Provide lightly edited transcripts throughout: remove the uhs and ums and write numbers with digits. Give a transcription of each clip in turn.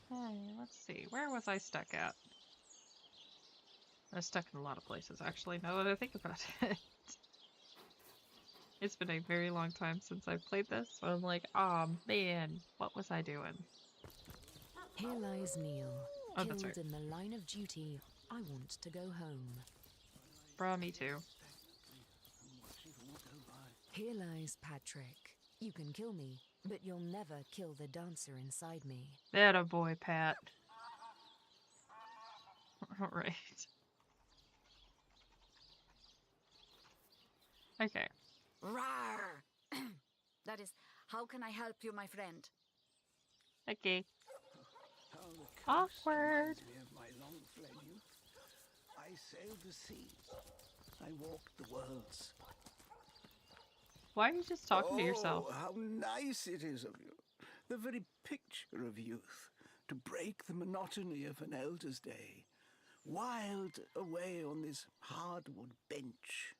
Hey, let's see. Where was I stuck at? I was stuck in a lot of places, actually, now that I think about it. It's been a very long time since I've played this, so I'm like, oh man, what was I doing? Here lies Neil, Oh, that's right. killed in the line of duty. I want to go home. Bruh, me too. Here lies Patrick. You can kill me, but you'll never kill the dancer inside me. That a boy, Pat. Alright. Okay. Rawr! That is, how can I help you, my friend? Okay. How the coast Awkward. reminds me of my long-fled youth. I sailed the seas. I walked the worlds. Why are you just talking to yourself? Oh, how nice it is of you. The very picture of youth. To break the monotony of an elder's day. Wild away on this hardwood bench.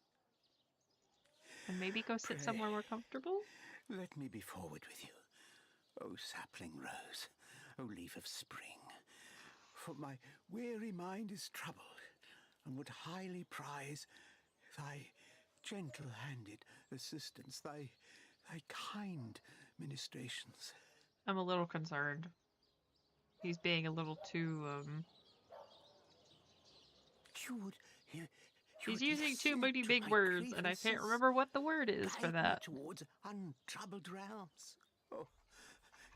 And maybe go sit Pray. somewhere more comfortable? Let me be forward with you. O sapling rose, O leaf of spring. For my weary mind is troubled, and would highly prize thy gentle-handed assistance, thy kind ministrations. I'm a little concerned. He's being a little too, He's using too many big words, and I can't remember what the word is for that. Towards untroubled realms. Oh,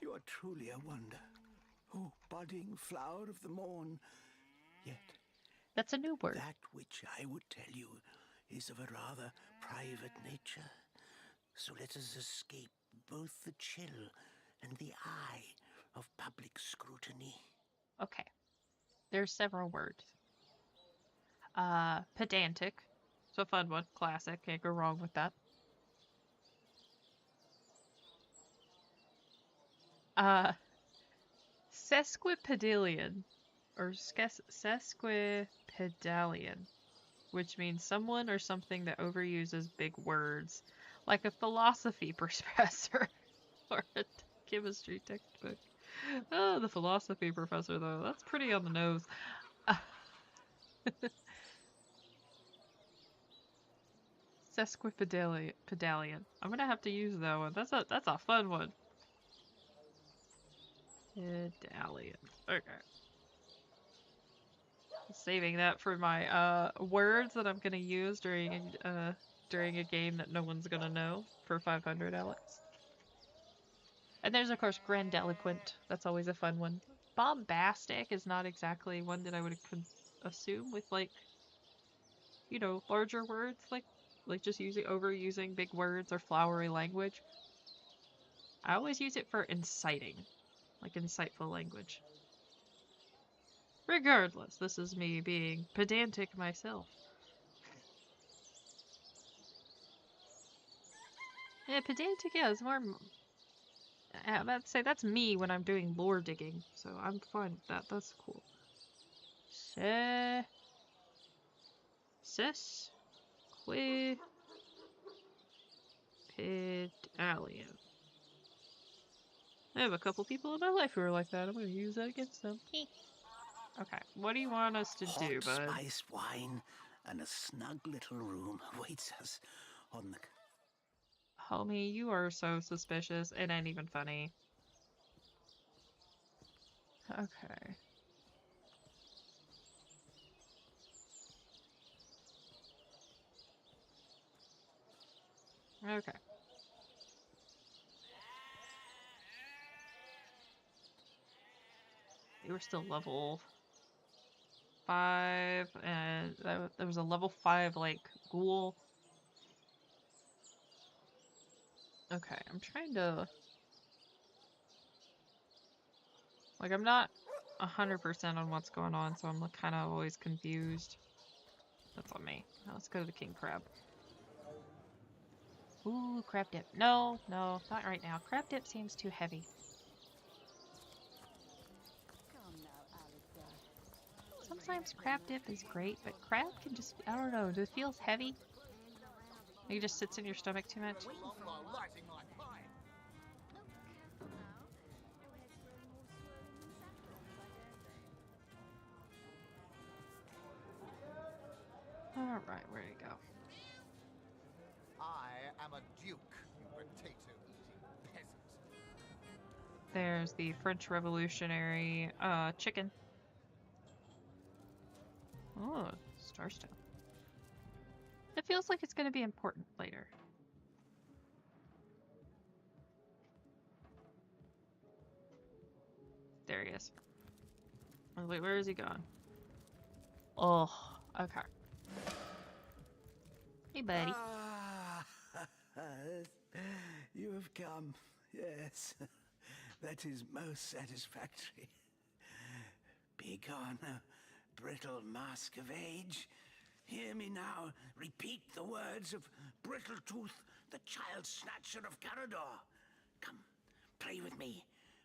you are truly a wonder. Oh, budding flower of the morn. Yet, that's a new word. That which I would tell you is of a rather private nature. So let us escape both the chill and the eye of public scrutiny. Okay. There's several words. Pedantic. It's a fun one. Classic. Can't go wrong with that. Sesquipedalian. Or sesquipedalian. Which means someone or something that overuses big words. Like a philosophy professor. Or a chemistry textbook. Oh, the philosophy professor, though. That's pretty on the nose. Sesquipedalian. I'm gonna have to use that one. That's a fun one. Pedalian. Okay. Saving that for my words that I'm gonna use during a game that no one's gonna know for 500, Alex. And there's of course grandiloquent. That's always a fun one. Bombastic is not exactly one that I would assume with like, you know, larger words like just overusing big words or flowery language. I always use it for inciting, like insightful language. Regardless, this is me being pedantic myself. Yeah, pedantic, yeah, is more... I'm about to say, that's me when I'm doing lore digging, so I'm fine with that. That's cool. Sesquipedalian. I have a couple people in my life who are like that. I'm gonna use that against them. Okay, what do you want us to do, bud? Hot spiced wine and a snug little room awaits us on the... Homie, you are so suspicious. It ain't even funny. Okay. Okay. You were still level 5, and there was a level 5, like, ghoul. Okay, I'm trying to... Like, I'm not 100% on what's going on, so I'm like, kind of always confused. That's on me. Now let's go to the king crab. Ooh, crab dip. No, not right now. Crab dip seems too heavy. Sometimes crab dip is great, but crab can just, I don't know, it feels heavy. It just sits in your stomach too much. All right, where'd it go? I am a duke, you potato-eating peasant. There's the French Revolutionary chicken. Oh, Starstone. It feels like it's going to be important later. There he is. Oh, wait, where is he going? Oh, okay. Hey, buddy. Ah, you have come. Yes, that is most satisfactory. Begone, brittle mask of age. Hear me now repeat the words of Brittletooth, the child snatcher of Carador. Come, play with me,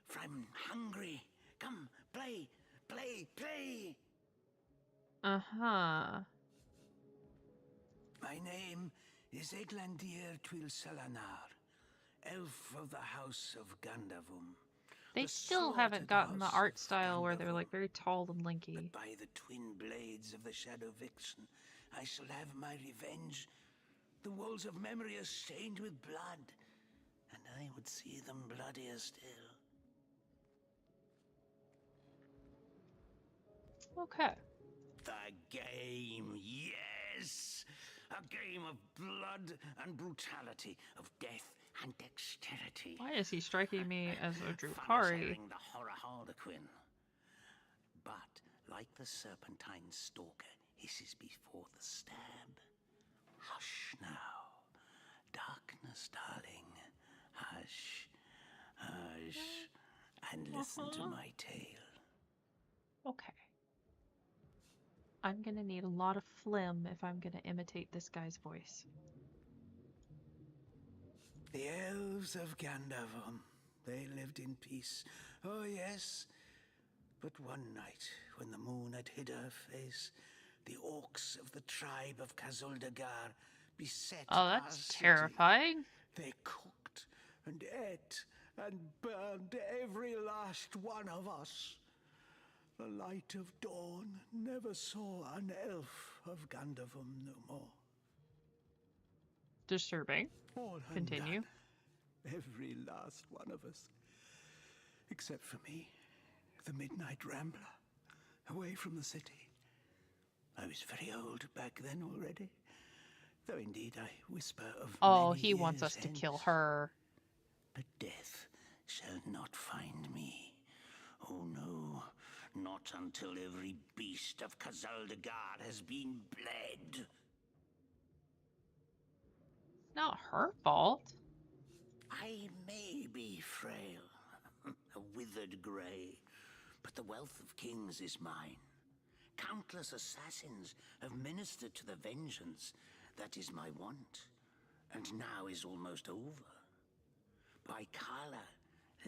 for I'm hungry. Come, play, play, play. Uh-huh. My name is Eglandir Twilsalanar, elf of the House of Gandavum. They The still haven't slaughtered gotten the house art of style where they're Gandavum. like very tall and lanky. But by the twin blades of the Shadow Vixen, I shall have my revenge. The walls of memory are stained with blood, and I would see them bloodier still. Okay. The game, yes! A game of blood and brutality, of death and dexterity. Why is he striking me as a Fun Drukari? sharing the horror harlequin. But like the serpentine stalker hisses before the stab. Hush now. Darkness, darling. Hush. Hush. And listen to my tale. Okay. I'm gonna need a lot of phlegm if I'm gonna imitate this guy's voice. The elves of Gandavum, they lived in peace. Oh, yes. But one night, when the moon had hid her face, the orcs of the tribe of Kazuldagar beset Oh, our that's city. terrifying. They cooked and ate and burned every last one of us. The light of dawn never saw an elf of Gandavum no more. Disturbing. All Continue. undone. Every last one of us. Except for me, the Midnight Rambler, away from the city. I was very old back then already, though indeed I whisper of Oh, many he wants years us to kill hence. her. But death shall not find me. Oh no, not until every beast of Kazaldagar has been bled. Not her fault. I may be frail, a withered grey, but the wealth of kings is mine. Countless assassins have ministered to the vengeance that is my want, and now is almost over. By Kala,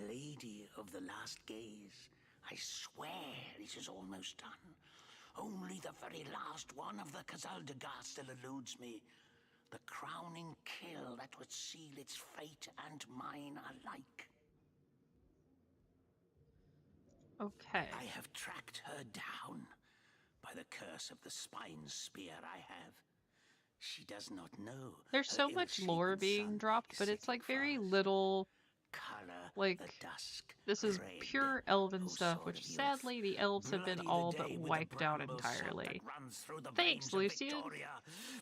Lady of the Last Gaze, I swear it is almost done. Only the very last one of the Kazaldagar still eludes me. The crowning kill that would seal its fate and mine alike. Okay. I have tracked her down by the curse of the spine spear I have. She does not know. There's her so much lore ill-shapen being son dropped, is but it's setting like very fast. little. Color Like, the dusk This is red. pure elven O stuff, sword which of the oath, sadly the elves have been bloody the all day but with the wiped out bramble salt entirely. that runs through the Thanks, veins of Lucian. Victoria.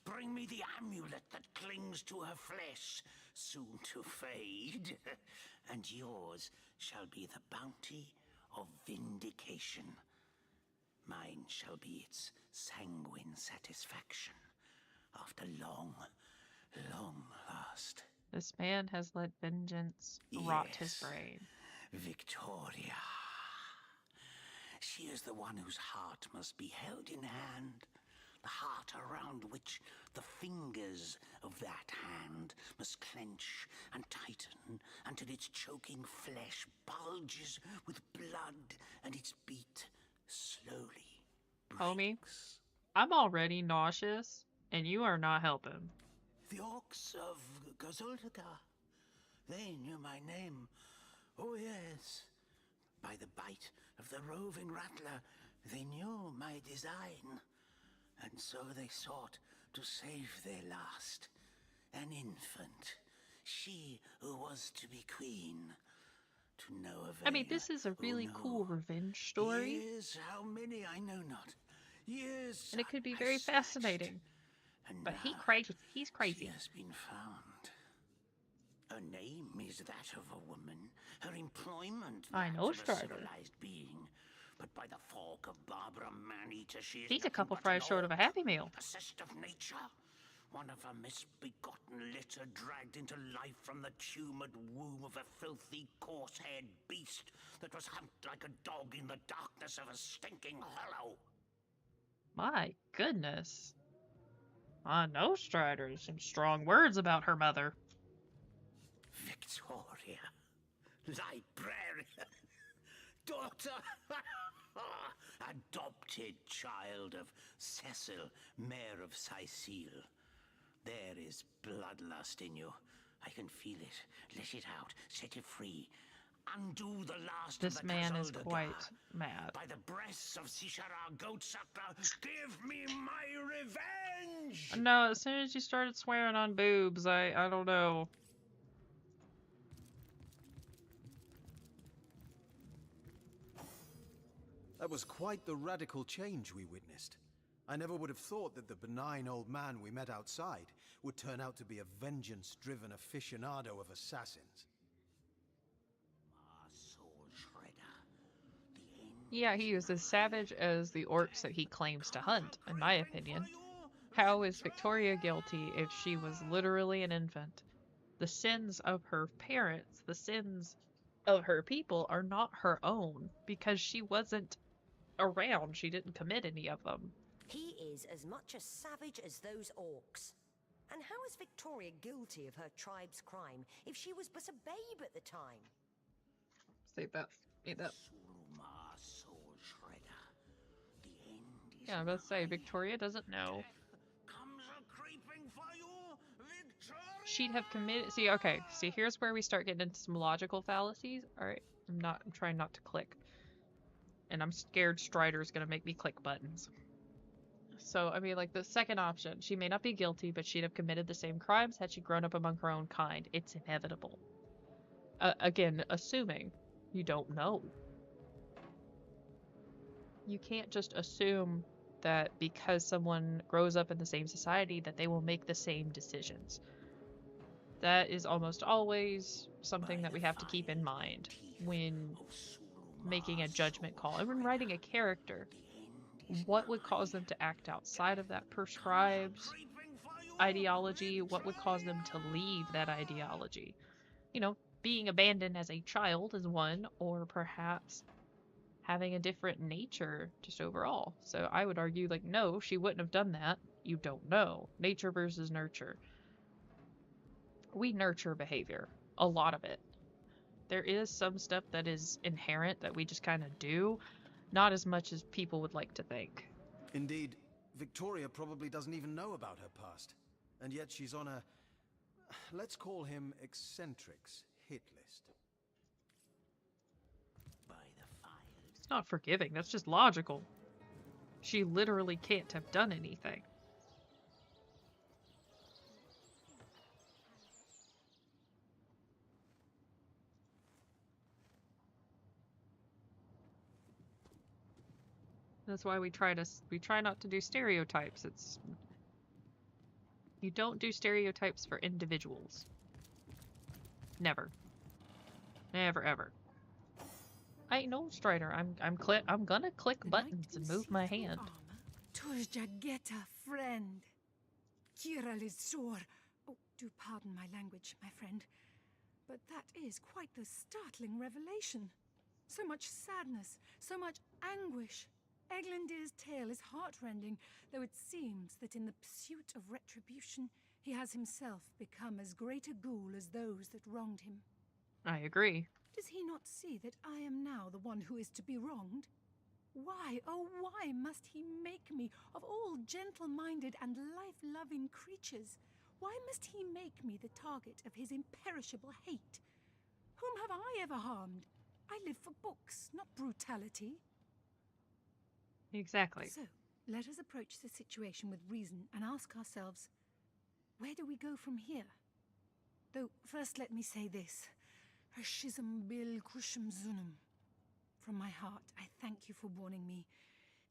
Bring me the amulet that clings to her flesh, soon to fade, and yours shall be the bounty of vindication. Mine shall be its sanguine satisfaction after long, long last. This man has let vengeance rot his Yes. brain. Victoria. She is the one whose heart must be held in hand. The heart around which the fingers of that hand must clench and tighten until its choking flesh bulges with blood and its beat slowly Homie. breaks. I'm already nauseous, and you are not helping. The orcs of Gazuldagar, they knew my name. Oh yes, by the bite of the roving rattler, they knew my design. And so they sought to save their last, an infant, she who was to be queen. To no avail. I mean, this is a really Oh, no. cool revenge story, Years, how many I know not. Years, and it could be I very searched, fascinating. and But now he's she crazy. has been found. Her name is that of a woman. Her employment I that know, of a Strider. civilized being. But by the fork of Barbara Maneater, she is He's a nothing couple but fries an short of a orc, Happy Meal. possessed of nature. One of a misbegotten litter dragged into life from the tumoured womb of a filthy, coarse-haired beast that was humped like a dog in the darkness of a stinking hollow. My goodness. I know Strider. Some strong words about her mother. Victoria, librarian, daughter, adopted child of Cecil, Mayor of Sicile. There is bloodlust in you. I can feel it. Let it out. Set it free. Undo the last This of the man is Kazal quite Dagar. mad. By the breasts of Sishara Goatsuckler, give me my revenge! No, as soon as you started swearing on boobs, I don't know. That was quite the radical change we witnessed. I never would have thought that the benign old man we met outside would turn out to be a vengeance-driven aficionado of assassins. Soul Shredder. The end Yeah, he is as savage as the orcs that he claims to hunt, in my opinion. How is Victoria guilty if she was literally an infant? The sins of her parents, the sins of her people, are not her own because she wasn't around. She didn't commit any of them. He is as much a savage as those orcs. And how is Victoria guilty of her tribe's crime if she was but a babe at the time? Say that. Say that. Suruma Soul Shredder. The end is Yeah, I'm about to say, nigh. Victoria doesn't know. Comes a-creeping for you, Victoria! She'd have committed. See, okay. See, here's where we start getting into some logical fallacies. All right, I'm trying not to click, and I'm scared Strider's gonna make me click buttons. So, I mean, like the second option, she may not be guilty, but she'd have committed the same crimes had she grown up among her own kind. It's inevitable. Again, assuming you don't know. You can't just assume that because someone grows up in the same society that they will make the same decisions. That is almost always something that we have to keep in mind when making a judgment call and when writing a character. What would cause them to act outside of that prescribed ideology? What would cause them to leave that ideology? You know, being abandoned as a child is one, or perhaps having a different nature just overall. So I would argue, like, no, she wouldn't have done that. You don't know. Nature versus nurture. We nurture behavior. A lot of it. There is some stuff that is inherent that we just kind of do. Not as much as people would like to think. Indeed, Victoria probably doesn't even know about her past. And yet she's on a, let's call him eccentrics, hit list. By the fire. It's not forgiving, that's just logical. She literally can't have done anything. That's why we try not to do stereotypes. You don't do stereotypes for individuals. Never. Never ever. I know, Strider. I'm gonna click buttons and move my hand. Turjageta, friend. Kira Lizor. Oh, do pardon my language, my friend. But that is quite the startling revelation. So much sadness, so much anguish. Eglandir's tale is heartrending, though it seems that in the pursuit of retribution, he has himself become as great a ghoul as those that wronged him. I agree. Does he not see that I am now the one who is to be wronged? Why, oh why must he make me, of all gentle-minded and life-loving creatures, why must he make me the target of his imperishable hate? Whom have I ever harmed? I live for books, not brutality. Exactly. So, let us approach the situation with reason and ask ourselves, where do we go from here? Though, first let me say this. Hashizm bil kushum zunum. From my heart, I thank you for warning me.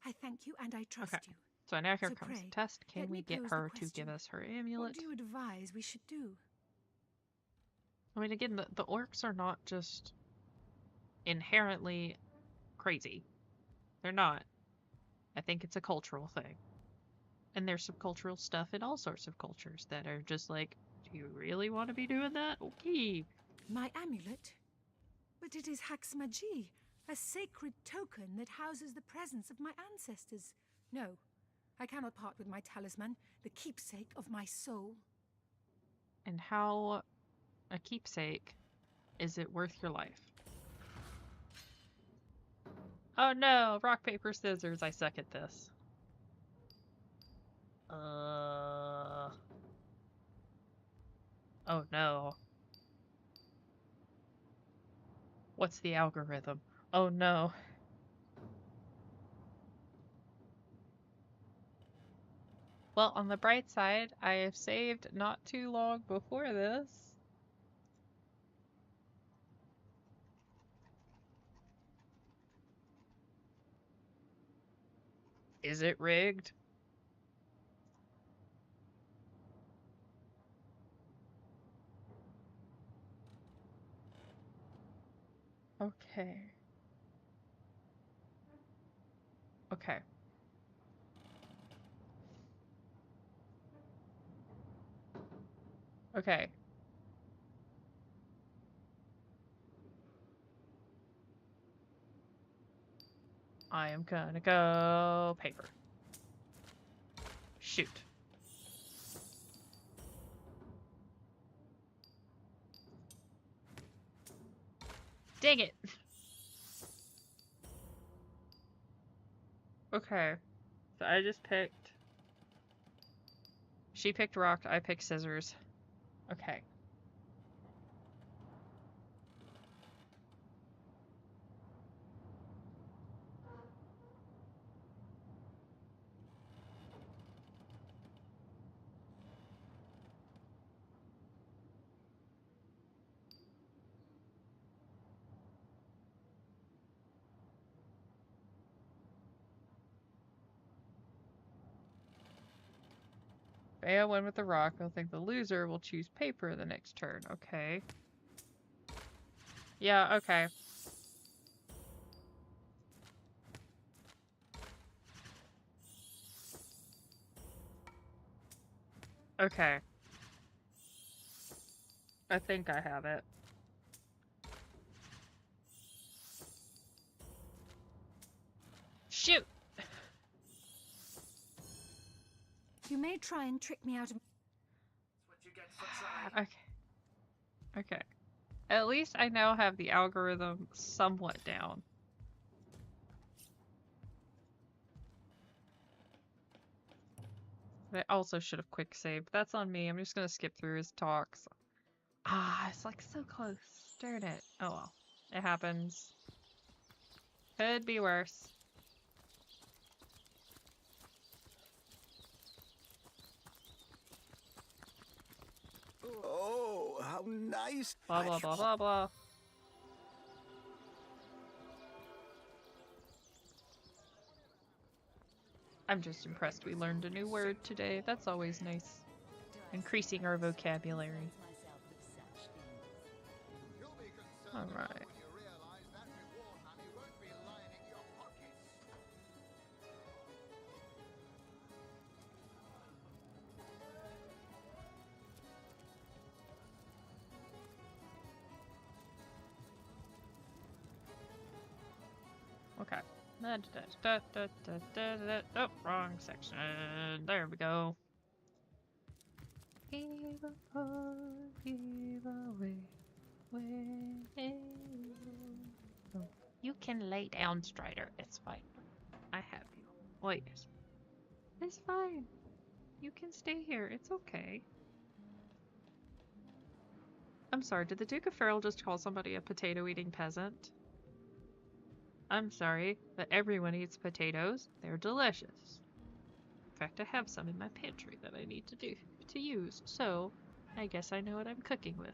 I thank you and I trust Okay. you. So now here So comes the pray, test. Can let we me get pose the her to give question. us her What amulet? do you advise we should do? I mean, again, the orcs are not just inherently crazy. They're not. I think it's a cultural thing. And there's some cultural stuff in all sorts of cultures that are just like, do you really want to be doing that? Okay. My amulet? But it is Haxmagi, a sacred token that houses the presence of my ancestors. No, I cannot part with my talisman, the keepsake of my soul. And how a keepsake is it worth your life? Oh no! Rock, paper, scissors. I suck at this. Oh no. What's the algorithm? Oh no. Well, on the bright side, I have saved not too long before this. Is it rigged? Okay. Okay. Okay. I am gonna go paper. Shoot. Dang it! Okay. So I just picked... She picked rock, I picked scissors. Okay. Bea went with the rock. I think the loser will choose paper the next turn. Okay. Yeah, okay. Okay. I think I have it. Shoot! You may try and trick me out of... Okay. Okay. At least I now have the algorithm somewhat down. I also should have quick saved. That's on me. I'm just gonna skip through his talks. Ah, it's like so close. Darn it. Oh well. It happens. Could be worse. Oh, how nice! Blah blah blah blah blah. I'm just impressed we learned a new word today. That's always nice. Increasing our vocabulary. You'll be concerned Alright. when you realize that reward money won't be lining your pockets. Okay. Oh, wrong section. There we go. Give away, oh, you can lay down, Strider. It's fine. I have you. Wait. It's fine. You can stay here. It's okay. I'm sorry, did the Duke of Farrell just call somebody a potato-eating peasant? I'm sorry, but everyone eats potatoes. They're delicious. fact, I have some in my pantry that I need to use, so I guess I know what I'm cooking with.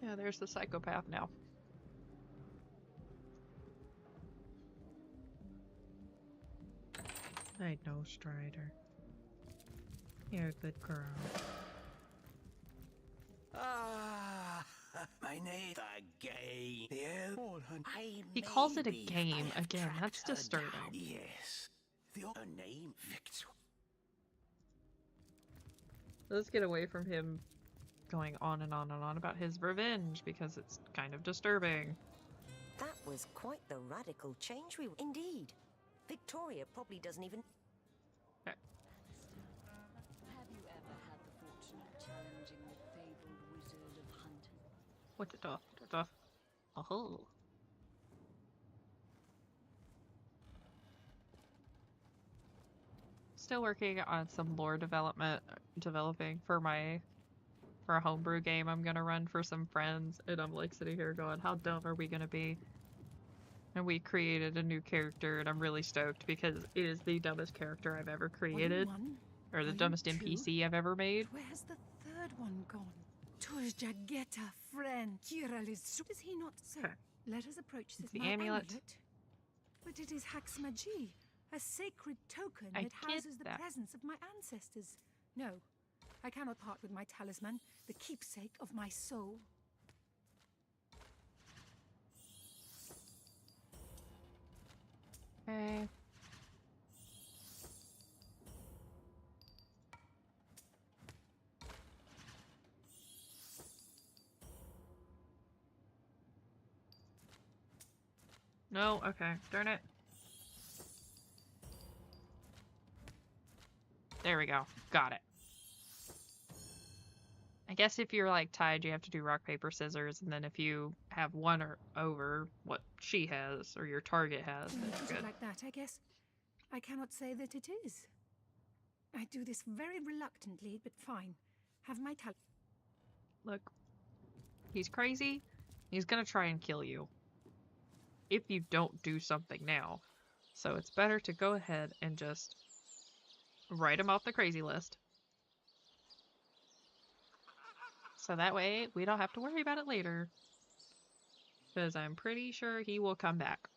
Yeah, there's the psychopath now. I know, Strider. You're a good girl. Ah, my name again. The old hunt. He calls it a game again. That's disturbing. Yes. The old name Victor. Let's get away from him going on and on and on about his revenge because it's kind of disturbing. That was quite the radical change we... Indeed. Victoria probably doesn't even... Okay. Have you ever had the fortune of challenging the fabled wizard of hunting? What the duff? What the duff? Oh. Still working on some lore developing for a homebrew game I'm gonna run for some friends, and I'm like sitting here going, how dumb are we gonna be? And we created a new character, and I'm really stoked because it is the dumbest character I've ever created, or the dumbest NPC I've ever made. Where's the third one gone? Tus Jageta, friend. Kiralis. Does he not say? Okay. Let us approach this The my amulet. But it is Haxmagi, a sacred token I that get houses the that. presence of my ancestors. No, I cannot part with my talisman, the keepsake of my soul. Okay. No, okay, darn it. There we go, got it. I guess if you're like tied, you have to do rock, paper, scissors, and then if you have one or over what she has or your target has, When you then put you're it good. like that, I guess I cannot say that it is. I do this very reluctantly, but fine. Have my Look, he's crazy. He's gonna try and kill you if you don't do something now. So it's better to go ahead and just write him off the crazy list. So that way we don't have to worry about it later. Because I'm pretty sure he will come back.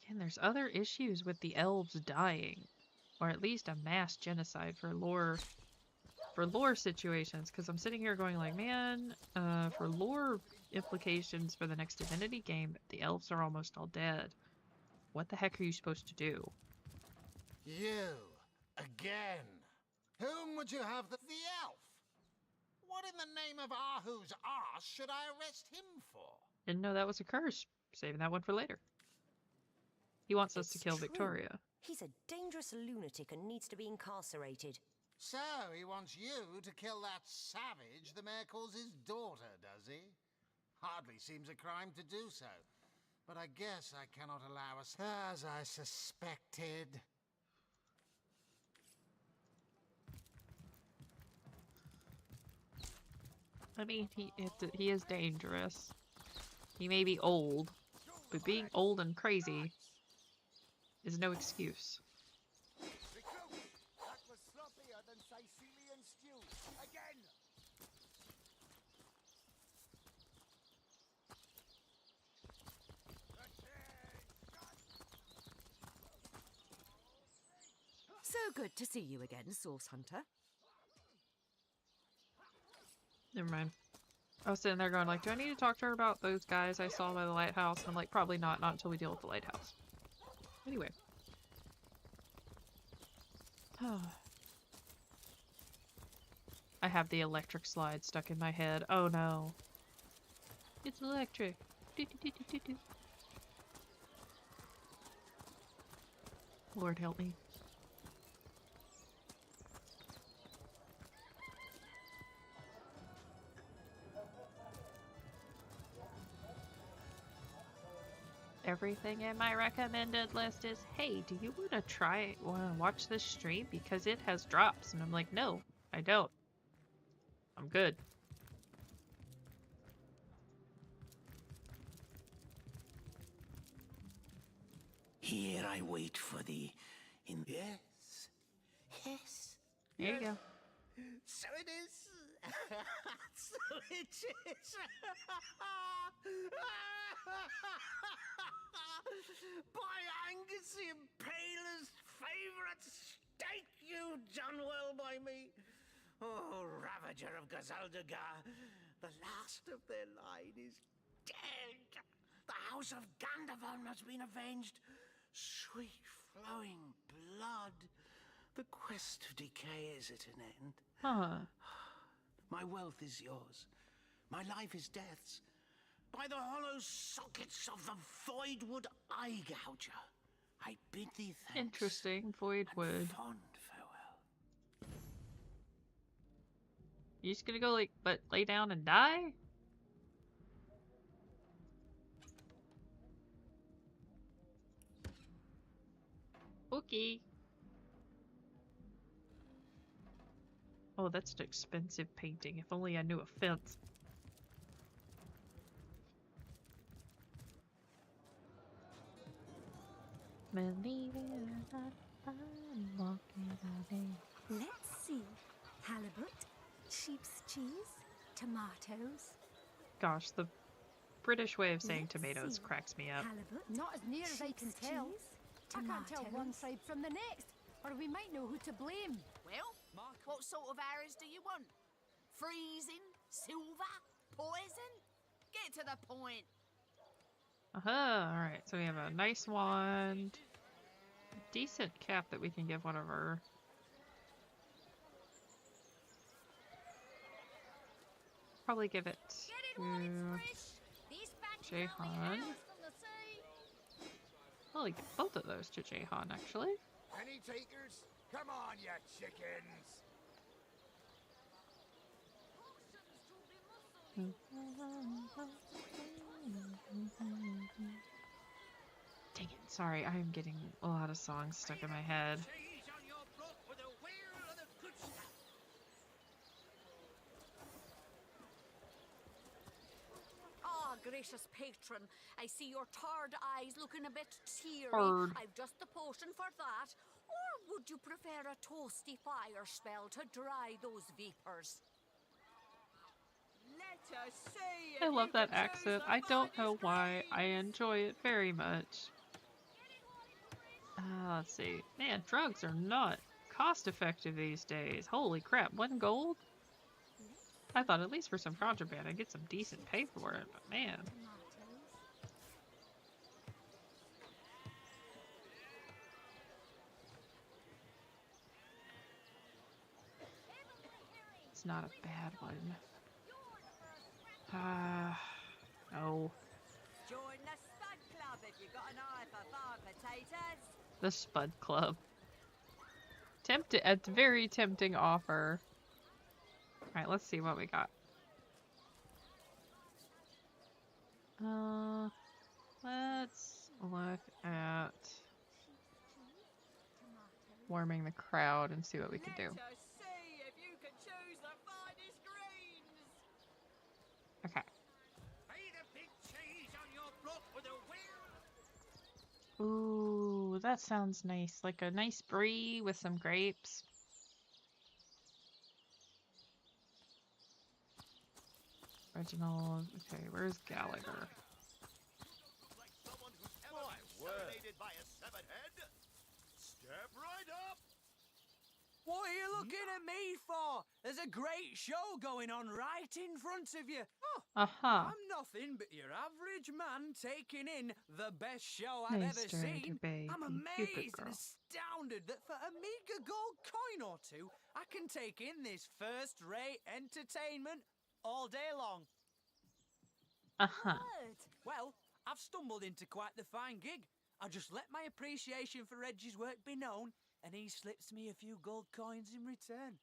And there's other issues with the elves dying. Or at least a mass genocide for lore situations. Because I'm sitting here going like, man, for lore implications for the next Divinity game, the elves are almost all dead. What the heck are you supposed to do? You, again. Whom would you have the elf? What in the name of Ahu's arse should I arrest him for? Didn't know that was a curse. Saving that one for later. He wants us to It's kill true. Victoria. He's a dangerous lunatic and needs to be incarcerated. So, he wants you to kill that savage the mayor calls his daughter, does he? Hardly seems a crime to do so. But I guess I cannot allow us, as I suspected. I mean, he is dangerous. He may be old, but being old and crazy is no excuse. Recruit! That was sloppier than Sicilian stew. Again! So good to see you again, Source Hunter. Never mind. I was sitting there going like, do I need to talk to her about those guys I saw by the lighthouse? And I'm like, probably not until we deal with the lighthouse. Anyway. I have the electric slide stuck in my head. Oh no. It's electric. Do-do-do-do-do-do. Lord help me. Everything in my recommended list is, hey, do you want to watch this stream? Because it has drops. And I'm like, no, I don't. I'm good. here I wait for thee in... Yes. Yes. There you go. So it is. So it is. By Angus the Impaler's favourite steak, you done well by me. Oh, Ravager of Gazaldagar, the last of their line is dead. The House of Gandavon has been avenged. Sweet flowing blood. The quest of decay is at an end. Huh. My wealth is yours. My life is death's. By the hollow sockets of the Voidwood Eye Gouger, I bid thee thanks. Interesting. Voidwood. And fond farewell. You just gonna go like, but lay down and die? Okay. Oh, that's an expensive painting. If only I knew a fence. Believe it or not, I'm walking away. Let's see. Halibut, sheep's cheese, tomatoes. Gosh, the British way of saying Let's tomatoes see. cracks me up. Halibut, Not as near as I can sheep's tell. cheese, I can't tell one tomatoes. side from the next, or we might know who to blame. Well, what sort of arrows do you want? Freezing? Silver? Poison? Get to the point. Alright, so we have a nice wand. Decent cap that we can give one of our... Probably give it Get it while it's to fresh. These batches only Jehan. hails from the sea. Probably give both of those to Jehan, actually. Penny takers? Come on, you chickens! Dang it, sorry, I am getting a lot of songs stuck in my head. Ah, gracious patron, I see your tired eyes looking a bit teary. Hard. I've just the potion for that. Or would you prefer a toasty fire spell to dry those vapors? Let us see. I love that accent. I don't know why. I enjoy it very much. Let's see. Man, drugs are not cost effective these days. Holy crap, 1 gold? I thought at least for some contraband I'd get some decent pay for it, but man. It's not a bad one. No. Join the Spud Club if you got an eye for farm potatoes. The Spud Club. A very tempting offer. Alright, let's see what we got. Let's look at warming the crowd and see what we can do. Let us see if you can choose the finest greens. Okay. Ooh, that sounds nice. Like a nice brie with some grapes. Reginald. Okay, where's Gallagher? By a severed head. Step right up. What are you looking at me for? There's a great show going on right in front of you. Oh, I'm nothing but your average man taking in the best show I've Nice ever dragon seen. baby, I'm Cupid amazed girl. and astounded that for a meager gold coin or two, I can take in this first-rate entertainment all day long. Well, I've stumbled into quite the fine gig. I just let my appreciation for Reggie's work be known, and he slips me a few gold coins in return.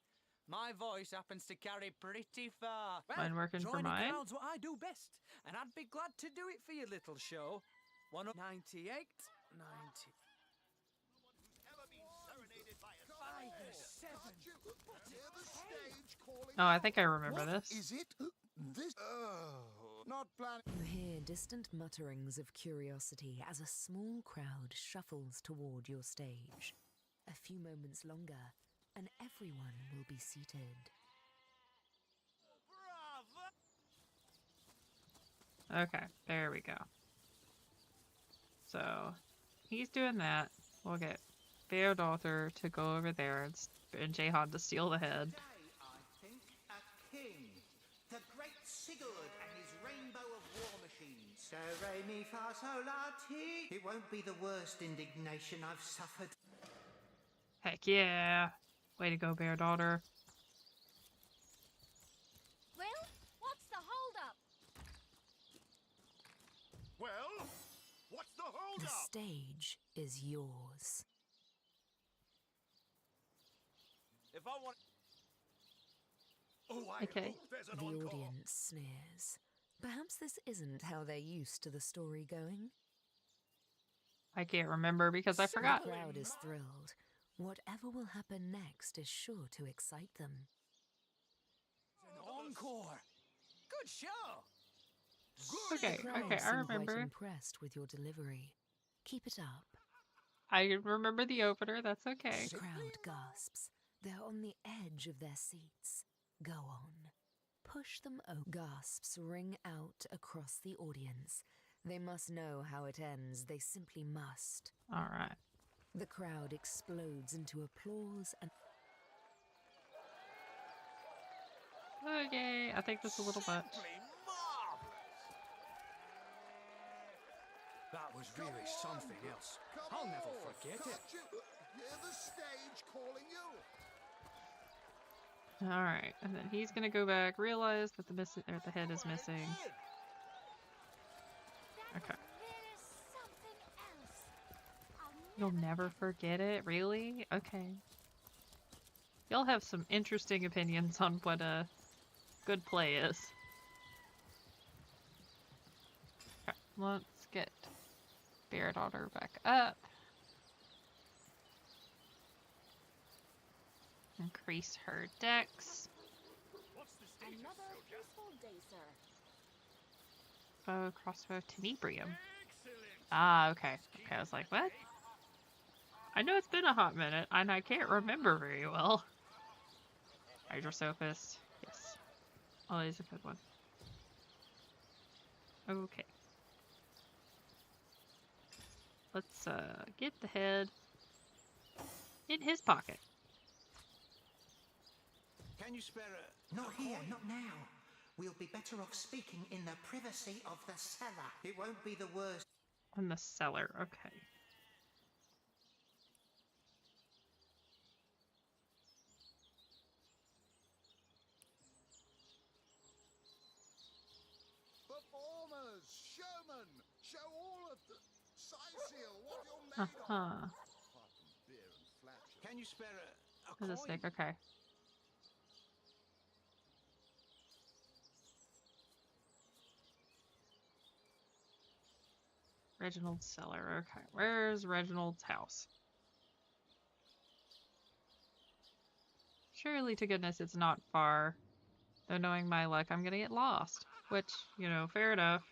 My voice happens to carry pretty far. Well, Mind working for joining mine? crowd's what I do best, and I'd be glad to do it for your little show. 198, 90. Oh, I think I remember this. Is it? This? Oh, Not planning. You hear distant mutterings of curiosity as a small crowd shuffles toward your stage. A few moments longer, and everyone will be seated. Okay, there we go. So, he's doing that. We'll get Beardaughter to go over there and Jahan to steal the head. I think a king. The great Sigurd and his rainbow of war machines. Do, re, mi, fa, sol, la, ti. It won't be the worst indignation I've suffered. Heck yeah! Way to go, Beardaughter. Well, what's the hold-up? Well, what's the The hold-up? stage is yours. If I want... Oh, I Okay. hope there's an The encore. audience sneers. Perhaps this isn't how they're used to the story going. I can't remember because I forgot. The crowd is thrilled. Whatever will happen next is sure to excite them. An encore. Good show. Okay, The crowd okay, I seem remember. quite impressed with your delivery. Keep it up. I remember the opener, that's okay. The crowd gasps. They're on the edge of their seats. Go on. Push them over. Gasps ring out across the audience. They must know how it ends. They simply must. Alright. The crowd explodes into applause and... Okay, I think that's a little much. That was really something else. I'll never forget it. Can't you hear the stage calling you? Alright, and then he's gonna go back, realize that the head is missing. Okay. There is something else. You'll never forget it? Really? Okay. Y'all have some interesting opinions on what a good play is. Okay, let's get Beardaughter back up. Increase her dex. Another peaceful day, sir. Bow, crossbow, tenebrium. Ah, okay. Okay, I was like, what? I know it's been a hot minute, and I can't remember very well. Hydrosophist. Yes. Always a good one. Okay. Let's, get the head in his pocket. Can you spare a... Not here, not now. We'll be better off speaking in the privacy of the cellar. It won't be the worst. In the cellar, okay. Performers, showmen, show all of the... Siceal, what you're made of. Uh-huh. Apart from beer and flatulence. Can you spare a What is a coin? stick? Okay. Reginald's cellar. Okay. Where's Reginald's house? Surely to goodness it's not far. Though knowing my luck, I'm gonna get lost. Which, you know, fair enough.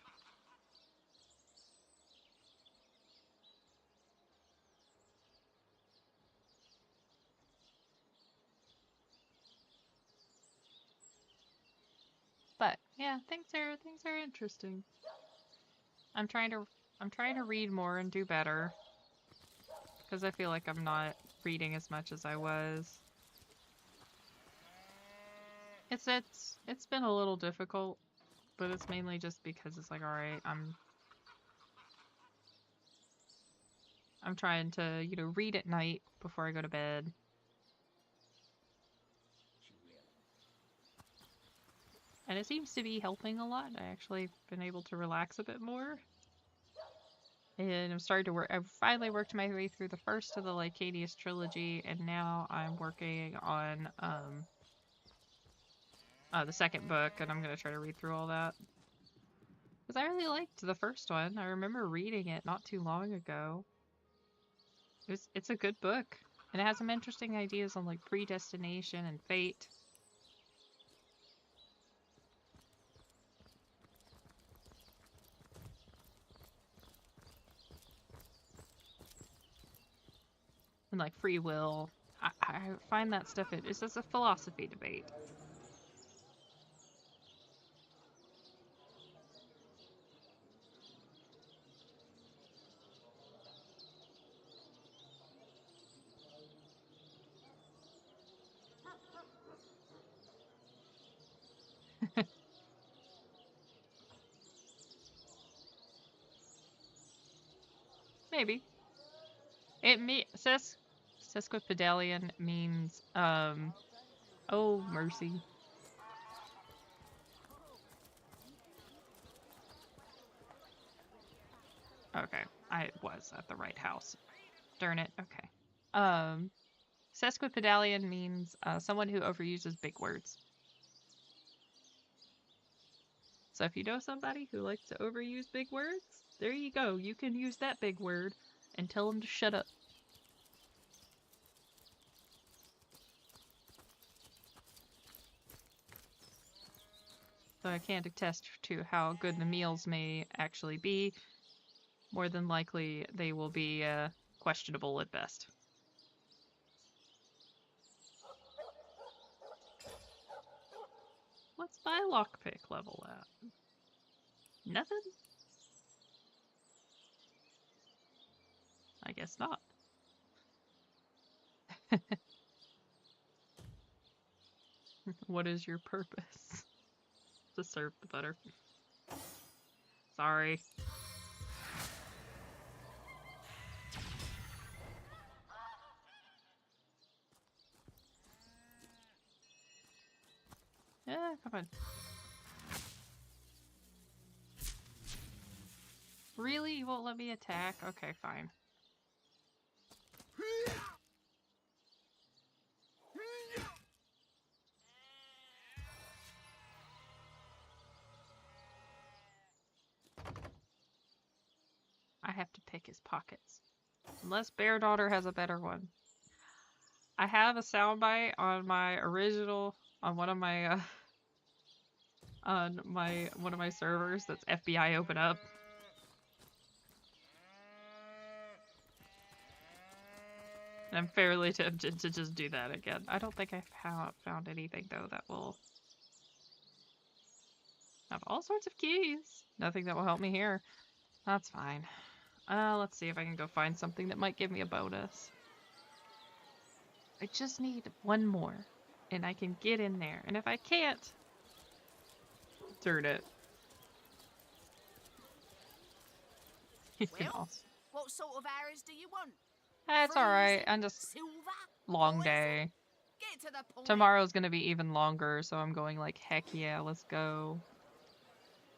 But yeah, things are interesting. I'm trying to read more and do better. Because I feel like I'm not reading as much as I was. It's been a little difficult, but it's mainly just because it's like, alright, I'm trying to, you know, read at night before I go to bed. And it seems to be helping a lot. I actually been able to relax a bit more. And I'm starting to work. I've finally worked my way through the first of the Lycanius trilogy, and now I'm working on the second book, and I'm gonna try to read through all that. Because I really liked the first one. I remember reading it not too long ago. It's a good book, and it has some interesting ideas on like predestination and fate. and like free will. I find that stuff, it's just a philosophy debate. Maybe. Sesquipedalian means, oh, mercy. Okay, I was at the right house. Darn it, okay. Sesquipedalian means, someone who overuses big words. So if you know somebody who likes to overuse big words, there you go. You can use that big word and tell them to shut up. So I can't attest to how good the meals may actually be. More than likely, they will be questionable at best. What's my lockpick level at? Nothing? I guess not. What is your purpose? To serve the butter. Sorry. Yeah, come on. Really? You won't let me attack? Okay, fine. I have to pick his pockets. Unless Bear Daughter has a better one. I have a soundbite on my original, on one of my, one of my servers that's FBI Open Up. And I'm fairly tempted to just do that again. I don't think I've found anything, though, that will... I have all sorts of keys. Nothing that will help me here. That's fine. Let's see if I can go find something that might give me a bonus. I just need one more, and I can get in there. And if I can't, turn it. Well, what sort of arrows do you want? That's alright. I'm just... Silver? Long day. Get to the point. Tomorrow's gonna be even longer, so I'm going like, heck yeah, let's go.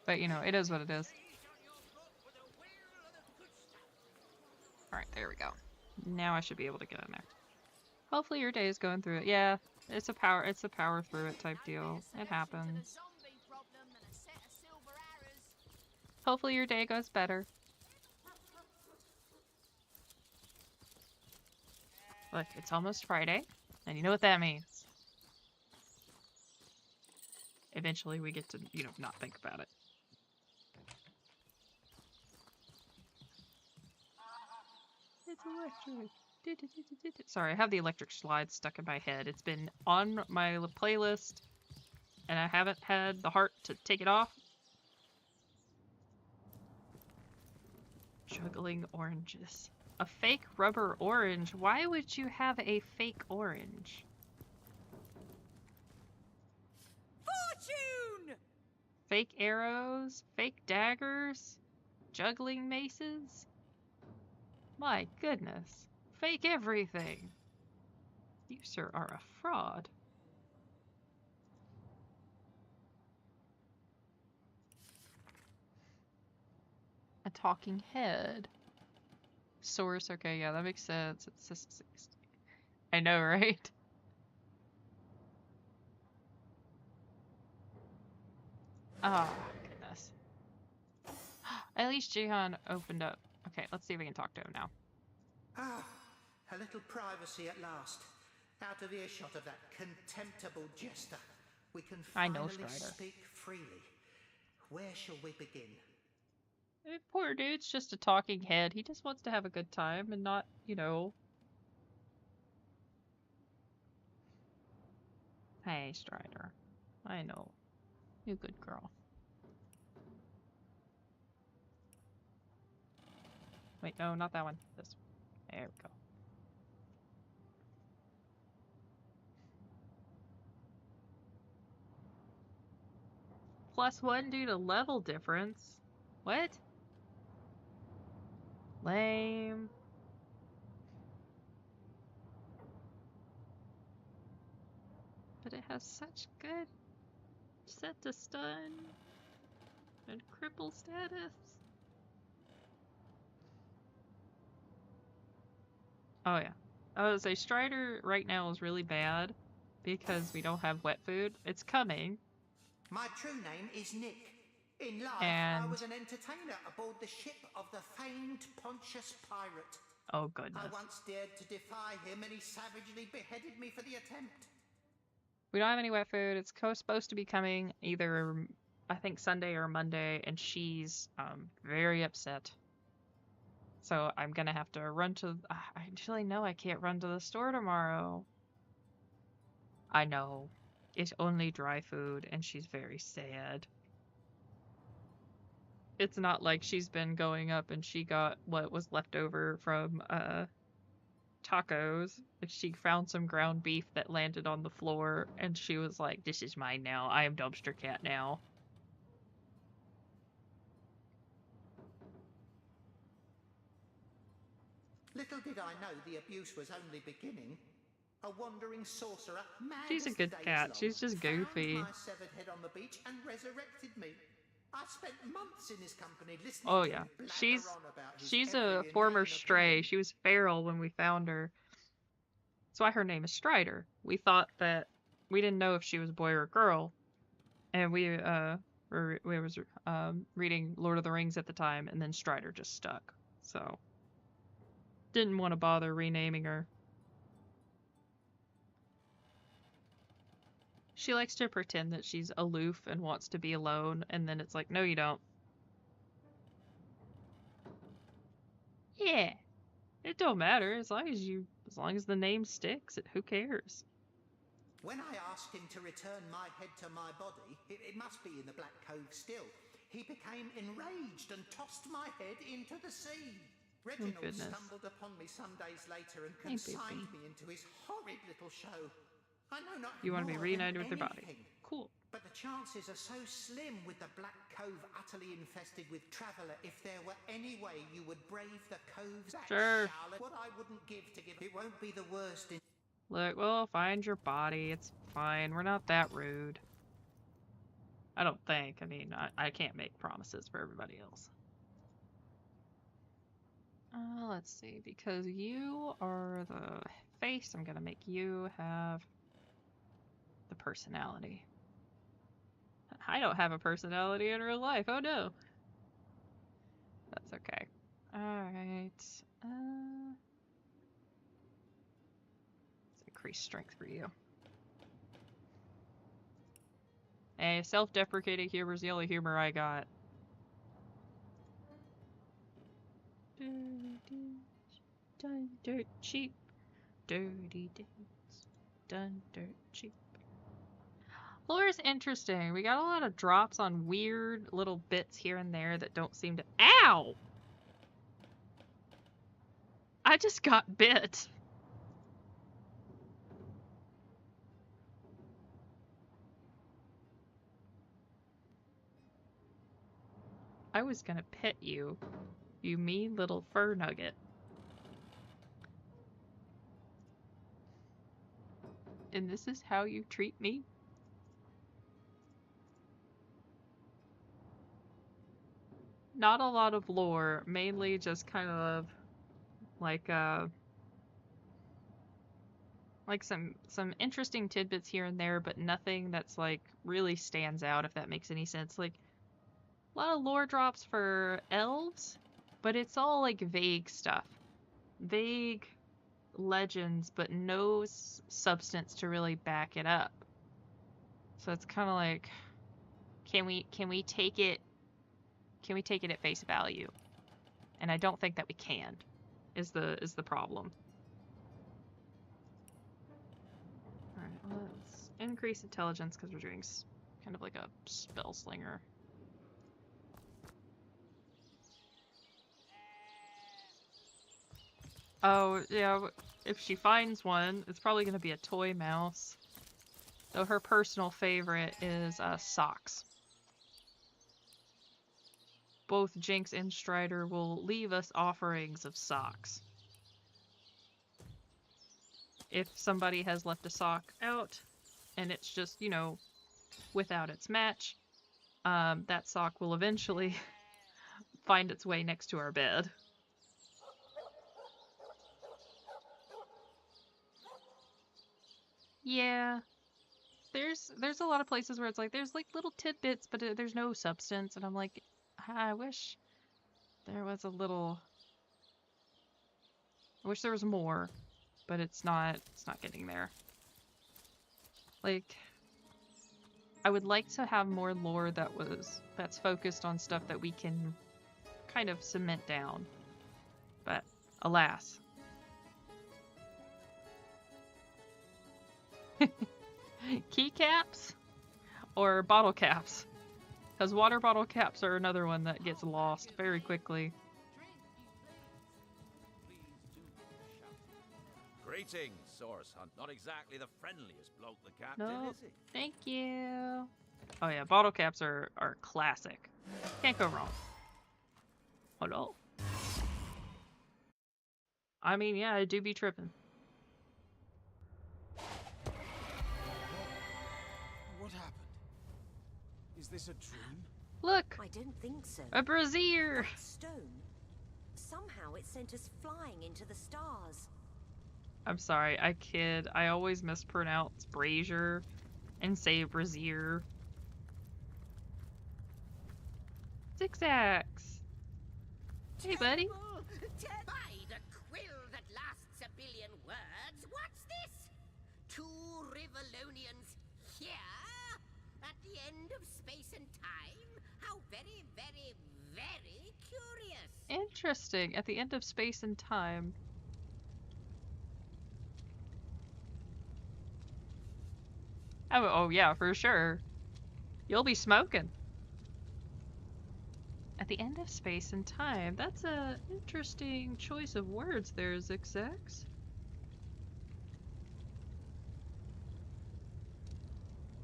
But, you know, it is what it is. Alright, there we go. Now I should be able to get in there. Hopefully your day is going through it. Yeah, it's a power through it type deal. It happens. Hopefully your day goes better. Look, it's almost Friday, and you know what that means. Eventually we get to, you know, not think about it. It's electric. Sorry, I have the electric slide stuck in my head. It's been on my playlist, and I haven't had the heart to take it off. Juggling oranges. A fake rubber orange? Why would you have a fake orange? Fortune! Fake arrows? Fake daggers? Juggling maces? My goodness. Fake everything. You, sir, are a fraud. A talking head. Source, okay, yeah, that makes sense. It's just 16. I know, right? Oh, goodness. At least Jihan opened up. Okay, let's see if we can talk to him now. Ah, a little privacy at last. Out of earshot of that contemptible jester. We can finally speak freely. Where shall we begin? Poor dude's just a talking head. He just wants to have a good time and not, you know, Hey, Strider. I know. You good girl. Wait, no, not that one. This one. There we go. +1 due to level difference. What? Lame. But it has such good set to stun and cripple status. Oh yeah. I would say Strider right now is really bad because we don't have wet food. It's coming. My true name is Nick. In life, And I was an entertainer aboard the ship of the famed Pontius Pirate. oh goodness. I once dared to defy him and he savagely beheaded me for the attempt. We don't have any wet food. It's supposed to be coming either, I think, Sunday or Monday, and she's very upset. So I'm gonna have to run to... I actually know I can't run to the store tomorrow. I know. It's only dry food, and she's very sad. It's not like she's been going up and she got what was left over from tacos. She found some ground beef that landed on the floor, and she was like, this is mine now. I am Dumpster Cat now. Little did I know the abuse was only beginning. A wandering sorcerer, mad She's a as good the days cat. long, She's just goofy. found my severed head on the beach and resurrected me. I spent months in his company listening Oh to yeah. him blabber on about his She's every a former inane stray. opinion. She was feral when we found her. That's why her name is Strider. We thought that we didn't know if she was a boy or a girl. And we was reading Lord of the Rings at the time, and then Strider just stuck. So didn't want to bother renaming her. She likes to pretend that she's aloof and wants to be alone, and then it's like, no, you don't. Yeah, it don't matter as long as the name sticks. Who cares? When I asked him to return my head to my body, it must be in the Black Cove still, he became enraged and tossed my head into the sea. Reginald goodness. stumbled upon me some days later and Hey, consigned baby. me into his horrid little show. I know not You want to be more than reunited with your body. anything, Cool. but the chances are so slim with the Black Cove utterly infested with traveller. If there were any way you would brave the coves, Sure. Charlotte, what I wouldn't give to give it won't be the worst in... Look, we'll find your body. It's fine. We're not that rude. I don't think. I mean, I can't make promises for everybody else. Let's see. Because you are the face, I'm gonna make you have the personality. I don't have a personality in real life. Oh no. That's okay. Alright. Let's increase strength for you. Hey, self-deprecating humor is the only humor I got. Dirty deeds done dirt cheap. Dirty deeds done dirt cheap. Lore's interesting. We got a lot of drops on weird little bits here and there that don't seem to... Ow! I just got bit. I was gonna pet you, you mean little fur nugget. And this is how you treat me? Not a lot of lore, mainly just kind of like some interesting tidbits here and there, but nothing that's like really stands out, if that makes any sense. Like a lot of lore drops for elves, but it's all like vague stuff. Vague legends, but no substance to really back it up. So it's kind of like, can we take it at face value? And I don't think that we can. Is the problem. All right, let's Increase intelligence because we're doing kind of like a spell slinger. Oh, yeah, if she finds one, it's probably going to be a toy mouse. Though her personal favorite is socks. Both Jinx and Strider will leave us offerings of socks. If somebody has left a sock out, and it's just, you know, without its match, that sock will eventually find its way next to our bed. Yeah. There's a lot of places where it's like, there's like little tidbits, but there's no substance, and I'm like, I wish there was a little... I wish there was more, but it's not getting there. Like, I would like to have more lore that's focused on stuff that we can kind of cement down. But alas. Keycaps or bottle caps? Because water bottle caps are another one that gets lost very quickly. Greetings, Source Hunt. Not exactly the friendliest bloke the captain, Nope. is he? Thank you. Oh yeah, bottle caps are classic. Can't go wrong. Hello. I mean, yeah, I do be tripping. What happened? Is this a dream? Look! I don't think so. A brazier! That stone. Somehow it sent us flying into the stars. I'm sorry, I kid. I always mispronounce brazier and say brazier. Zigzags! Hey, buddy. By the quill that lasts a billion words, what's this? 2 Rivalonians here? At the end of space and time? How very, very, very curious. Interesting. At the end of space and time. Oh yeah, for sure. You'll be smoking. At the end of space and time. That's a interesting choice of words there, Zigzags.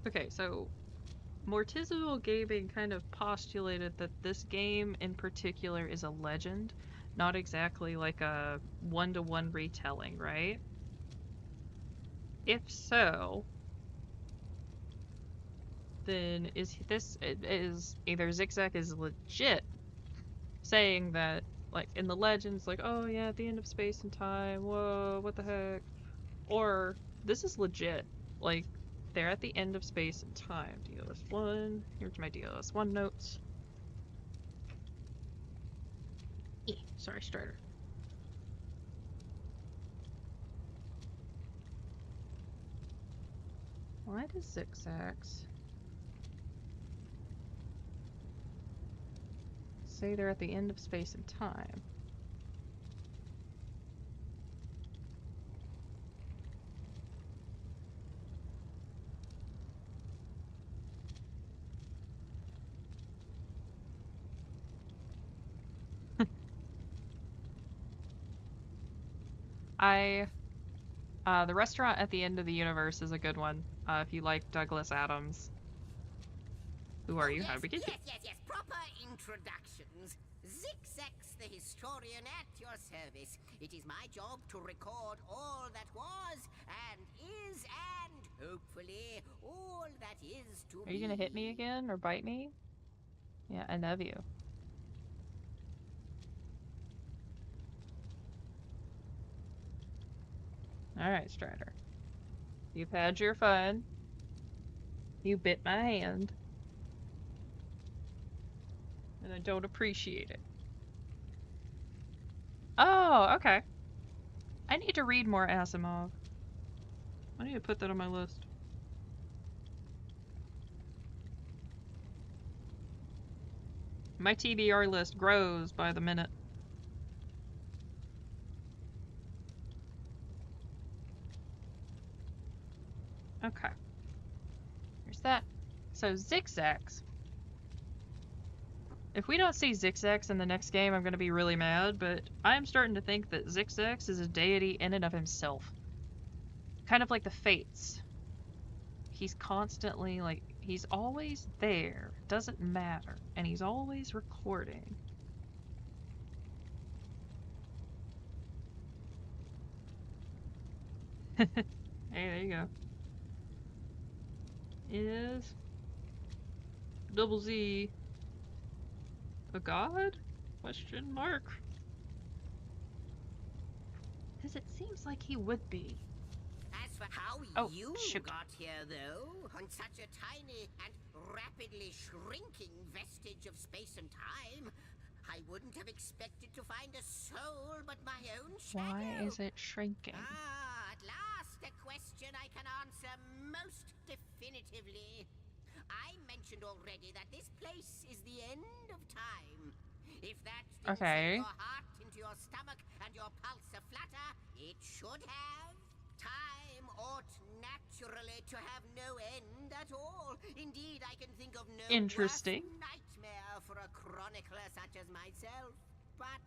Okay, so Mortizual Gaming kind of postulated that this game in particular is a legend, not exactly like a one-to-one retelling, right? If so, then is either Zigzag is legit saying that, like, in the legends, like, oh yeah, at the end of space and time, whoa, what the heck? Or this is legit, like, they're at the end of space and time. DLS 1, here's my DLS 1 notes. Sorry, Strider. Why does Zigzags say they're at the end of space and time? The restaurant at the end of the universe is a good one. If you like Douglas Adams. Who are you? How to begin? Yes. Proper introductions. Zigzags the historian at your service. It is my job to record all that was, and is, and hopefully all that is to be. Are you gonna hit me again or bite me? Yeah, I love you. Alright, Strider. You've had your fun. You bit my hand. And I don't appreciate it. Oh, okay. I need to read more Asimov. I need to put that on my list. My TBR list grows by the minute. Okay. there's that. So Zigzags. If we don't see Zigzags in the next game, I'm going to be really mad, but I'm starting to think that Zigzags is a deity in and of himself. Kind of like the Fates. He's constantly, like, he's always there. Doesn't matter. And he's always recording. Hey, there you go. Is Double Z a god? Question mark. Because it seems like he would be. As for how you got here, though, on such a tiny and rapidly shrinking vestige of space and time, I wouldn't have expected to find a soul but my own shadow. Why is it shrinking? Ah, at last a question I can answer most definitively. I mentioned already that this place is the end of time. If that didn't send your heart into your stomach and your pulse a flutter, it should have. Time ought naturally to have no end at all. Indeed, I can think of no worse nightmare for a chronicler such as myself. But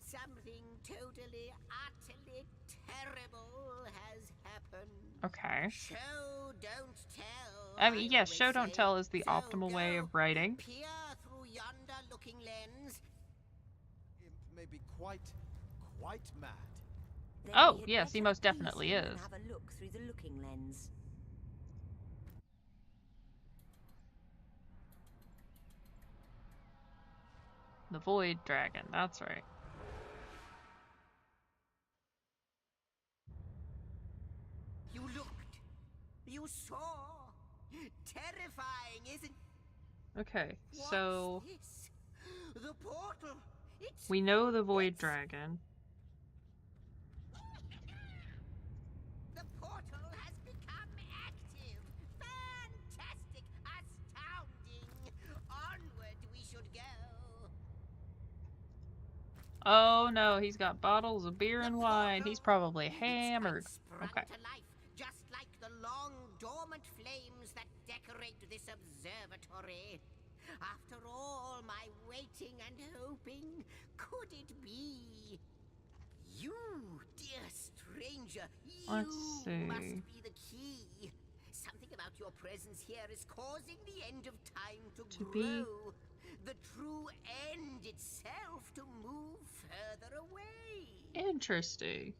something totally, utterly terrible has happened. Okay. Show, don't tell. I mean, yes, show, don't tell is the optimal way of writing. Peer through yonder looking lens. Imp may be quite mad. Then oh, we had yes, he better most definitely appease him is. and have a look through the looking lens. The Void Dragon, that's right. You looked. You saw. Terrifying, isn't it? Okay, so This? The portal. It's we know the Void Dragon. The portal has become active. Fantastic, astounding. Onward we should go. Oh no, he's got bottles of beer and wine. He's probably hammered. Okay. To life, just like the long dormant flames that decorate this observatory. After all my waiting and hoping, could it be? You, dear stranger, Let's see. must be the key. Something about your presence here is causing the end of time to grow. The true end itself to move further away. Interesting.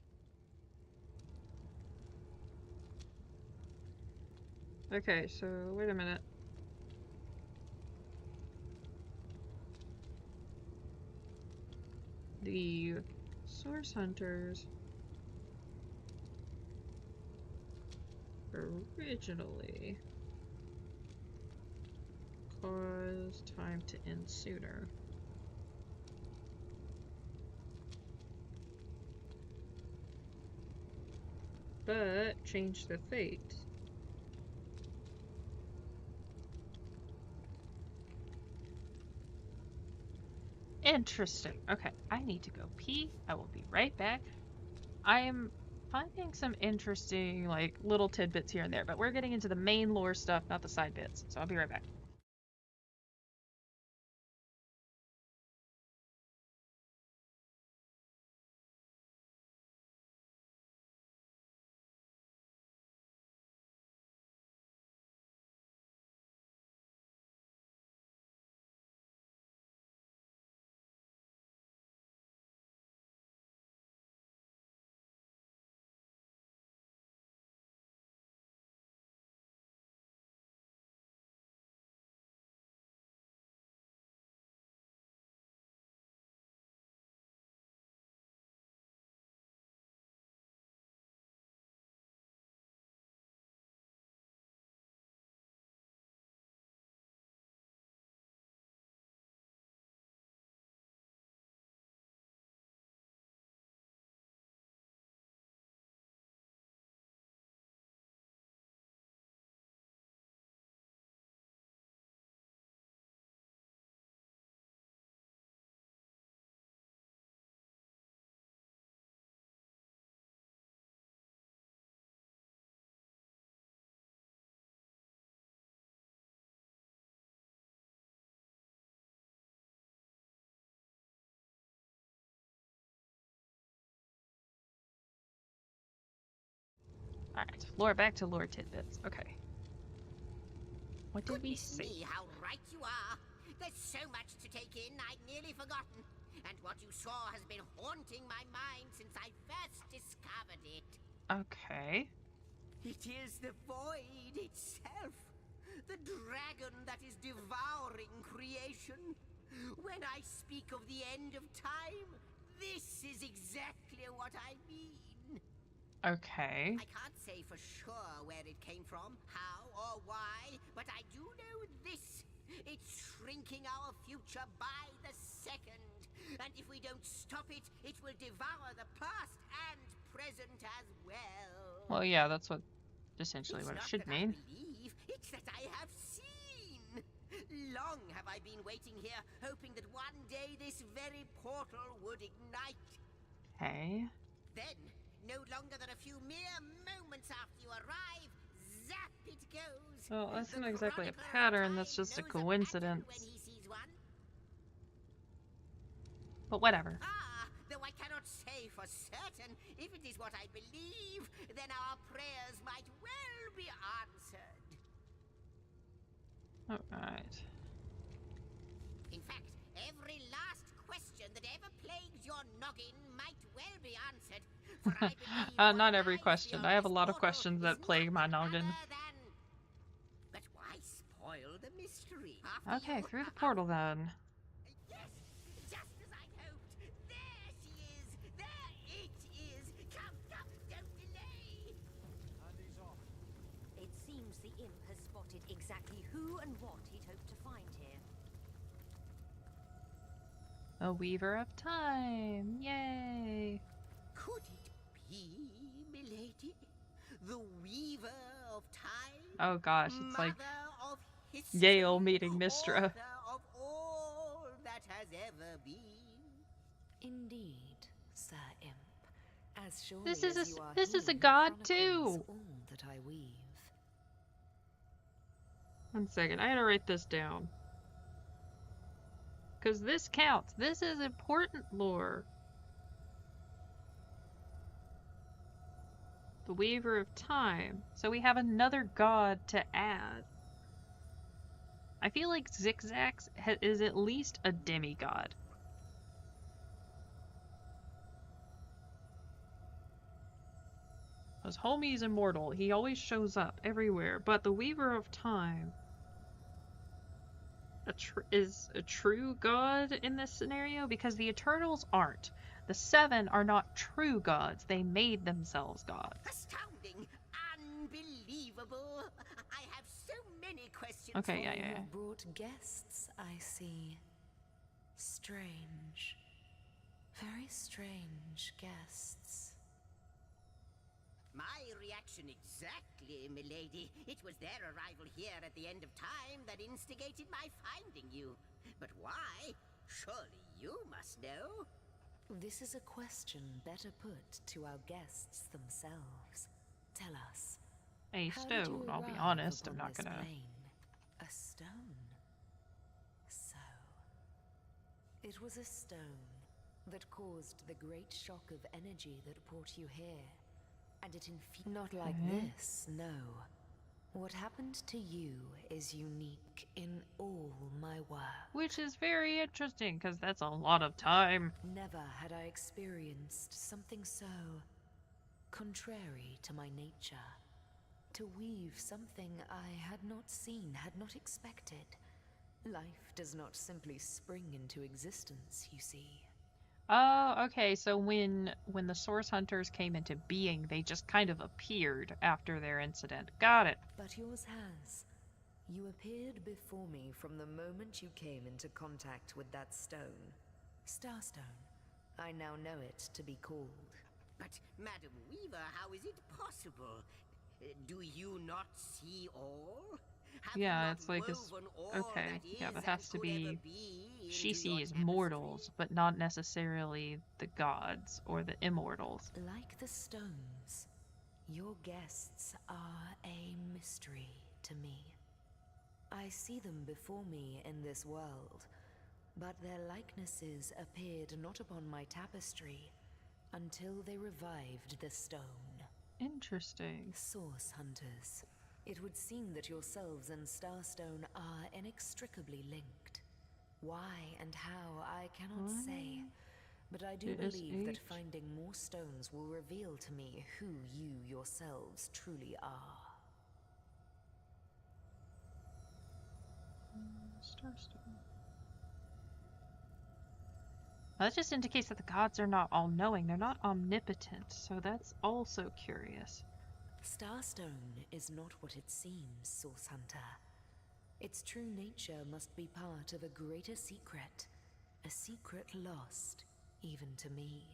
Okay, so wait a minute. The Source Hunters originally caused time to end sooner. But changed the fate. Interesting. Okay, I need to go pee. I will be right back. I am finding some interesting, like, little tidbits here and there, but we're getting into the main lore stuff, not the side bits. So I'll be right back. Alright, lore, back to lore tidbits. Okay. What did we Goodness see? me, how right you are. There's so much to take in, I'd nearly forgotten. And what you saw has been haunting my mind since I first discovered it. Okay. It is the void itself. The dragon that is devouring creation. When I speak of the end of time, this is exactly what I mean. Okay. I can't say for sure where it came from, how or why, but I do know this. It's shrinking our future by the second. And if we don't stop it, it will devour the past and present as well. Well, yeah, that's what essentially what it should mean. It's that I have seen. Long have I been waiting here, hoping that one day this very portal would ignite. Okay. Then, no longer than a few mere moments after you arrive, zap it goes. Well, that's not exactly a pattern, that's just a coincidence. But whatever. Though I cannot say for certain, if it is what I believe, then our prayers might well be answered. Alright. In fact, every last question that ever plagued your noggin might well be answered. For I believe Not every question. I have a lot of questions that plague my noggin. But why spoil the mystery? Okay, through the portal then. Yes, just as I hoped. There she is. There it is. Come, come, don't delay. It seems the imp has spotted exactly who and what he'd hoped to find here. A Weaver of Time! Yay! Could it be, milady? The Weaver of Time? Oh gosh, it's like Mother of history, Yale meeting Mystra. author of all that has ever been. Indeed, Sir Imp. As surely This is as a you are this is a he who god chronicles too. all that I weave. One second, I gotta write this down. Because this counts. This is important lore. The Weaver of Time. So we have another god to add. I feel like Zigzags is at least a demigod. Because Homie's immortal. He always shows up everywhere. But the Weaver of Time is a true god in this scenario, because the Eternals aren't. The Seven are not true gods. They made themselves gods. Astounding, unbelievable. I have so many questions. Okay, yeah. You brought guests, I see. Strange. Very strange guests. My reaction exactly, milady. It was their arrival here at the end of time that instigated my finding you. But why? Surely you must know. This is a question better put to our guests themselves. Tell us. A how did you stone, I'll be arrive honest. I'm upon not this gonna... plane? A stone. So... It was a stone that caused the great shock of energy that brought you here. And it not like this, no. What happened to you is unique in all my work. Which is very interesting, because that's a lot of time. Never had I experienced something so contrary to my nature. To weave something I had not seen, had not expected. Life does not simply spring into existence, you see. Oh, okay, so when the Source Hunters came into being, they just kind of appeared after their incident. Got it. But yours has. You appeared before me from the moment you came into contact with that stone. Starstone. I now know it to be called. But, Madam Weaver, how is it possible? Do you not see all? Yeah, it's like this. Okay, yeah, that has to be. She sees mortals, but not necessarily the gods or the immortals. Like the stones, your guests are a mystery to me. I see them before me in this world, but their likenesses appeared not upon my tapestry until they revived the stone. Interesting. Source hunters. It would seem that yourselves and Starstone are inextricably linked. Why and how, I cannot say. But I do believe that finding more stones will reveal to me who you yourselves truly are. Starstone. That just indicates that the gods are not all-knowing. They're not omnipotent, so that's also curious. Starstone is not what it seems, Source Hunter. Its true nature must be part of a greater secret. A secret lost, even to me.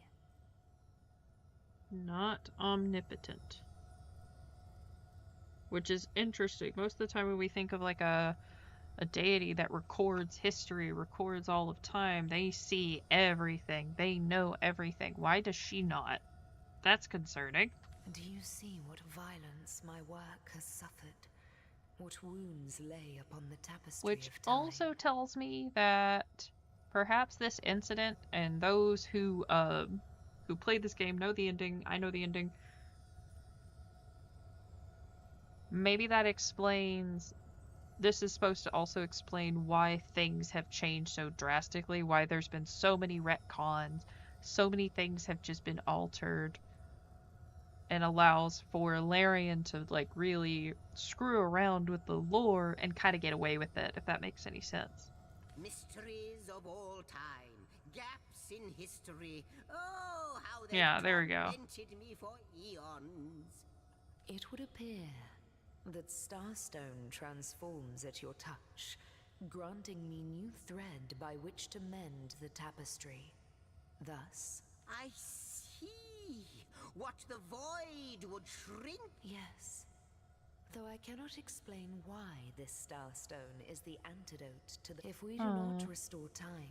Not omnipotent. Which is interesting. Most of the time when we think of like a deity that records history, records all of time, they see everything. They know everything. Why does she not? That's concerning. Do you see what violence my work has suffered? What wounds lay upon the tapestry Which of time? also tells me that perhaps this incident, and those who played this game know the ending, I know the ending, maybe that explains. This is supposed to also explain why things have changed so drastically, why there's been so many retcons, so many things have just been altered, and allows for Larian to like really screw around with the lore and kind of get away with it, if that makes any sense. Mysteries of all time, gaps in history. Oh, how they there we go. tormented me for eons. It would appear that Starstone transforms at your touch, granting me new thread by which to mend the tapestry. Thus, I see. What the void would shrink. Yes. Though I cannot explain why this Starstone is the antidote to the... If we do not restore time,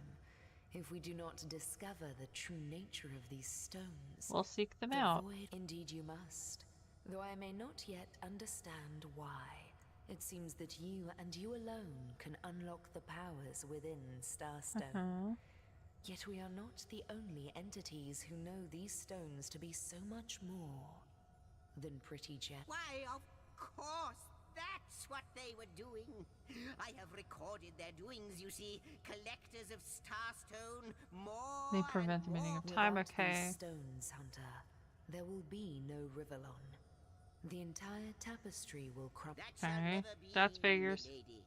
if we do not discover the true nature of these stones... We'll seek them the out. Void, indeed you must. Though I may not yet understand why, it seems that you and you alone can unlock the powers within Starstone. Yet we are not the only entities who know these stones to be so much more than pretty gems. Why, of course, that's what they were doing. I have recorded their doings, you see. Collectors of Starstone, more They prevent the meaning of time, Without okay. these stones, Hunter, there will be no Rivellon. The entire tapestry will crumble. Okay, that's figures. Lady.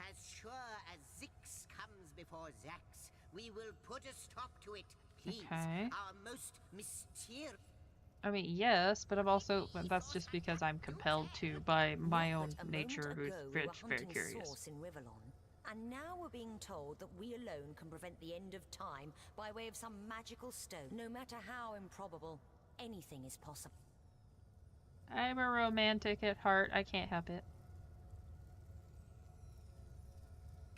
As sure as Zix comes before Zax, we will put a stop to it. Please, Okay. our most mysterious. I mean, yes, but I'm also, that's just because I'm compelled to by my own But a nature, moment who's ago we very, were very hunting curious. source in Rivellon, and now we're being told that we alone can prevent the end of time by way of some magical stone. No matter how improbable, anything is possible. I'm a romantic at heart. I can't help it.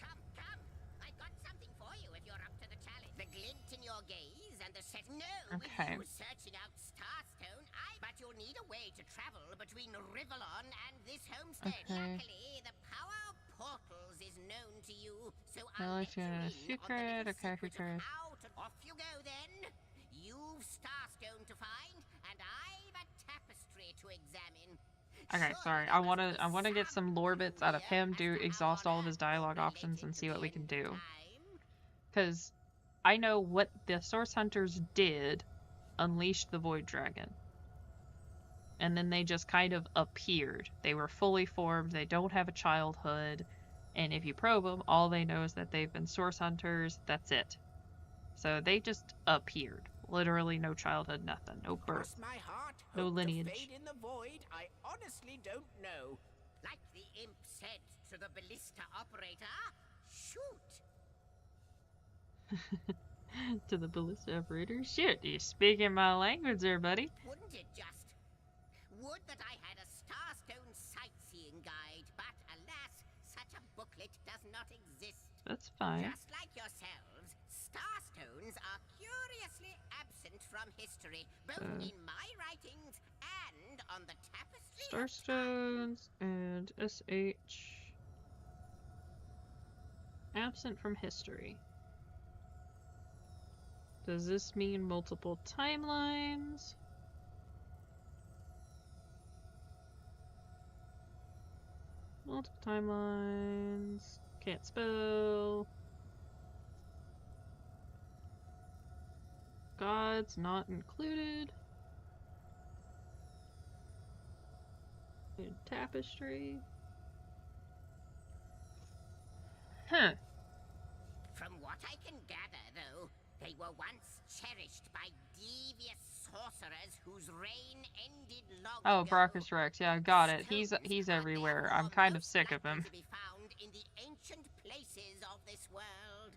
Come, I've got something for you if you're up to the challenge. The glint in your gaze and the set. No, Okay. with you searching out Starstone, but you'll need a way to travel between Rivellon and this homestead. Okay. Luckily, the power of portals is known to you, so Well, I'll it's let you a in on the secret. little Okay, secret secret. of how to... Off you go then. You've Starstone to find, and I've a tapestry to examine. Okay, sorry. I wanna get some lore bits out of him, exhaust all of his dialogue options, and see what we can do. Because I know what the Source Hunters did, unleashed the Void Dragon. And then they just kind of appeared. They were fully formed, they don't have a childhood, and if you probe them, all they know is that they've been Source Hunters, that's it. So they just appeared. Literally no childhood, nothing. No birth. Cross my heart, No hope to lineage. fade in the void. I honestly don't know. Like the imp said to the ballista operator, shoot! To the ballista operator. Shit, you speaking my language there, buddy. Wouldn't it just? Would that I had a Starstone sightseeing guide, but alas, such a booklet does not exist. That's fine. Just like yourselves, Starstones are curiously absent from history, both in my writings and on the tapestry. Starstones and SH. Absent from history. Does this mean multiple timelines? Multiple timelines. Can't spell. Gods not included. And tapestry. Huh. From what I can gather, though, they were once cherished by devious sorcerers whose reign ended long Oh, ago. Brachus Rex. Yeah, got it. He's everywhere. I'm kind of sick of him. To be found in the ancient places of this world.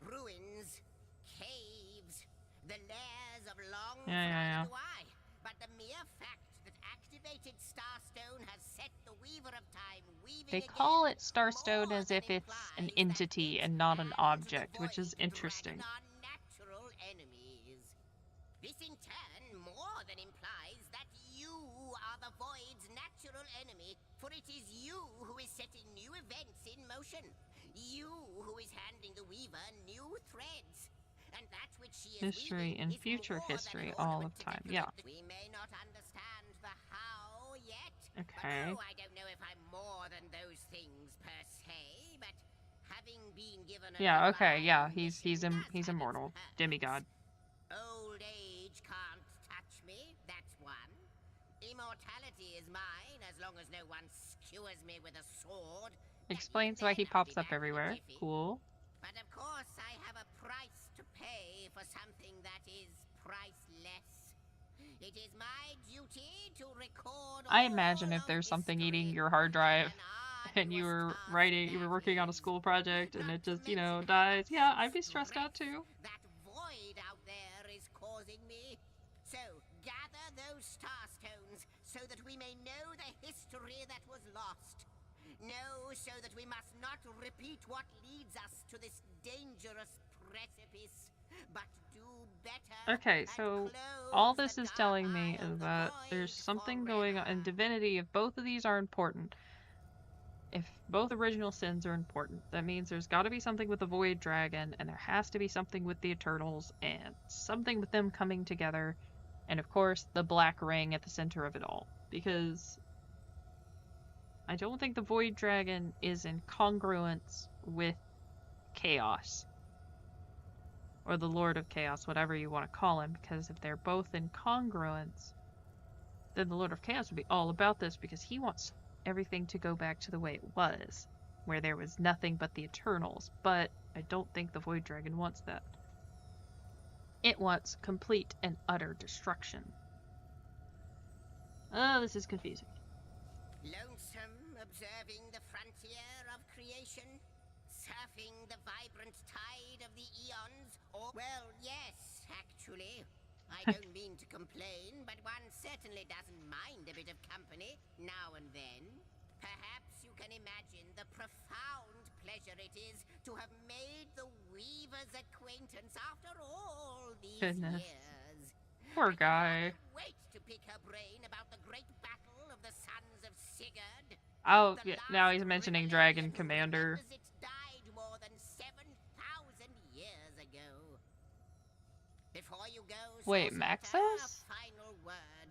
Ruins, caves, the lairs of long Yeah. why. But the mere fact that activated Starstone has set the Weaver of Time weaving They again call it Starstone as if it's an entity and not an object, which is interesting. our natural enemies. This in turn more than implies that you are the Void's natural enemy, for it is you who is setting new events in motion. You who is handing the Weaver new threads. And that which she is History weaving and is future more than history an all ornament of to time. decorate Yeah. We may not understand the how yet. Okay. But no, I don't know if I'm more than those things per se, but having been given a Yeah, okay, divine yeah. He's mission does he's have its immortal. perks. Demigod. Old age can't touch me, that's one. Immortality is mine as long as no one skewers me with a sword. Explains why he pops up everywhere. Cool. But of course I have a price to pay for something that is priceless. It is my duty to record I imagine if there's something eating your hard drive and you were working on a school project and it just, dies. Yeah, I'd be stressed out too. that void out there is causing me. So gather those starstones so that we may know the history that was lost. Know so that we must not repeat what leads us to this dangerous precipice, but do better. Okay, so all this is telling me is that there's something going on in Divinity. If both of these are important, if both original sins are important, that means there's got to be something with the Void Dragon, and there has to be something with the Eternals, and something with them coming together, and of course the Black Ring at the center of it all. Because I don't think the Void Dragon is in congruence with Chaos. Or the Lord of Chaos, whatever you want to call him, because if they're both in congruence, then the Lord of Chaos would be all about this, because he wants everything to go back to the way it was, where there was nothing but the Eternals. But I don't think the Void Dragon wants that. It wants complete and utter destruction. Oh, this is confusing. Lonesome, observing the frontier of creation, surfing the vibrant tide of the eons, or... Well, yes, actually. I don't mean to complain, but one certainly doesn't mind a bit of company now and then. Perhaps you can imagine the profound pleasure it is to have made the Weaver's acquaintance after all these years. Poor guy. Wait to pick her brain about the great battle of the sons of Sigurd. Oh, yeah, now he's mentioning Dragon Commander. It died more than 7,000 years ago. Before you go, Wait, Sorceress, Maxos? a final word.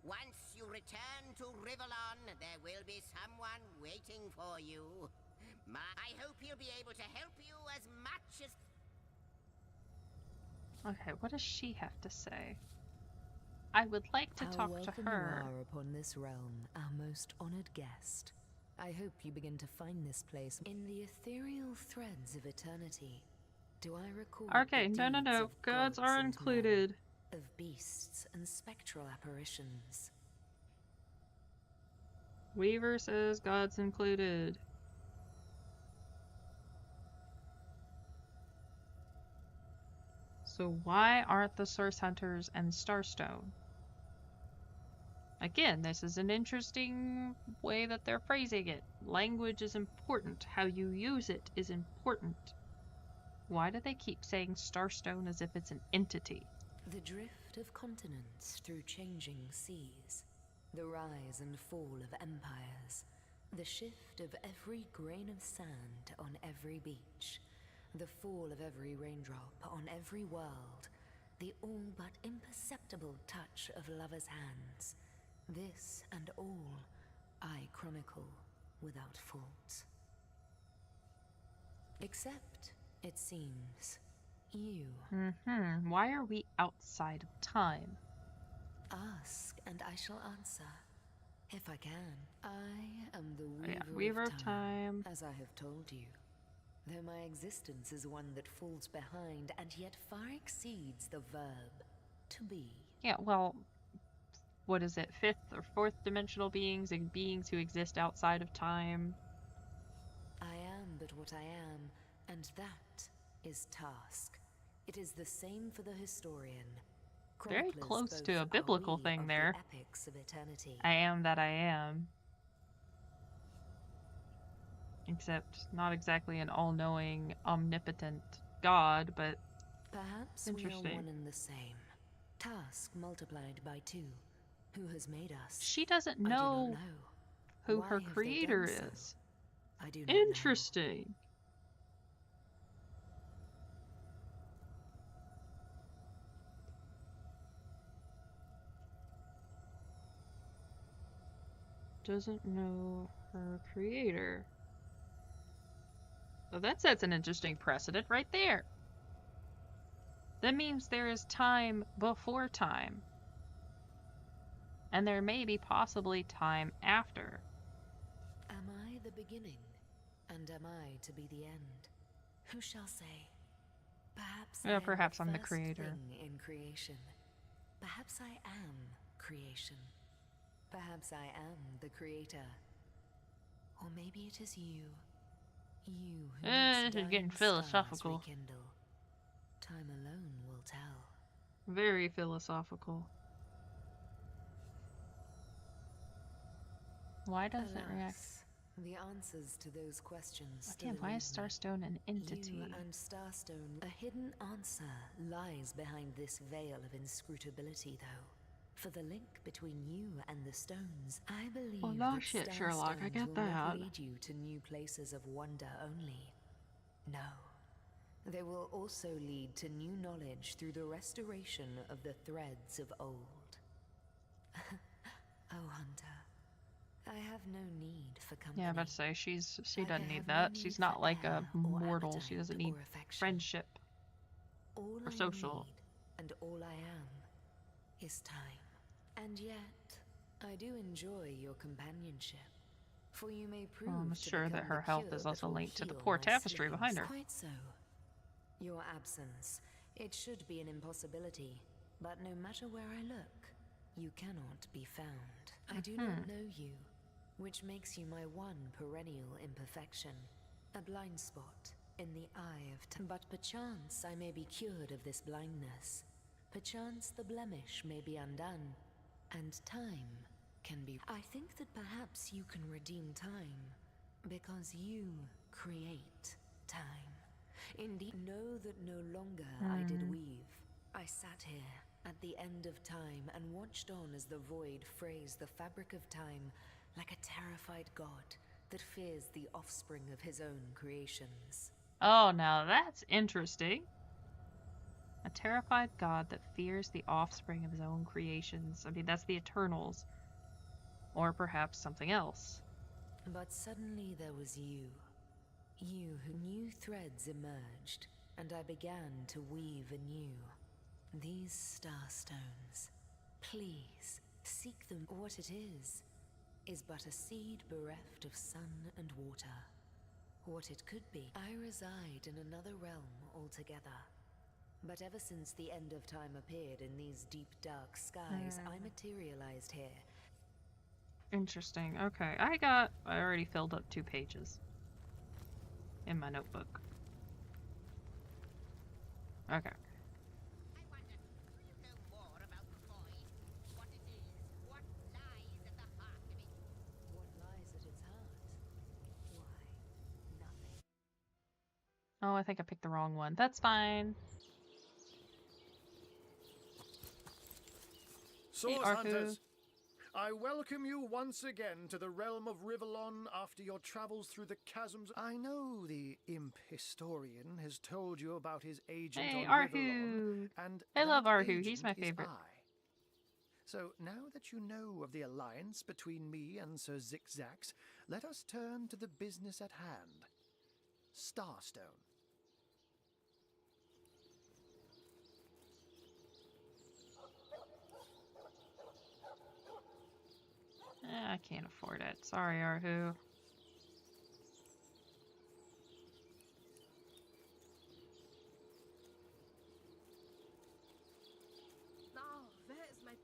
Once you return to Rivellon, there will be someone waiting for you. I hope he'll be able to help you as much as... Okay, what does she have to say? I would like to talk to her. You are upon this realm, our most honored guest. I hope you begin to find this place in the ethereal threads of eternity. Do I recall? Okay, no. Gods are and included. men, of beasts and spectral apparitions. Weaver says gods included. So why aren't the Source Hunters and Starstone? Again, this is an interesting way that they're phrasing it. Language is important. How you use it is important. Why do they keep saying Starstone as if it's an entity? The drift of continents through changing seas. The rise and fall of empires. The shift of every grain of sand on every beach. The fall of every raindrop on every world. The all but imperceptible touch of lovers' hands. This and all I chronicle. without fault. Except, it seems, you. Why are we outside of time? Ask, and I shall answer. If I can. I am the Weaver, of Time. as I have told you. Though my existence is one that falls behind and yet far exceeds the verb to be. Yeah, well, what is it? 5th or 4th dimensional beings and beings who exist outside of time. I am but what I am, and that is task. It is the same for the historian. Very Chroniclers close both to a are biblical we thing of there. The epics of eternity. I am that I am. Except not exactly an all-knowing, omnipotent God, but perhaps interesting. We are one and the same. Task multiplied by 2. Who has made us? She doesn't know, I do not know. who Why her have they creator done so? is. I do not Interesting. Doesn't know her creator. Well, that sets an interesting precedent right there. That means there is time before time. And there may be possibly time after. Am I the beginning? And am I to be the end? Who shall say? Perhaps Yeah, I perhaps am I'm the the first creator. thing in creation. Perhaps I am creation. Perhaps I am the creator. Or maybe it is you. You who makes this is getting dying stars philosophical. rekindle. Time alone will tell. Very philosophical. Why does it react? Alas, the answers to those questions still Again, why elude is me. Starstone an entity? You and Starstone. A hidden answer lies behind this veil of inscrutability, though. For the link between you and the stones, I believe Well, no that shit, Sherlock, I Starstones get will that. not lead you to new places of wonder only. No. They will also lead to new knowledge through the restoration of the threads of old. Oh, Hunter. I have no need for company. Yeah, I'm about to say she Like I doesn't need have no that. need She's not for like a air or mortal. She appetite doesn't need or affection. friendship All or I social. need, and all I am, is time. And yet, I do enjoy your companionship. For you may prove I'm to sure that become her the health cure is that also will linked to the heal poor my tapestry behind slayings. her. Quite so. Your absence, it should be an impossibility. But no matter where I look, you cannot be found. I do not know you, which makes you my one perennial imperfection. A blind spot in the eye of time. But perchance I may be cured of this blindness. Perchance the blemish may be undone, and time can be... I think that perhaps you can redeem time, because you create time. Indeed, know that no longer I did weave. I sat here at the end of time and watched on as the void frays the fabric of time like a terrified god that fears the offspring of his own creations. Oh, now that's interesting. A terrified god that fears the offspring of his own creations. I mean, that's the Eternals. Or perhaps something else. But suddenly there was you. You who new threads emerged, and I began to weave anew. These starstones, please, seek them. What it is but a seed bereft of sun and water. What it could be. I reside in another realm altogether. But ever since the end of time appeared in these deep dark skies, I materialized here. Interesting. Okay, I already filled up 2 pages in my notebook. Okay. I wonder, do you know more about the void? What it is? What lies at the heart of it? What lies at its heart? Why, nothing. Oh, I think I picked the wrong one. That's fine. Source Arhu. Hunters, I welcome you once again to the realm of Rivellon after your travels through the chasms. I know the imp historian has told you about his agent Hey, on Arhu. Rivellon, and I love that Arhu. He's agent my is favorite. I. So now that you know of the alliance between me and Sir Zixzax, let us turn to the business at hand. Starstone. I can't afford it. Sorry, Arhu.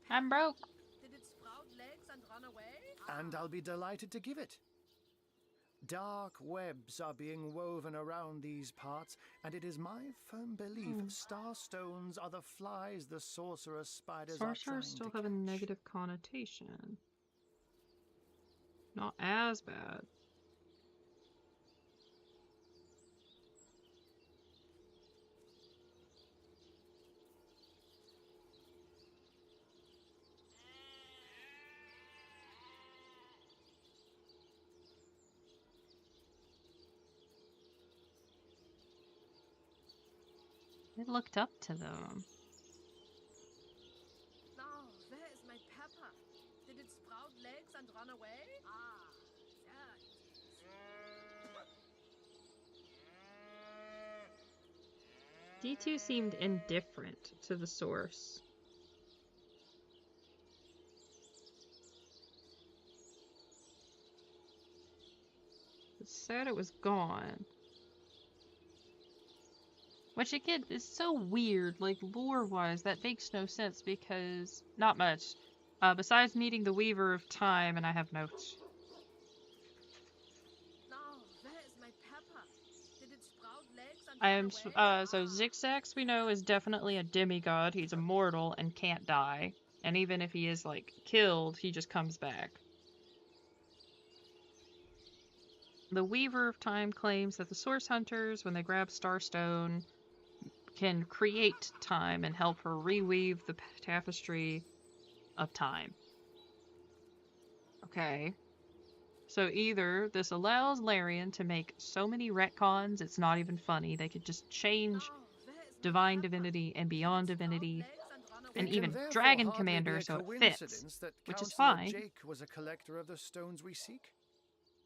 I'm broke. Did it sprout legs and run away? And I'll be delighted to give it. Dark webs are being woven around these parts, and it is my firm belief starstones are the flies the sorcerer spiders are trying Sorcerers still to have a negative connotation. Not as bad. They looked up to them. Now, where is my pepper? Did it sprout legs and run away? D2 seemed indifferent to the source. It said it was gone. Which again is so weird, like lore-wise, that makes no sense because not much. Besides meeting the Weaver of Time, and I have notes. Now, where is my pepper? Did it sprout legs and I am so Zixzax we know is definitely a demigod. He's immortal and can't die. And even if he is like killed, he just comes back. The Weaver of Time claims that the Source Hunters, when they grab Starstone, can create time and help her reweave the tapestry of time. Okay. So either this allows Larian to make so many retcons it's not even funny. They could just change Divine Divinity and Beyond Divinity and even Dragon Commander so it fits, which is fine. Jake was a collector of the stones we seek.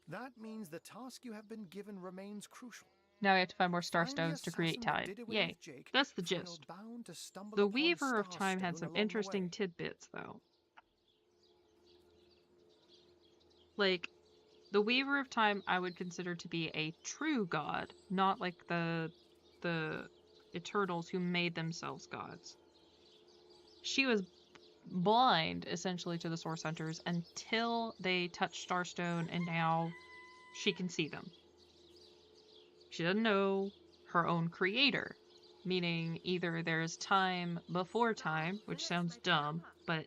That means the task you have been given remains crucial. Now we have to find more Starstones to create time. Yay. That's the gist. The Weaver of Time had some interesting tidbits, though. Like, the Weaver of Time I would consider to be a true god, not like the Eternals who made themselves gods. She was blind, essentially, to the Source Hunters until they touched Starstone, and now she can see them. She doesn't know her own creator, meaning either there's time before time, which sounds dumb, but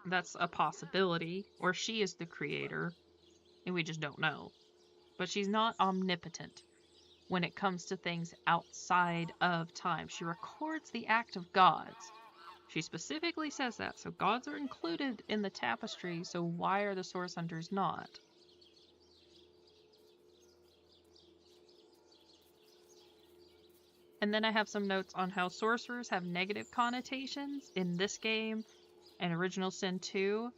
that's a possibility, or she is the creator, and we just don't know. But she's not omnipotent when it comes to things outside of time. She records the act of gods. She specifically says that, so gods are included in the tapestry, so why are the Source Hunters not? And then I have some notes on how sorcerers have negative connotations in this game and Original Sin 2.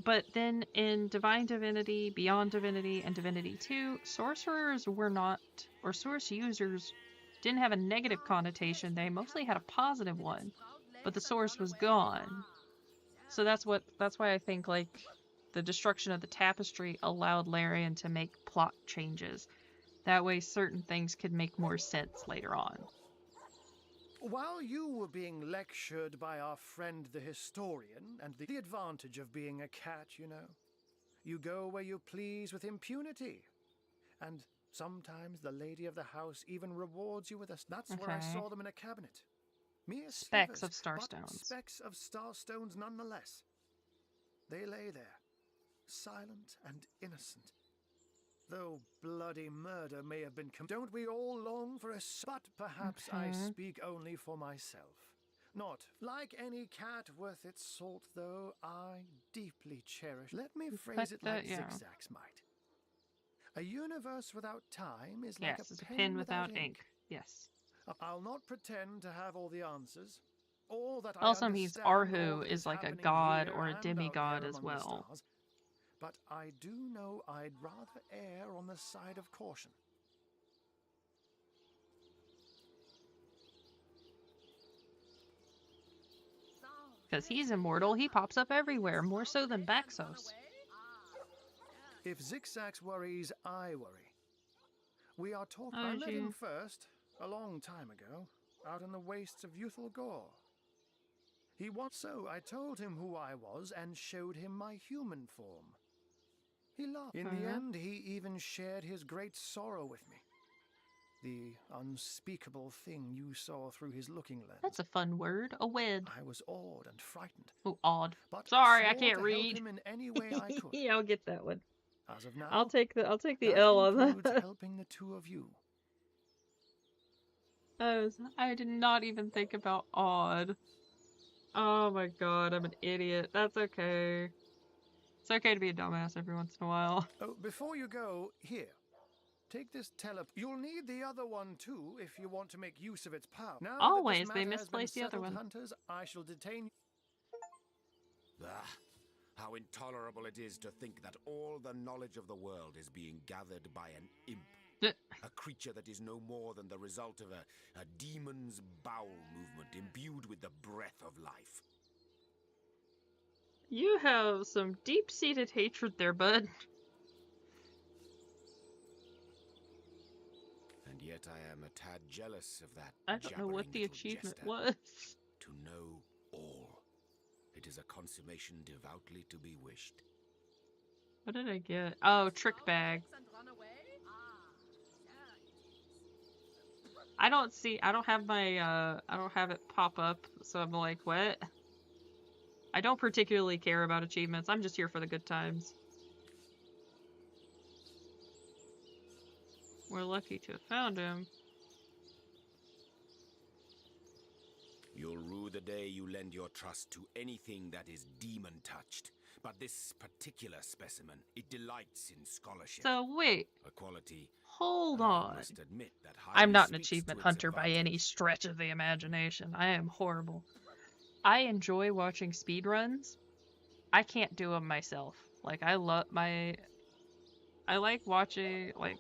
But then in Divine Divinity, Beyond Divinity, and Divinity 2, sorcerers were not, or source users didn't have a negative connotation. They mostly had a positive one, but the source was gone. So that's why I think like the destruction of the tapestry allowed Larian to make plot changes. That way certain things could make more sense later on. While you were being lectured by our friend the historian, and the advantage of being a cat, you know, you go where you please with impunity. And sometimes the lady of the house even rewards you with a... That's where I saw them in a cabinet. Mere specks of slivers, starstones. But specks of starstones nonetheless. They lay there, silent and innocent. Though bloody murder may have been committed, don't we all long for a... But perhaps I speak only for myself. Not like any cat worth its salt, though I deeply cherish... Let me phrase it like Zixzax might. A universe without time is like a pen without ink. Yes. I'll not pretend to have all the answers. all that Also, I means understand all Arhu that is like a happening god here or a and out demigod there as among the well. stars, but I do know I'd rather err on the side of caution. Because he's immortal, he pops up everywhere, more so than Baxos. If Zigzags worries, I worry. We are talking. Oh, I met him you- first, a long time ago, out in the wastes of Youthful Gore. He was so I told him who I was and showed him my human form. He laughed. In the end, he even shared his great sorrow with me. The unspeakable thing you saw through his looking lens. That's a fun word, a wed. I was awed and frightened. Oh, odd. But Sorry, I swore can't to read. help him in any way I could. Yeah, I'll get that one. As of now, I'll take the that L on includes that. helping the two of you. I did not even think about odd. Oh my god, I'm an idiot. That's okay. It's okay to be a dumbass every once in a while. Oh, before you go, here. Take this You'll need the other one too if you want to make use of its power. Now Always, that they this matter has been misplace the other settled, one. Hunters, I shall detain. How intolerable it is to think that all the knowledge of the world is being gathered by an imp. A creature that is no more than the result of a demon's bowel movement imbued with the breath of life. You have some deep-seated hatred there, bud. And yet I am a tad jealous of that. I don't know what the little achievement jester. was. To know all. It is a consummation devoutly to be wished. What did I get? Oh, trick bag. I don't have my, I don't have it pop up, so I'm like, what? I don't particularly care about achievements, I'm just here for the good times. We're lucky to have found him. You'll rue the day you lend your trust to anything that is demon-touched. But this particular specimen, it delights in scholarship. So wait. A quality. Hold I on. must admit that I'm not an highly speaks achievement to its hunter by any stretch of the imagination. I am horrible. I enjoy watching speedruns. I can't do them myself. Like, I like watching, like,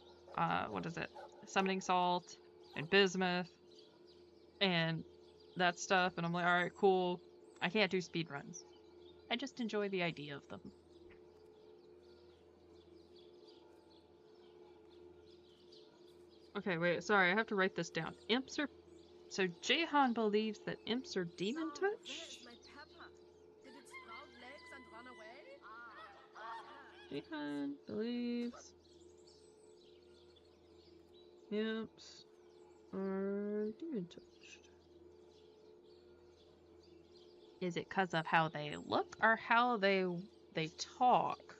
what is it? Summoning Salt and Bismuth and that stuff, and I'm like, alright, cool. I can't do speedruns. I just enjoy the idea of them. Okay, wait, sorry, I have to write this down. Imps are... So Jahan believes that imps are demon touch? Jahan believes... imps are demon touched. Is it because of how they look or how they talk?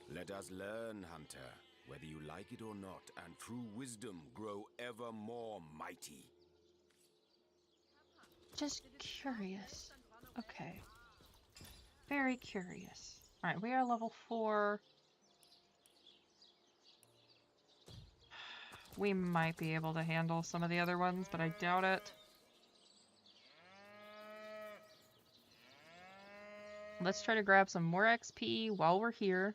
Let us learn, Hunter, whether you like it or not, and through wisdom grow ever more mighty. Just curious. Okay. Very curious. Alright, we are level 4. We might be able to handle some of the other ones, but I doubt it. Let's try to grab some more XP while we're here.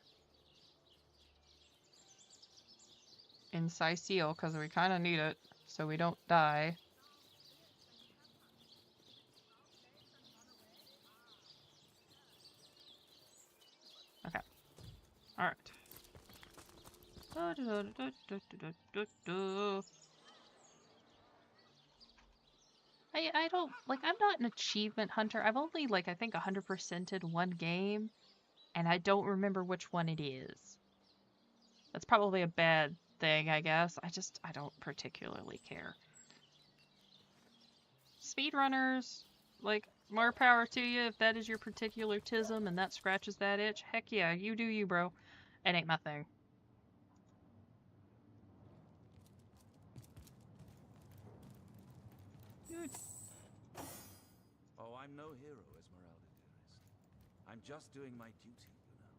In Cyseal, because we kind of need it, so we don't die. Okay. Alright. I don't, like, I'm not an achievement hunter. I've only, like, I think 100%ed one game, and I don't remember which one it is. That's probably a bad thing, I guess. I don't particularly care. Speedrunners, like, more power to you if that is your particular tism and that scratches that itch. Heck yeah, you do you, bro. It ain't my thing. Dude. Oh, I'm no hero, Esmeralda, dearest. I'm just doing my duty, you know.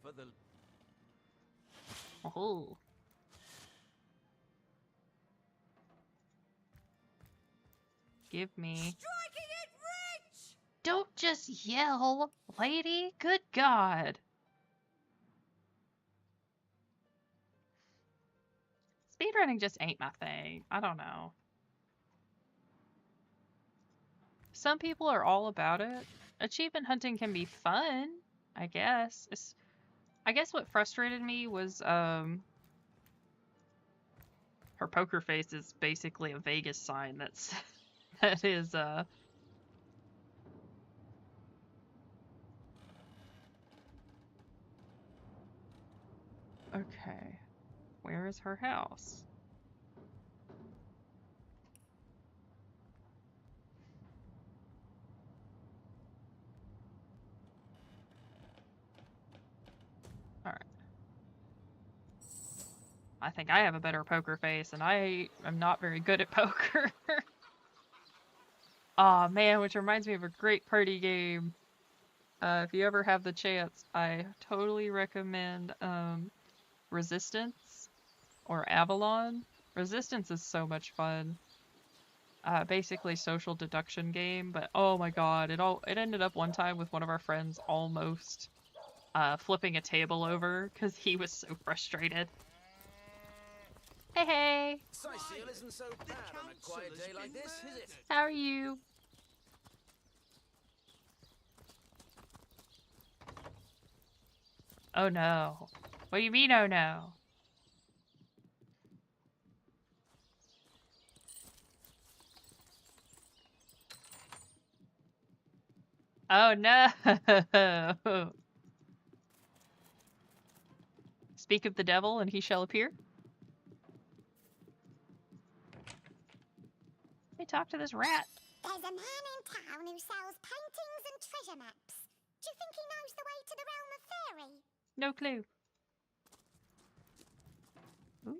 For the... Oh. Give me. Striking it rich! Don't just yell, lady. Good God. Speedrunning just ain't my thing. I don't know. Some people are all about it. Achievement hunting can be fun, I guess. I guess what frustrated me was, her poker face is basically a Vegas sign that's, that is, okay. Where is her house? Alright. I think I have a better poker face, and I am not very good at poker. Aw, man, which reminds me of a great party game. If you ever have the chance, I totally recommend, Resistance or Avalon. Resistance is so much fun. Basically social deduction game, but oh my god, it ended up one time with one of our friends almost flipping a table over because he was so frustrated. Hey, hey! Sightseeing isn't so bad on a quiet day like this, is it? How are you? Oh no. What do you mean, oh no? Oh no! Speak of the devil and he shall appear. Hey, talk to this rat. There's a man in town who sells paintings and treasure maps. Do you think he knows the way to the realm of fairy? No clue.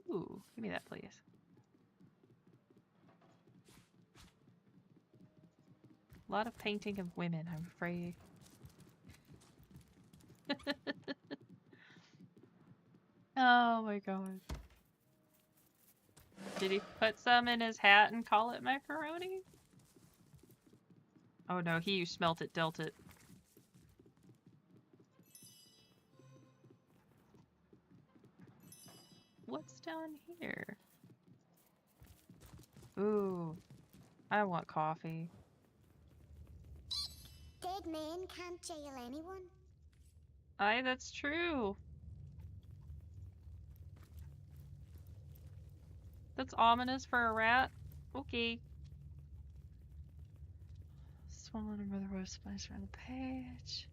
Ooh, give me that, please. A lot of painting of women, I'm afraid. Oh my god. Did he put some in his hat and call it macaroni? Oh no, he who smelt it dealt it. What's down here? Ooh, I want coffee. Dead men can't jail anyone. Aye, that's true. That's ominous for a rat. Okay. Swollen and rather roast spice around the page.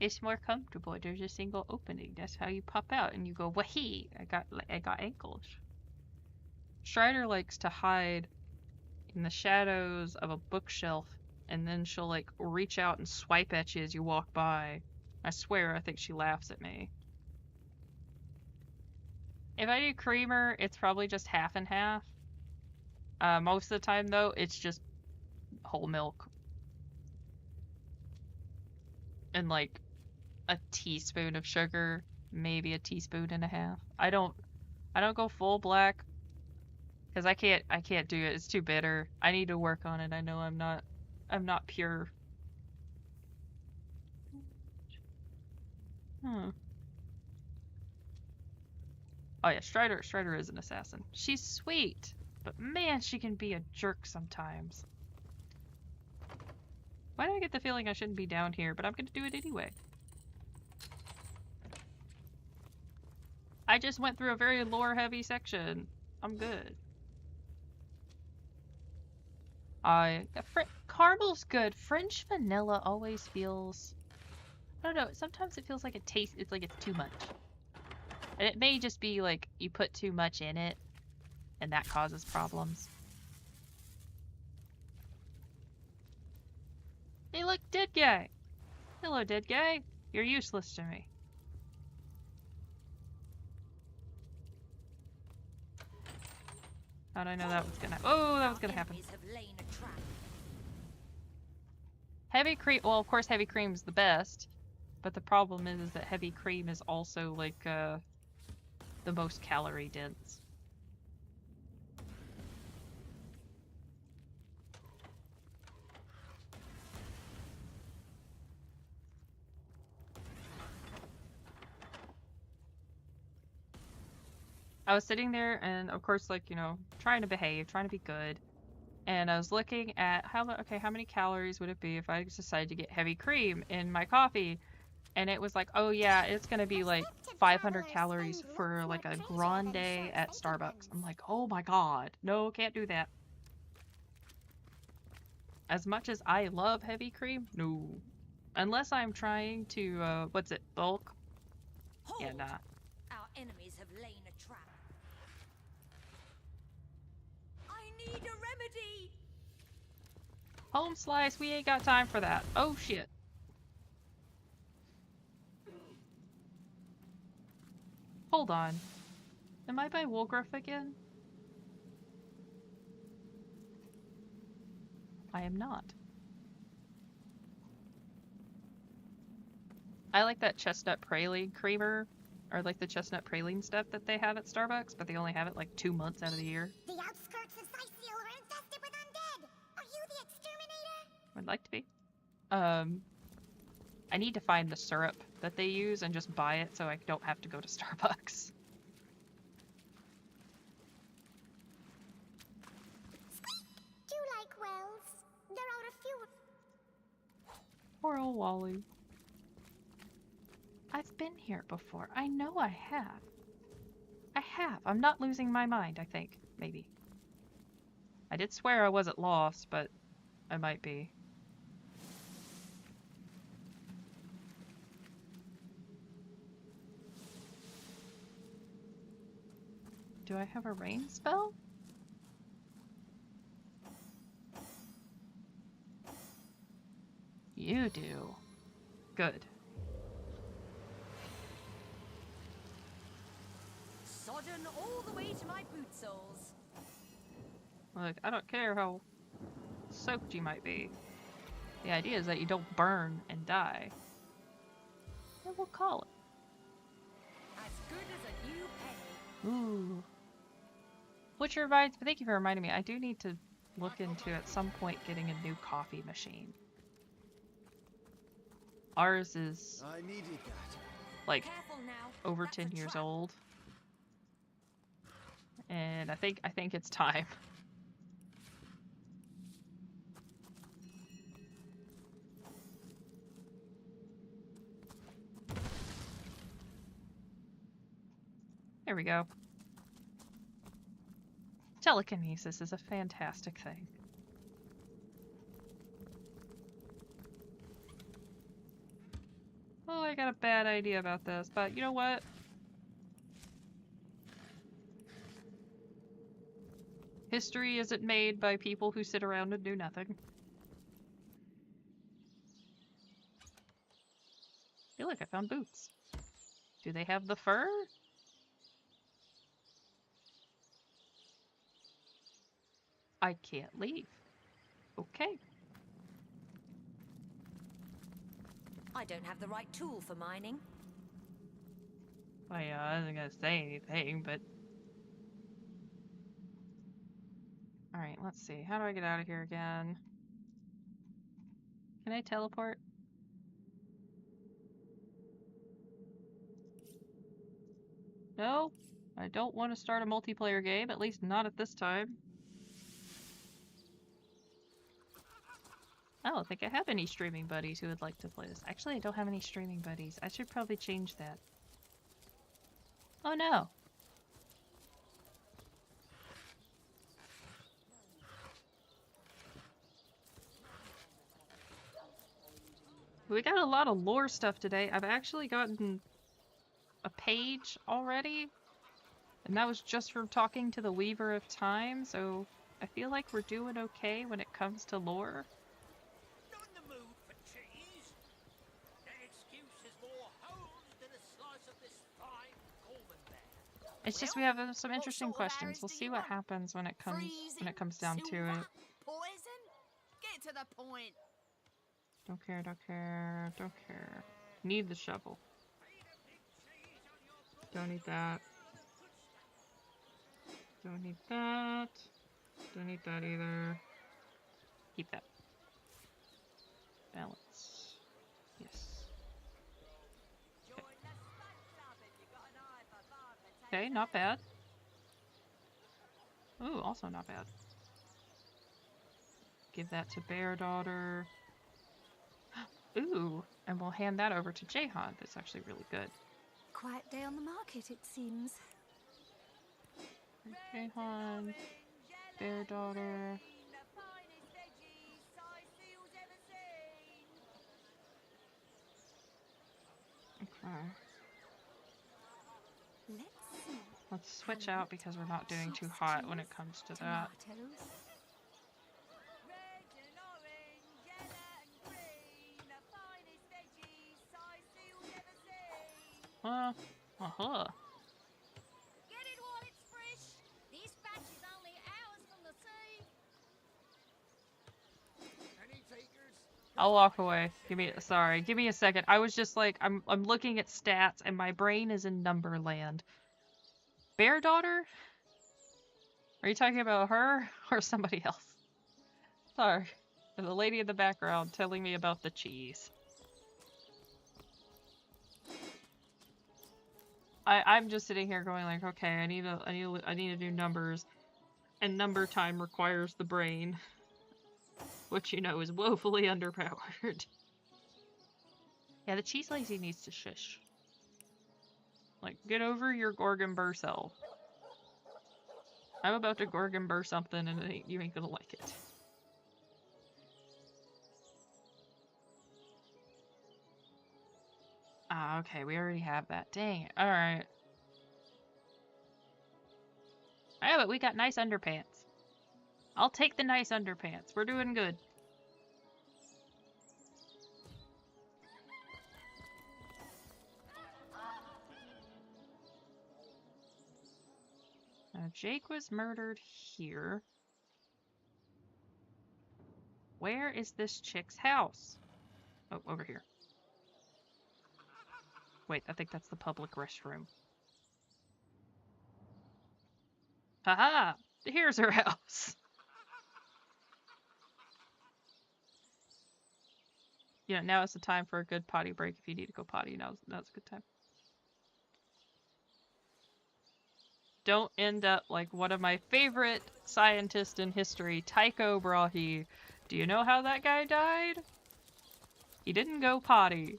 It's more comfortable. There's a single opening. That's how you pop out and you go, wahee! I got ankles. Strider likes to hide in the shadows of a bookshelf, and then she'll like reach out and swipe at you as you walk by. I swear, I think she laughs at me. If I do creamer, it's probably just half and half. Most of the time though, it's just whole milk. And like a teaspoon of sugar, maybe a teaspoon and a half. I don't go full black because I can't do it. It's too bitter. I need to work on it. I know I'm not pure. Oh yeah, Strider is an assassin. She's sweet, but man, she can be a jerk sometimes. Why do I get the feeling I shouldn't be down here, but I'm gonna do it anyway. I just went through a very lore-heavy section. I'm good. Caramel's good. French vanilla always feels... I don't know, sometimes it feels like it's like it's too much. And it may just be like you put too much in it, and that causes problems. Hey look, dead guy! Hello, dead guy. You're useless to me. How'd I know that was gonna... Oh, that was gonna happen. Heavy cream... Well, of course heavy cream is the best. But the problem is that heavy cream is also like, the most calorie dense. I was sitting there and of course, like, you know, trying to behave, trying to be good. And I was looking at how many calories would it be if I decided to get heavy cream in my coffee? And it was like, oh yeah, it's gonna be like 500 calories for like a grande at Starbucks. I'm like, oh my god, no, can't do that. As much as I love heavy cream, no. Unless I'm trying to, what's it, bulk? Yeah, nah. Our enemies have laid a trap. I need a remedy! Home slice, we ain't got time for that. Oh shit. Hold on. Am I by Wolgriff again? I am not. I like that chestnut praline creamer, or like the chestnut praline stuff that they have at Starbucks, but they only have it like 2 months out of the year. The outskirts of Zyciel are infested with undead. Are you the exterminator? I'd like to be. I need to find the syrup that they use and just buy it so I don't have to go to Starbucks. Do you like wells? They're out of fuel. Poor old Wally. I've been here before. I know I have. I have. I'm not losing my mind, I think. Maybe. I did swear I wasn't lost, but I might be. Do I have a rain spell? You do. Good. Sodden all the way to my boot soles. Look, I don't care how soaked you might be. The idea is that you don't burn and die. And we'll call it. As good as a new penny. Ooh. Which reminds me, thank you for reminding me, I do need to look into at some point getting a new coffee machine. Ours is I needed that. like over 10 years old. And I think it's time. There we go. Telekinesis is a fantastic thing. Oh, I got a bad idea about this, but you know what? History isn't made by people who sit around and do nothing. Hey, look, I found boots. Do they have the fur? I can't leave. Okay. I don't have the right tool for mining. I wasn't gonna say anything, but... Alright, let's see. How do I get out of here again? Can I teleport? No, I don't want to start a multiplayer game, at least not at this time. I don't think I have any streaming buddies who would like to play this. Actually, I don't have any streaming buddies. I should probably change that. Oh no! We got a lot of lore stuff today. I've actually gotten a page already, and that was just from talking to the Weaver of Time, so I feel like we're doing okay when it comes to lore. It's just we have some interesting questions. We'll see what happens when it comes down to it. Poison? Get to the point. Don't care, don't care, don't care. Need the shovel. Don't need that. Don't need that. Don't need that either. Keep that. Balance. Yes. Okay, not bad. Ooh, also not bad. Give that to Bear Daughter. Ooh, and we'll hand that over to Jahan. That's actually really good. Quiet day on the market, it seems. Jahan, Bear Daughter. Okay. Let's switch out because we're not doing too hot when it comes to that. Uh-huh. Get it while it's fresh. This batch is only hours from the sea. Any takers? I'll walk away. Give me a second. I was just like, I'm looking at stats and my brain is in number land. Bear Daughter? Are you talking about her or somebody else? Sorry. And the lady in the background telling me about the cheese. I'm just sitting here going like, okay, I need to do numbers, and number time requires the brain, which you know is woefully underpowered. Yeah, the cheese lazy needs to shush. Like, get over your Gorgon Burr self. I'm about to Gorgon Burr something, and you ain't gonna like it. Ah, okay, we already have that. Dang it. Alright. Yeah, but we got nice underpants. I'll take the nice underpants. We're doing good. Now, Jake was murdered here. Where is this chick's house? Oh, over here. Wait, I think that's the public restroom. Haha! Here's her house! Yeah, now is the time for a good potty break if you need to go potty. Now's a good time. Don't end up like one of my favorite scientists in history, Tycho Brahe. Do you know how that guy died? He didn't go potty.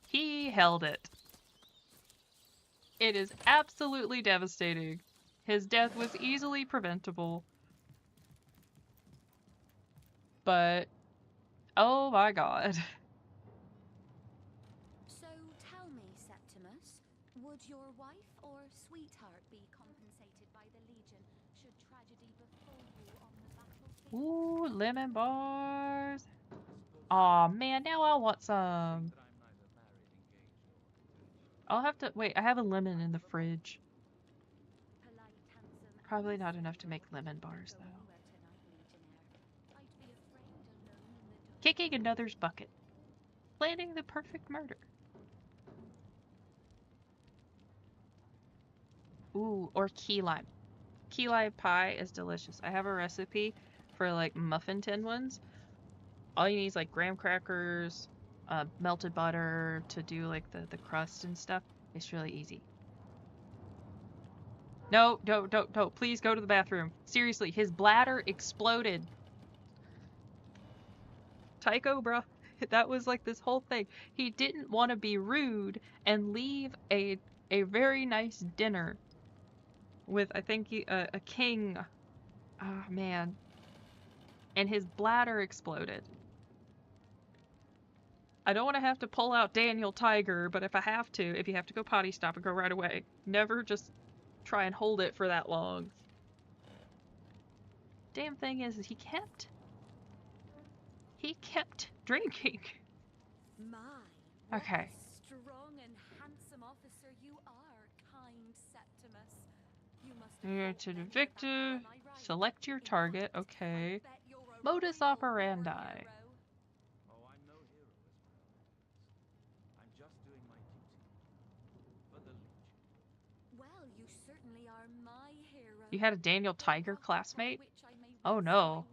He held it. It is absolutely devastating. His death was easily preventable. But, oh my god. So tell me, Septimus, would your wife or sweetheart be compensated by the Legion should tragedy befall you on the battlefield? Ooh, lemon bars. Aw, man, now I want some. I'll have to... Wait, I have a lemon in the fridge. Probably not enough to make lemon bars, though. Kicking another's bucket. Planning the perfect murder. Ooh, or key lime. Key lime pie is delicious. I have a recipe for, like, muffin tin ones. All you need is, like, graham crackers, melted butter to do, like, the crust and stuff. It's really easy. No, don't. Please go to the bathroom. Seriously, his bladder exploded. Tycho, bro. That was like this whole thing. He didn't want to be rude and leave a very nice dinner with, I think, a king. Oh, man. And his bladder exploded. I don't want to have to pull out Daniel Tiger, but if I have to, if you have to go potty, stop and go right away. Never just try and hold it for that long. Damn thing is he kept drinking. My, okay. Strong and handsome officer you are, kind Septimus. You must You're to the victor. Select your target. Okay. Modus operandi. Oh, I'm no hero, Esmeralda. I'm just doing my duty for the Legion. Well, you certainly are my hero. You had a Daniel Tiger classmate? Oh no.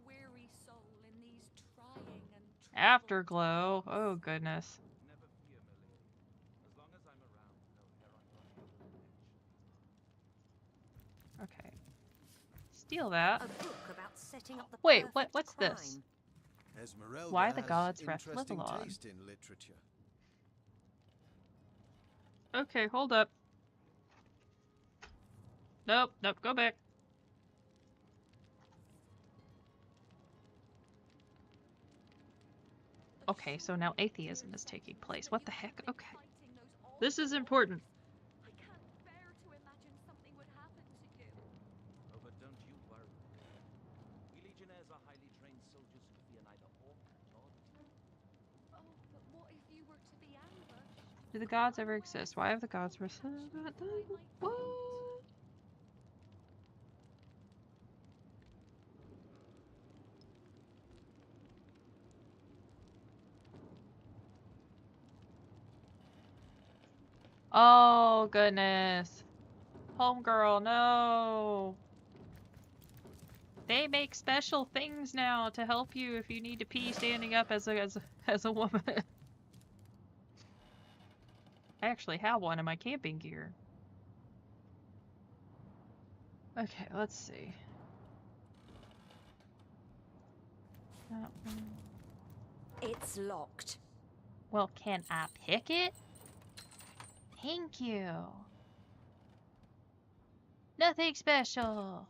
Afterglow. Oh goodness. Okay. Steal that. Wait, what's this? Esmeralda Why the has gods rest interesting Livalon? taste in literature. Okay, hold up. Nope, go back. Okay, so now atheism is taking place. What the heck? Okay. This is important. Oh, but don't you worry. We Legionnaires are highly trained soldiers who fear neither hawk nor deer. Oh, but what if you were to be ambushed? Do the gods ever exist? Why have the gods what? Oh goodness. Homegirl, no. They make special things now to help you if you need to pee standing up as a woman. I actually have one in my camping gear. Okay, let's see. That one. It's locked. Well, can I pick it? Thank you. Nothing special.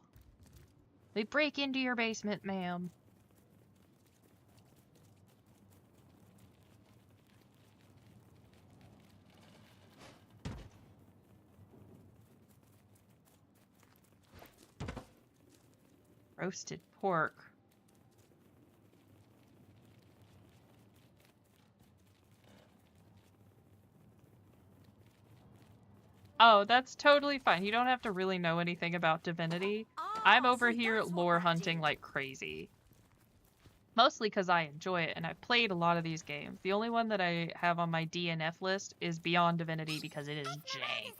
We break into your basement, ma'am. Roasted pork. Oh, that's totally fine. You don't have to really know anything about Divinity. I'm over here lore hunting like crazy. Mostly because I enjoy it, and I've played a lot of these games. The only one that I have on my DNF list is Beyond Divinity because it is jank.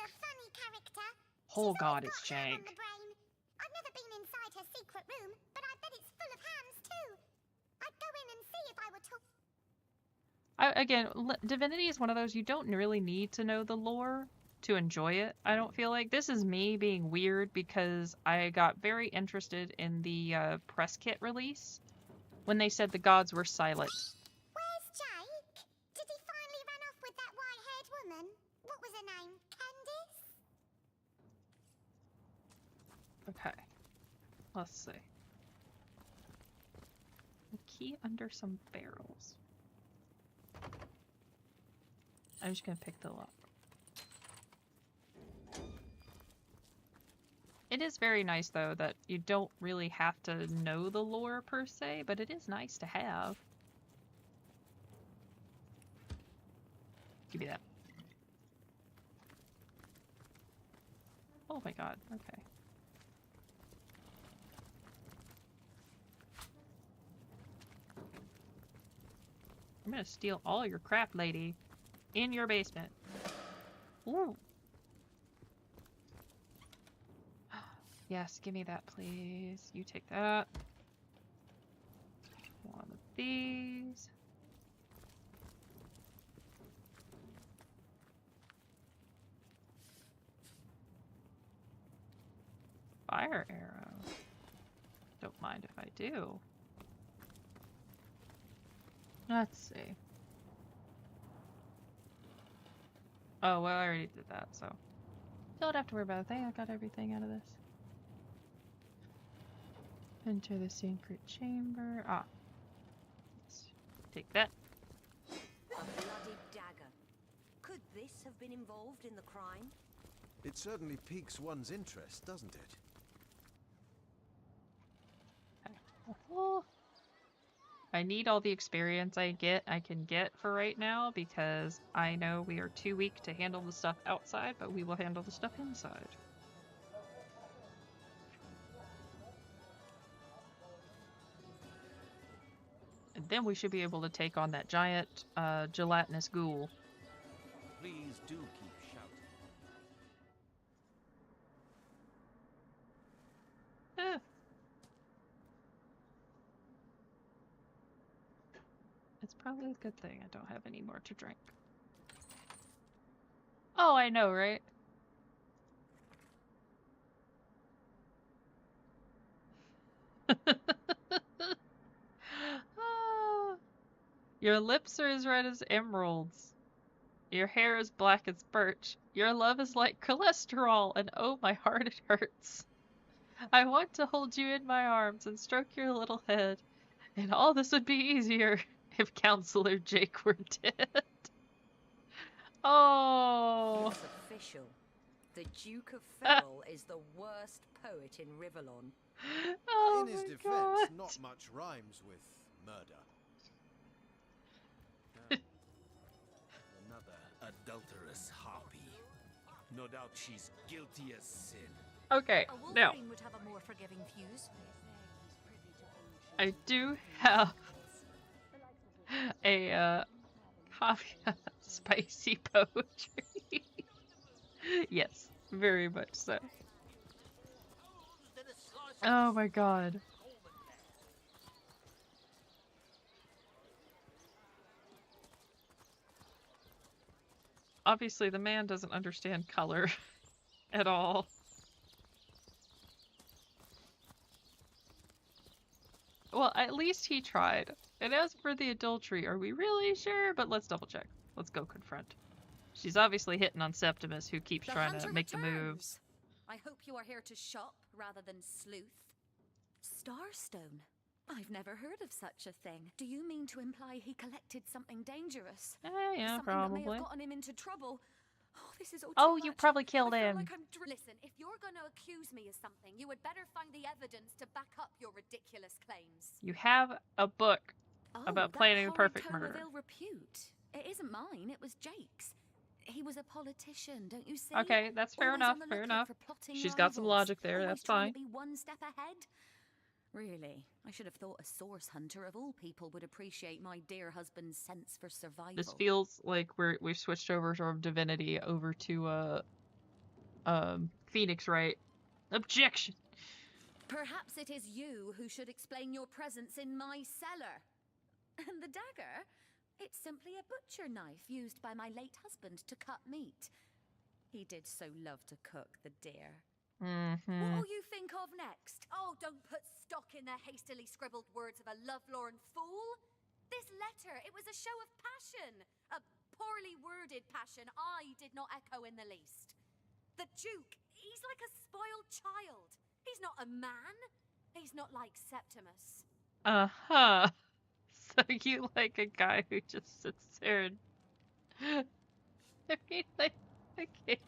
Oh god, it's jank. I've never been inside her secret room, but I bet it's full of hands too. I'd go in and see if I were to... Again, Divinity is one of those you don't really need to know the lore to enjoy it. I don't feel like. This is me being weird because I got very interested in the press kit release when they said the gods were silent. Where's Jake? Did he finally run off with that white-haired woman? What was her name? Candice? Okay. Let's see. A key under some barrels. I'm just gonna pick the lock. It is very nice, though, that you don't really have to know the lore, per se, but it is nice to have. Give me that. Oh my god, okay. I'm gonna steal all your crap, lady. In your basement. Ooh. Yes, give me that, please. You take that. One of these. Fire arrow. Don't mind if I do. Let's see. Oh, well, I already did that, so. Don't have to worry about a thing. I got everything out of this. Enter the secret chamber. Ah. Let's take that. A bloody dagger. Could this have been involved in the crime? It certainly piques one's interest, doesn't it? Oh. I need all the experience I can get for right now because I know we are too weak to handle the stuff outside, but we will handle the stuff inside. And then we should be able to take on that giant gelatinous ghoul. Please do keep shouting. Probably a good thing I don't have any more to drink. Oh, I know, right? Ah. Your lips are as red as emeralds. Your hair is black as birch. Your love is like cholesterol, and oh, my heart, it hurts. I want to hold you in my arms and stroke your little head, and all this would be easier if Counselor Jake were dead. Oh. It's official. The Duke of Ferrol is the worst poet in Rivellon. Oh in his defense, God. not much rhymes with murder. Another adulterous harpy. No doubt she's guilty as sin. Okay, now would have a more forgiving fuse. I do have a copy of spicy poetry. Yes, very much so. Oh my God. Obviously, the man doesn't understand color at all. Well, at least he tried. And as for the adultery, are we really sure? But let's double check. Let's go confront. She's obviously hitting on Septimus, who keeps trying to make the moves. I hope you are here to shop rather than sleuth. Starstone? I've never heard of such a thing. Do you mean to imply he collected something dangerous? Yeah, something probably. that may have gotten him into trouble? Oh, this is all Oh, too you much. probably killed I feel him. like I'm Listen, if you're going to accuse me of something, you would better find the evidence to back up your ridiculous claims. You have a book about that planning the horrid perfect tome murder. Of ill repute. It isn't mine, it was Jake's. He was a politician, don't you see? Okay, that's fair Always enough, on the fair lookout enough. for plotting She's got some rivals. logic there, Always that's trying fine. to be one step ahead. Really, I should have thought a source hunter of all people would appreciate my dear husband's sense for survival. This feels like we've switched over from Divinity over to Phoenix, right? Objection. Perhaps it is you who should explain your presence in my cellar. And the dagger? It's simply a butcher knife used by my late husband to cut meat. He did so love to cook, the dear. What'll you think of next? Oh, don't put stock in the hastily scribbled words of a lovelorn fool. This letter, it was a show of passion. A poorly worded passion I did not echo in the least. The Duke, he's like a spoiled child. He's not a man. He's not like Septimus. Uh-huh. So you like a guy who just sits there and... I mean, like, okay.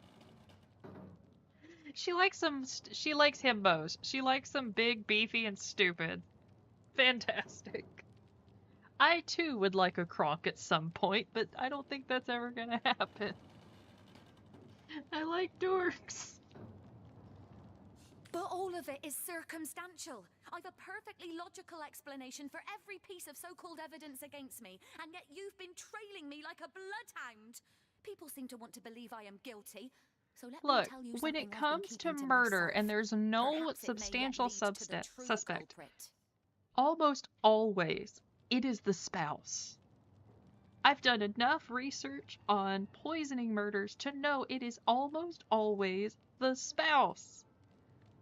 She likes himbos. She likes them big, beefy, and stupid. Fantastic. I too would like a Kronk at some point, but I don't think that's ever gonna happen. I like dorks. But all of it is circumstantial. I've a perfectly logical explanation for every piece of so-called evidence against me, and yet you've been trailing me like a bloodhound. People seem to want to believe I am guilty, so let Look, me tell you when something it comes to I've been keeping murder myself. and there's no Perhaps it may yet substantial lead to the true suspect, culprit. almost always, it is the spouse. I've done enough research on poisoning murders to know it is almost always the spouse.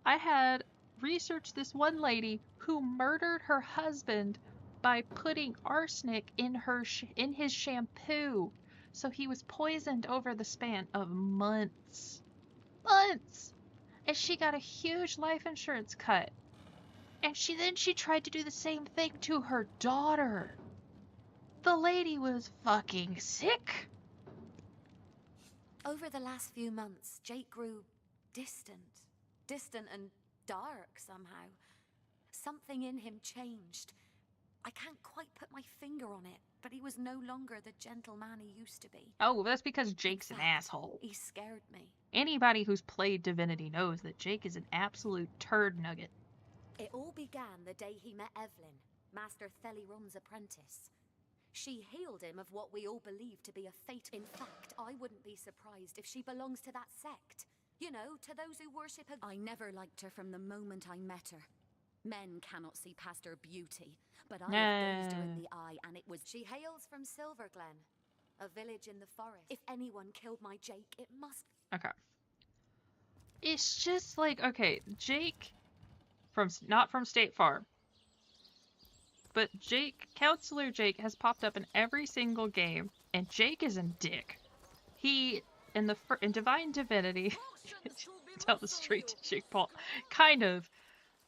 I had researched this one lady who murdered her husband by putting arsenic in his shampoo. So he was poisoned over the span of months. Months! And she got a huge life insurance cut. And she tried to do the same thing to her daughter. The lady was fucking sick. Over the last few months, Jake grew distant and dark somehow. Something in him changed. I can't quite put my finger on it, but he was no longer the gentleman he used to be. Oh, that's because Jake's an asshole. He scared me. Anybody who's played Divinity knows that Jake is an absolute turd nugget. It all began the day he met Evelyn, Master Theliron's apprentice. She healed him of what we all believe to be a fate. In fact, I wouldn't be surprised if she belongs to that sect. You know, to those who worship her. I never liked her from the moment I met her. Men cannot see past her beauty, but I have gazed her in the eye, and it was... She hails from Silverglen, a village in the forest. If anyone killed my Jake, it must... Okay. It's just like, okay, Jake not from State Farm, but Counselor Jake has popped up in every single game, and Jake is a dick. He, in Divine Divinity, tell the street to Jake Paul, kind of.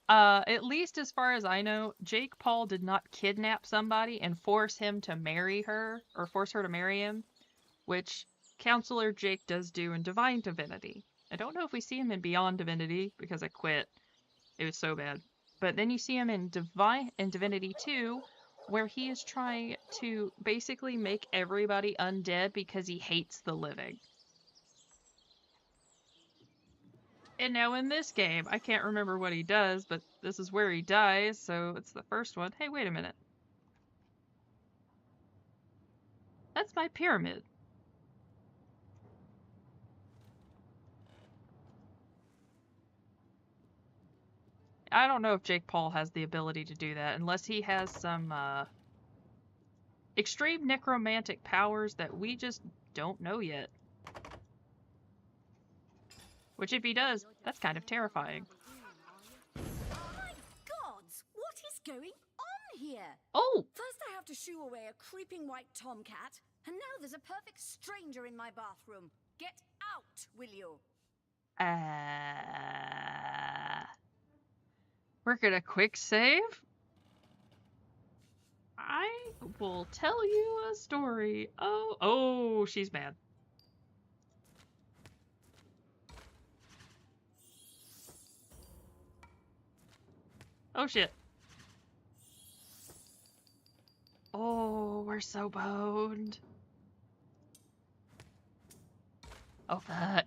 At least as far as I know, Jake Paul did not kidnap somebody and force him to marry her, or force her to marry him, which Counselor Jake does do in Divine Divinity. I don't know if we see him in Beyond Divinity, because I quit. It was so bad. But then you see him in Divinity 2, where he is trying to basically make everybody undead because he hates the living. And now in this game, I can't remember what he does, but this is where he dies, so it's the first one. Hey, wait a minute. That's my pyramid. I don't know if Jake Paul has the ability to do that, unless he has some, extreme necromantic powers that we just don't know yet. Which, if he does, that's kind of terrifying. My gods! What is going on here? Oh! First I have to shoo away a creeping white tomcat, and now there's a perfect stranger in my bathroom. Get out, will you? We're gonna quick save? I will tell you a story. Oh, she's mad. Oh shit. Oh, we're so boned. Oh fuck.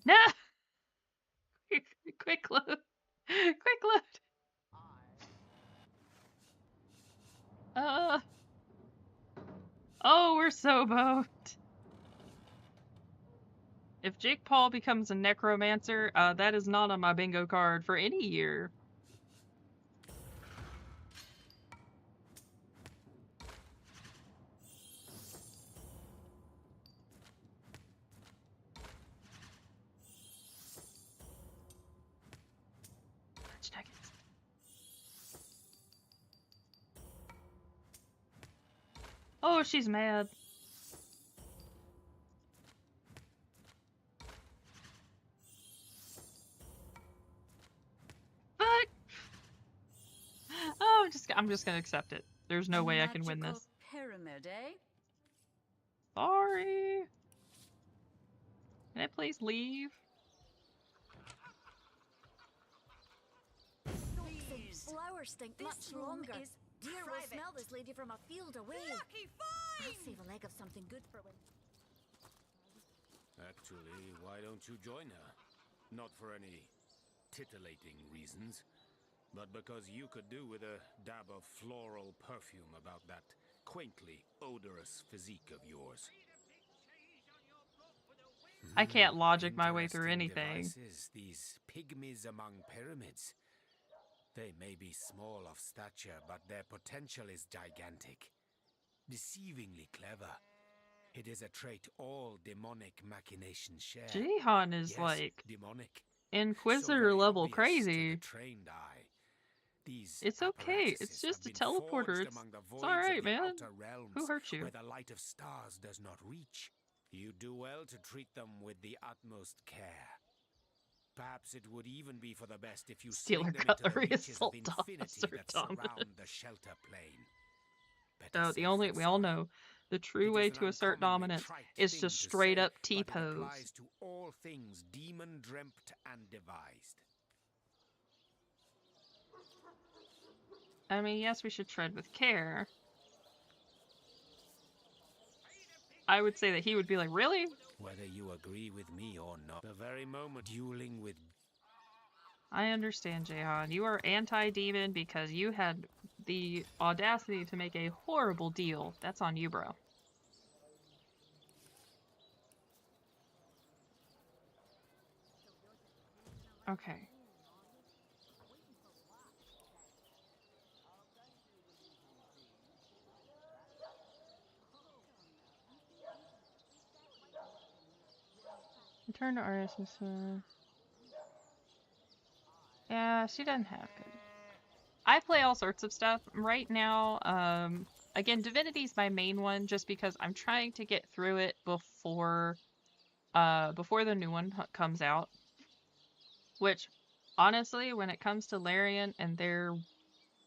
No! Quick load. Quick load. Oh, we're so boned. If Jake Paul becomes a necromancer, that is not on my bingo card for any year. Oh, she's mad. Fuck. Oh, I'm just gonna accept it. There's no way I can win this. Pyramid, eh? Sorry. Can I please leave? Flowers stink much longer. Dear will smell this lady from a field away. Lucky find! I'll save a leg of something good for when... Actually, why don't you join her? Not for any titillating reasons, but because you could do with a dab of floral perfume about that quaintly odorous physique of yours. I can't logic my way through anything. Devices, these pygmies among pyramids. They may be small of stature, but their potential is gigantic. Deceivingly clever. It is a trait all demonic machinations share. Jihan is like demonic. Inquisitor level crazy. Trained eye. These it's okay. It's just a teleporter. It's alright, man. Who hurt you? Where the light of stars does not reach. You do well to treat them with the utmost care. Perhaps it would even be for the best if you Stealer Cutlery Assault Officer Dominant. The shelter plane. So we all know the true way to assert dominance is to straight up T-pose. It applies to all things demon dreamt and devised. I mean, yes, we should tread with care. I would say that he would be like, really? Whether you agree with me or not, the very moment dueling with... I understand, Jehan. You are anti-demon because you had the audacity to make a horrible deal. That's on you, bro. Okay. Return to Artemis. Yeah, she doesn't have good. I play all sorts of stuff. Right now, again, Divinity's my main one just because I'm trying to get through it before the new one comes out. Which, honestly, when it comes to Larian and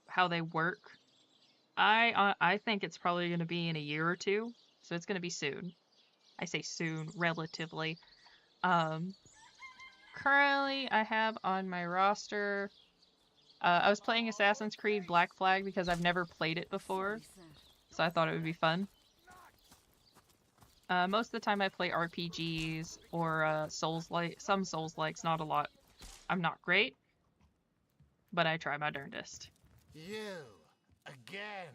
how they work, I think it's probably going to be in a year or two. So it's going to be soon. I say soon, relatively. Currently, I have on my roster. I was playing Assassin's Creed Black Flag because I've never played it before, so I thought it would be fun. Most of the time I play RPGs or some Souls-likes, not a lot. I'm not great, but I try my darndest. You, again.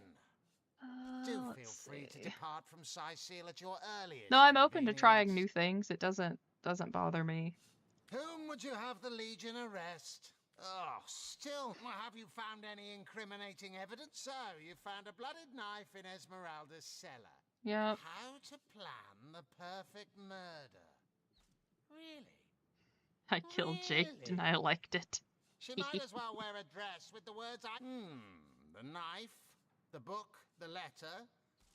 Do feel free to depart from Cyseal at your earliest. No, I'm open to trying new things. It doesn't bother me. Whom would you have the Legion arrest? Oh, still, have you found any incriminating evidence? So, you found a blooded knife in Esmeralda's cellar. Yep. How to plan the perfect murder. Really? I killed Jake and I liked it. She might as well wear a dress with the words the knife, the book, the letter.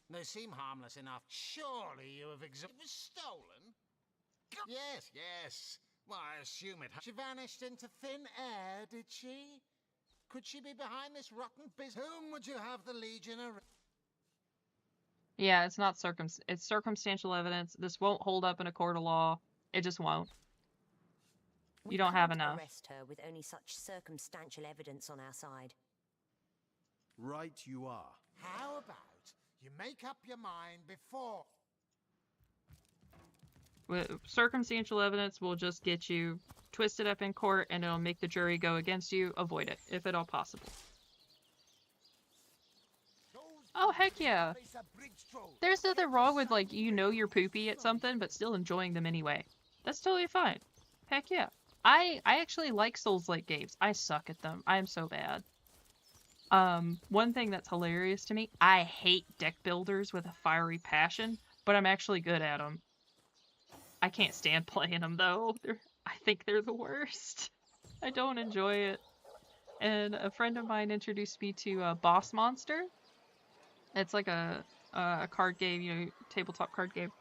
They seem harmless enough. Surely you have It was stolen? Yes, yes. Well, I assume it. She vanished into thin air, did she? Could she be behind this rotten business? Whom would you have the Legion arrest? Yeah, it's not it's circumstantial evidence. This won't hold up in a court of law. It just won't. You don't have enough. Arrest her with only such circumstantial evidence on our side. Right you are. How about you make up your mind before... Circumstantial evidence will just get you twisted up in court and it'll make the jury go against you. Avoid it, if at all possible. Oh, heck yeah. There's nothing wrong with, like, you're poopy at something, but still enjoying them anyway. That's totally fine. Heck yeah. I actually like Souls-like games. I suck at them. I am so bad. One thing that's hilarious to me, I hate deck builders with a fiery passion, but I'm actually good at them. I can't stand playing them, though. I think they're the worst. I don't enjoy it. And a friend of mine introduced me to Boss Monster. It's like a card game, tabletop card game.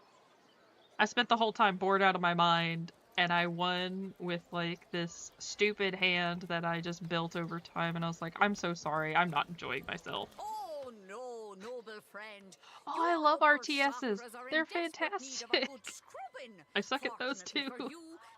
I spent the whole time bored out of my mind, and I won with, like, this stupid hand that I just built over time, and I was like, I'm so sorry, I'm not enjoying myself. Oh, no, noble friend. Oh, I love RTSs. They're fantastic. I suck at those too.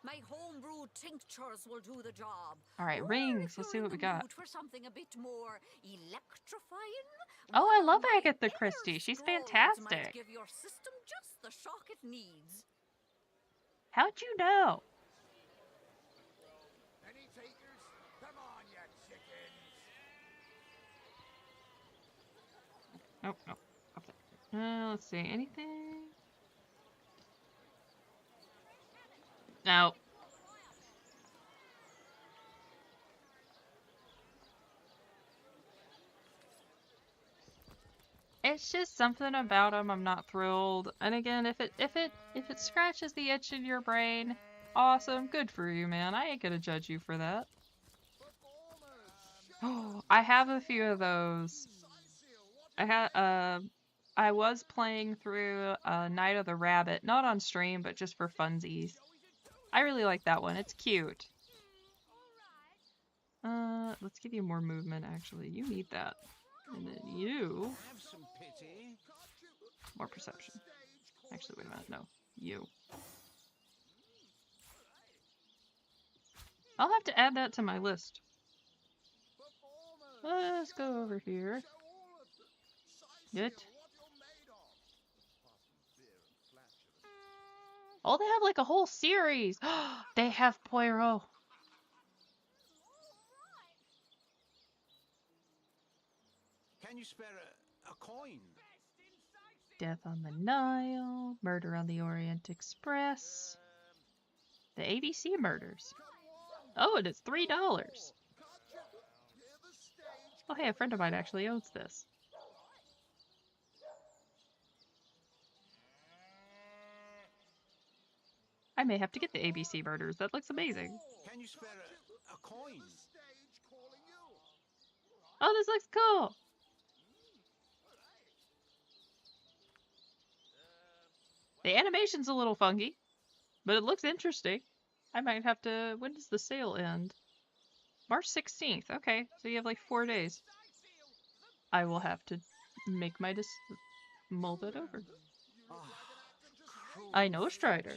My homebrew tinctures will do the job. All right, rings. Let's see what we got. For something a bit more electrifying. Oh, I love Agatha Christie. She's fantastic. Might give your system just the shock it needs. How'd you know? Any takers? Come on, you chickens. Nope, nope. Okay. Let's see. Anything? No. It's just something about them I'm not thrilled. And again, if it scratches the itch in your brain, awesome, good for you, man. I ain't gonna judge you for that. Oh, I have a few of those. I was playing through Night of the Rabbit, not on stream, but just for funsies. I really like that one. It's cute. Let's give you more movement, actually. You need that. And then you... More perception. Actually, wait a minute. No. You. I'll have to add that to my list. Let's go over here. Good. Oh, they have like a whole series. They have Poirot. Can you spare a coin? Death on the Nile. Murder on the Orient Express. The ABC Murders. Oh, and it's $3. Oh, hey, a friend of mine actually owns this. I may have to get the ABC murders. That looks amazing. Can you spare a coin? Oh, this looks cool. The animation's a little funky, but it looks interesting. I might have to... When does the sale end? March 16th. Okay, so you have like 4 days. I will have to make my mull that over. I know, Strider.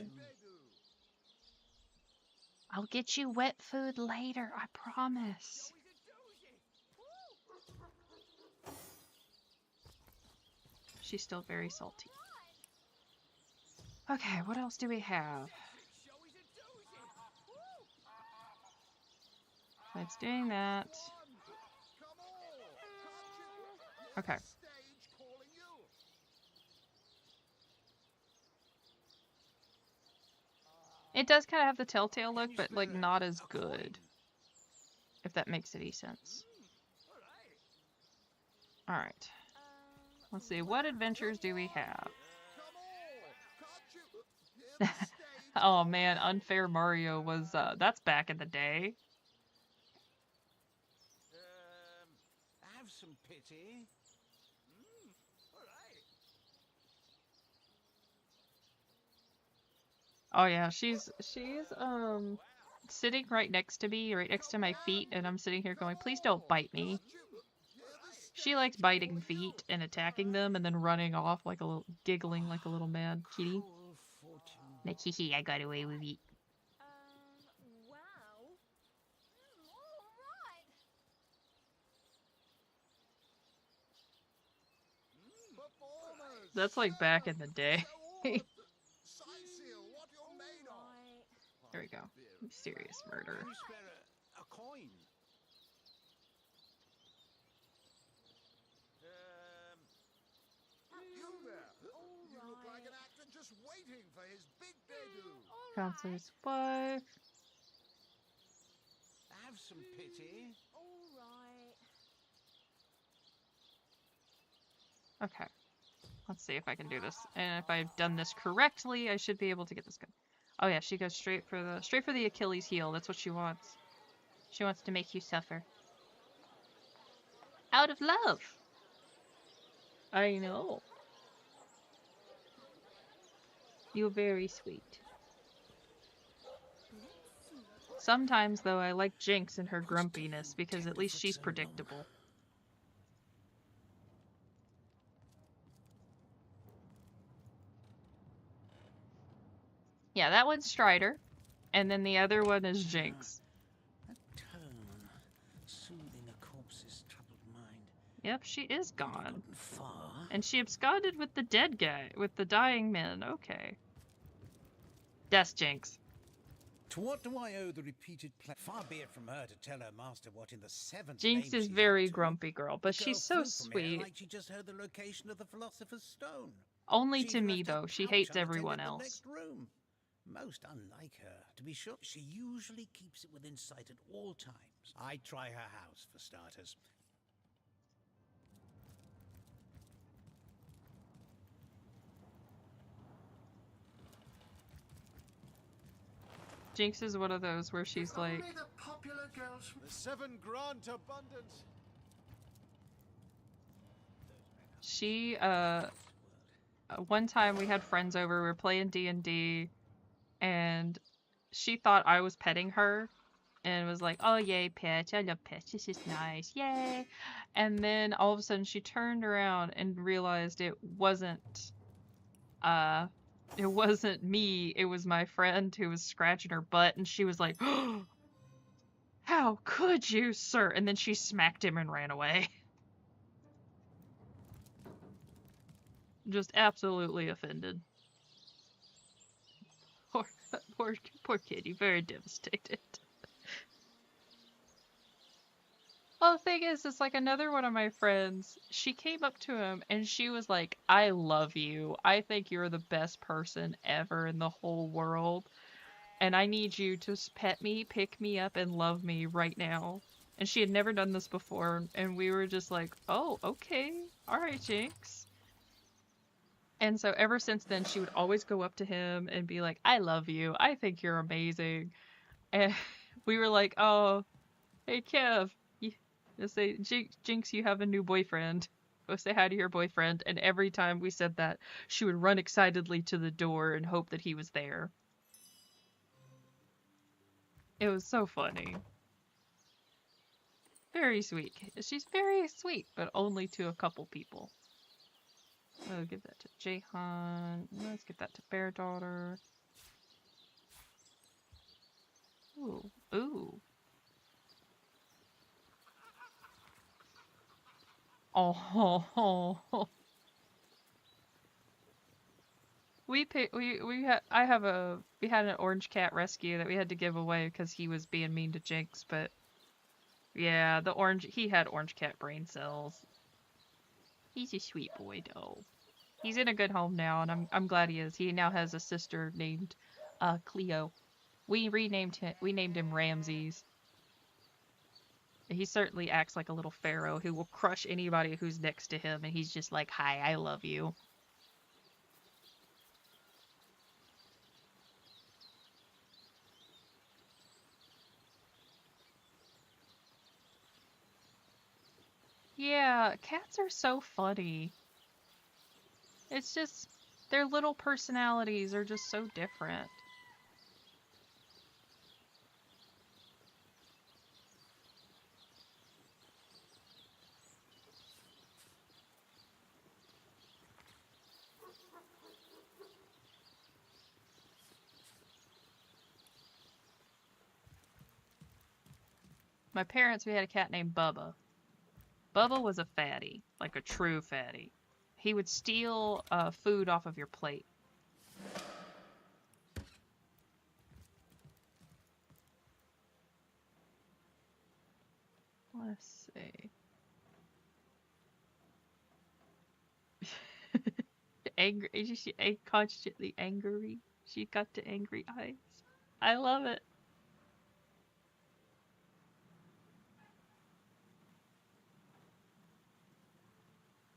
I'll get you wet food later, I promise. She's still very salty. Okay, what else do we have? It's doing that. Okay. It does kind of have the Telltale look, but like not as good. If that makes any sense. Alright. Let's see, what adventures do we have? Oh man, Unfair Mario was, that's back in the day. Have some pity. Oh yeah, she's sitting right next to me, right next to my feet, and I'm sitting here going, please don't bite me. She likes biting feet and attacking them and then running off like a little, giggling like a little mad kitty. Like, hee, I got away with it. Wow. That's like back in the day. There we go. Mysterious murder. Can you spare a coin? You there! You look like an actor just waiting for his big debut. Counselor's wife. Have some pity. Okay. Let's see if I can do this. And if I've done this correctly, I should be able to get this good. Oh yeah, she goes straight for the Achilles heel. That's what she wants. She wants to make you suffer. Out of love. I know. You're very sweet. Sometimes, though, I like Jinx and her grumpiness, because at least she's predictable. Yeah, that one's Strider, and then the other one is Jinx. That tone, soothing a corpse's troubled mind. Yep, she is gone. Far. And she absconded with the dead guy, with the dying men. Okay. That's Jinx. To what do I owe the repeated play? Far be it from her to tell her master what in the seventh Jinx name is she's very up to. grumpy girl, but she's so Girl flew from here sweet. Like she just heard the location of the Philosopher's Stone. Only She to even me, left her though. She couch hates unattended everyone in the else. next room. Most unlike her, to be sure. She usually keeps it within sight at all times. I'd try her house, for starters. Jinx is one of those where she's like, The popular girls from the Seven Grant Abundance. she, one time we had friends over, we were playing D&D, and she thought I was petting her, and was like, oh yay, pet, I love pets, this is nice, yay. And then all of a sudden she turned around and realized it wasn't me, it was my friend who was scratching her butt, and she was like, oh, how could you, sir? And then she smacked him and ran away. Just absolutely offended. Poor kitty, very devastated. Well, the thing is, it's like another one of my friends, she came up to him and she was like, I love you. I think you're the best person ever in the whole world. And I need you to pet me, pick me up, and love me right now. And she had never done this before, and we were just like, oh, okay. Alright, Jinx. And so ever since then, she would always go up to him and be like, I love you. I think you're amazing. And we were like, oh, hey, Kev. Say, Jinx, you have a new boyfriend. Go say hi to your boyfriend. And every time we said that, she would run excitedly to the door and hope that he was there. It was so funny. Very sweet. She's very sweet, but only to a couple people. I'll give that to Jahan. Let's give that to Bear Daughter. Ooh. Ooh. Oh. We had an orange cat rescue that we had to give away because he was being mean to Jinx, but yeah, he had orange cat brain cells. He's a sweet boy though. He's in a good home now, and I'm glad he is. He now has a sister named Cleo. We named him Ramses. He certainly acts like a little pharaoh who will crush anybody who's next to him, and he's just like, hi, I love you. Yeah, cats are so funny. It's just, their little personalities are just so different. My parents, we had a cat named Bubba. Bubba was a fatty, like a true fatty. He would steal food off of your plate. Let's see. Angry, is she constantly angry? She got the angry eyes. I love it.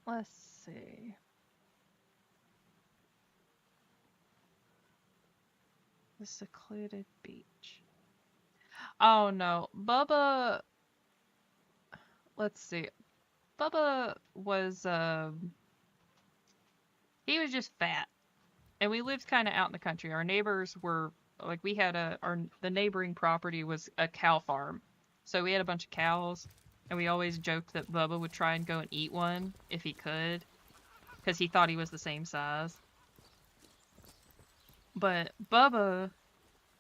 Let's see. The secluded beach. Oh no, Bubba. Let's see. Bubba was he was just fat, and we lived kind of out in the country. Our neighbors were like, we had the neighboring property was a cow farm, so we had a bunch of cows. And we always joked that Bubba would try and go and eat one if he could, because he thought he was the same size. But Bubba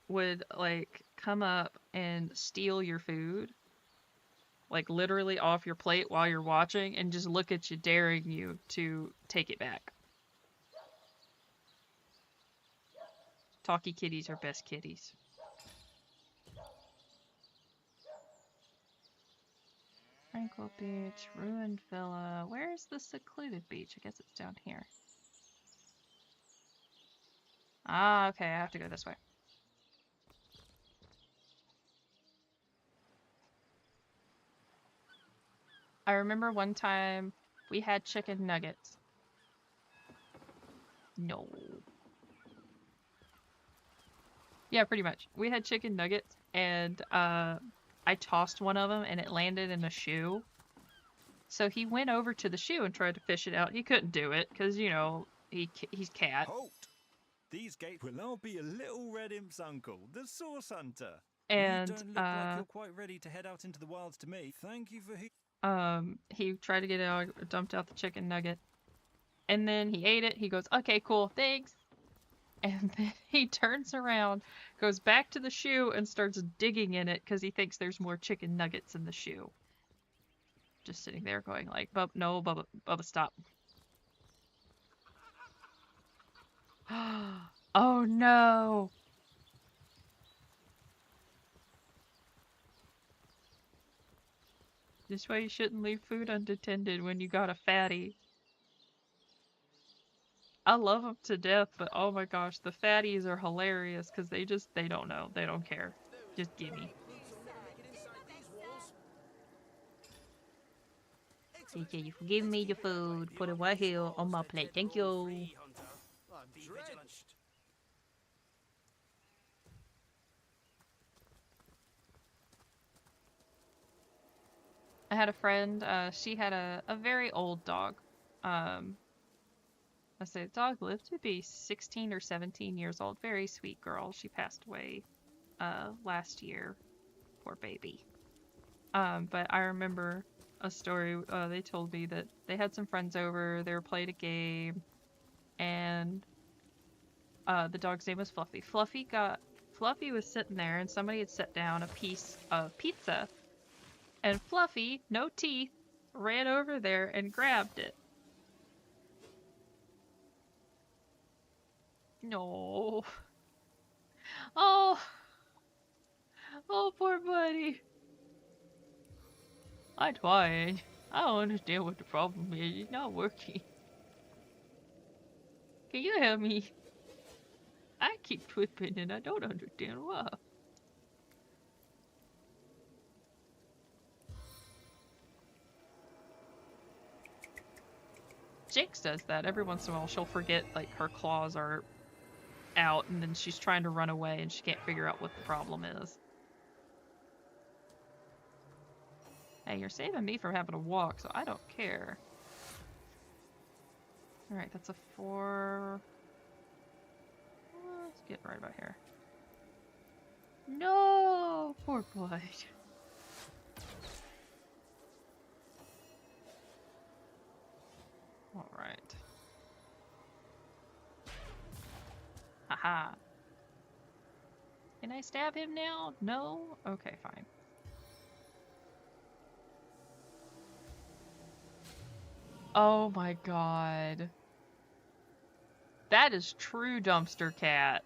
would, like, come up and steal your food, like, literally off your plate while you're watching, and just look at you, daring you to take it back. Talkie kitties are best kitties. Tranquil Beach, Ruined Villa. Where's the secluded beach? I guess it's down here. Ah, okay, I have to go this way. I remember one time we had chicken nuggets. No. Yeah, pretty much. We had chicken nuggets, and I tossed one of them and it landed in a shoe. So he went over to the shoe and tried to fish it out. He couldn't do it because, you know, he's cat. Halt! These gates will now be a little red imp's uncle, the Source Hunter. And you don't look like you're quite ready to head out into the wilds to me. Thank you for he tried to get out, dumped out the chicken nugget. And then he ate it. He goes, okay, cool, thanks. And then he turns around, goes back to the shoe, and starts digging in it because he thinks there's more chicken nuggets in the shoe. Just sitting there going like, no, Bubba, stop. Oh no! This why you shouldn't leave food unattended when you got a fatty. I love them to death, but oh my gosh, the fatties are hilarious because they don't know. They don't care. Just gimme. Okay, you give me your food. Put it right here on my plate. Thank you. I had a friend, she had a very old dog. I say the dog lived to be 16 or 17 years old. Very sweet girl. She passed away last year. Poor baby. But I remember a story, they told me that they had some friends over, they were playing a game, and the dog's name was Fluffy. Fluffy was sitting there, and somebody had set down a piece of pizza, and Fluffy, no teeth, ran over there and grabbed it. No. Oh, poor buddy. I tried. I don't understand what the problem is. It's not working. Can you help me? I keep tripping and I don't understand why. Jinx does that. Every once in a while she'll forget like her claws are out and then she's trying to run away and she can't figure out what the problem is. Hey, you're saving me from having to walk, so I don't care. Alright, that's a 4... Let's get right about here. No! Poor boy. Alright. Haha. Can I stab him now? No? Okay, fine. Oh my god. That is true dumpster cat.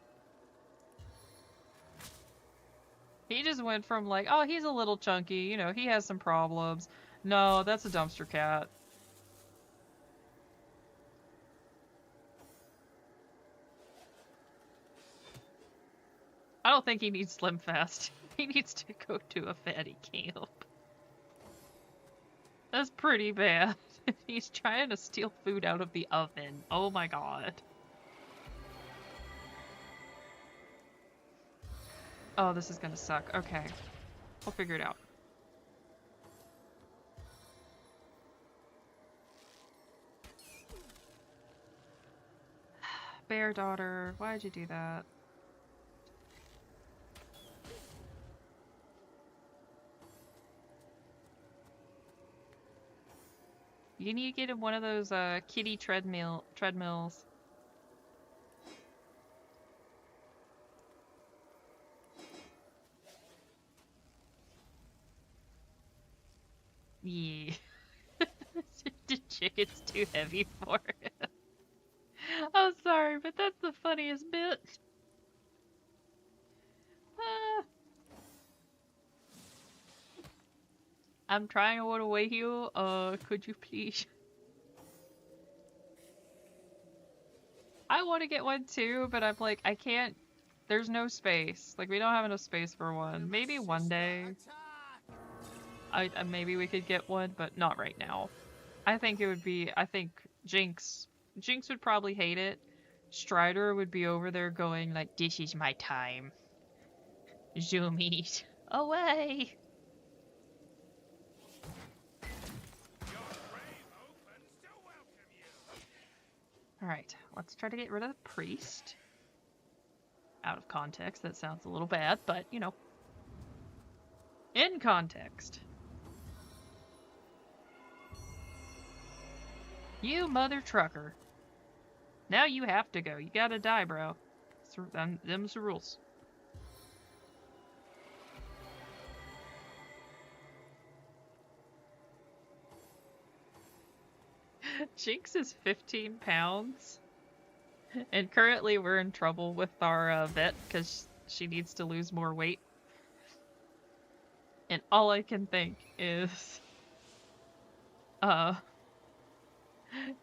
He just went from like, oh, he's a little chunky, you know, he has some problems. No, that's a dumpster cat. I don't think he needs Slim Fast. He needs to go to a fatty camp. That's pretty bad. He's trying to steal food out of the oven. Oh my god. Oh, this is gonna suck. Okay. We'll figure it out. Bear daughter, why'd you do that? You need to get him one of those kitty treadmills. Yeah. The chicken's too heavy for it. I'm sorry, but that's the funniest bit. I'm trying to order away here. Could you please? I want to get one too, but I'm like, I can't. There's no space. Like, we don't have enough space for one. Maybe one day. Maybe we could get one, but not right now. I think it would be. I think Jinx would probably hate it. Strider would be over there going like, "This is my time. Zoomies away." Alright, let's try to get rid of the priest. Out of context, that sounds a little bad, but, you know. In context. You mother trucker. Now you have to go. You gotta die, bro. Them's the rules. Jinx is 15 pounds. And currently we're in trouble with our vet because she needs to lose more weight. And all I can think is...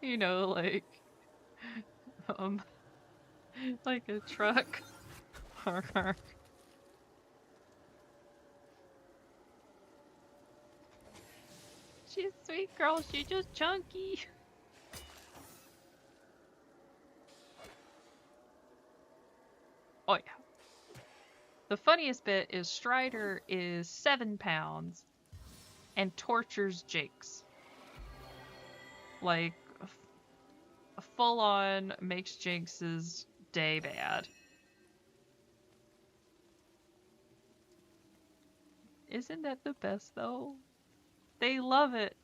you know, like... like a truck. She's a sweet girl, she's just chunky. Oh yeah. The funniest bit is Strider is 7 pounds and tortures Jinx. Like, full on makes Jinx's day bad. Isn't that the best though? They love it.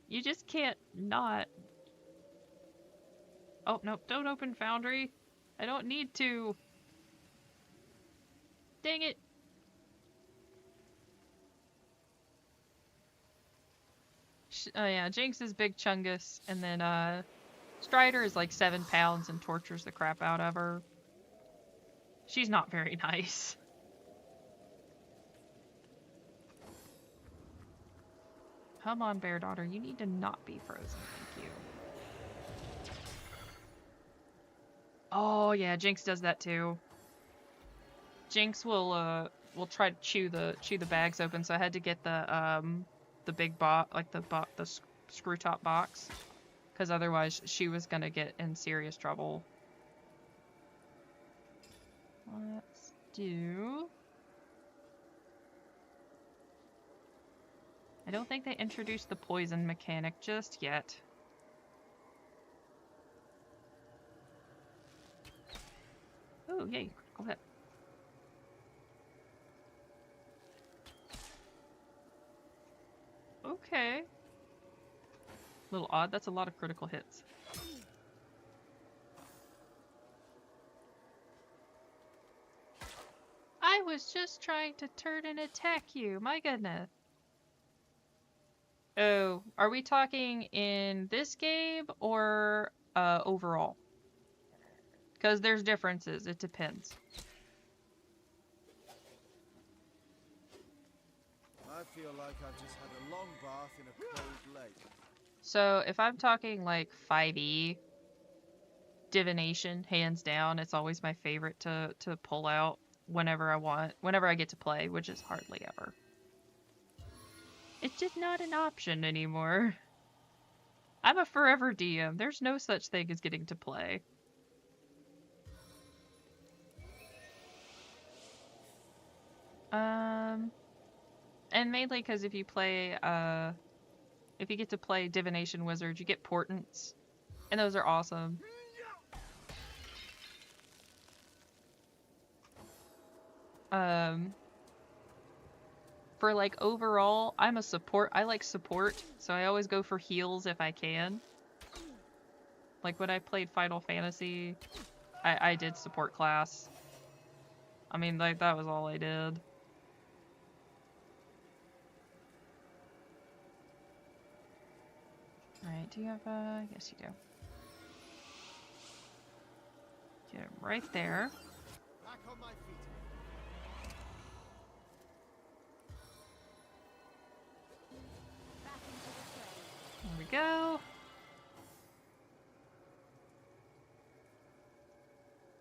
You just can't not. Oh, no, don't open Foundry. I don't need to. Dang it. Oh yeah, Jinx is Big Chungus, and then Strider is like 7 pounds and tortures the crap out of her. She's not very nice. Come on, Bear Daughter, you need to not be frozen, thank you. Oh yeah, Jinx does that too. Jinx will try to chew the bags open, so I had to get the big box, like the screw top box, because otherwise she was gonna get in serious trouble. Let's do. I don't think they introduced the poison mechanic just yet. Oh, yay, critical hit. Okay. A little odd, that's a lot of critical hits. I was just trying to turn and attack you, my goodness. Oh, are we talking in this game or overall? Because there's differences, it depends. I feel like I've just had a long bath in a cold lake. So if I'm talking like 5e, Divination, hands down, it's always my favorite to pull out whenever I get to play, which is hardly ever. It's just not an option anymore. I'm a forever DM. There's no such thing as getting to play. And mainly because if you get to play Divination Wizard, you get portents, and those are awesome. For like overall, I'm a support. I like support, so I always go for heals if I can. Like when I played Final Fantasy, I did support class. I mean, like that was all I did. Alright, do you have yes you do. Get him right there. Back on my feet. There we go.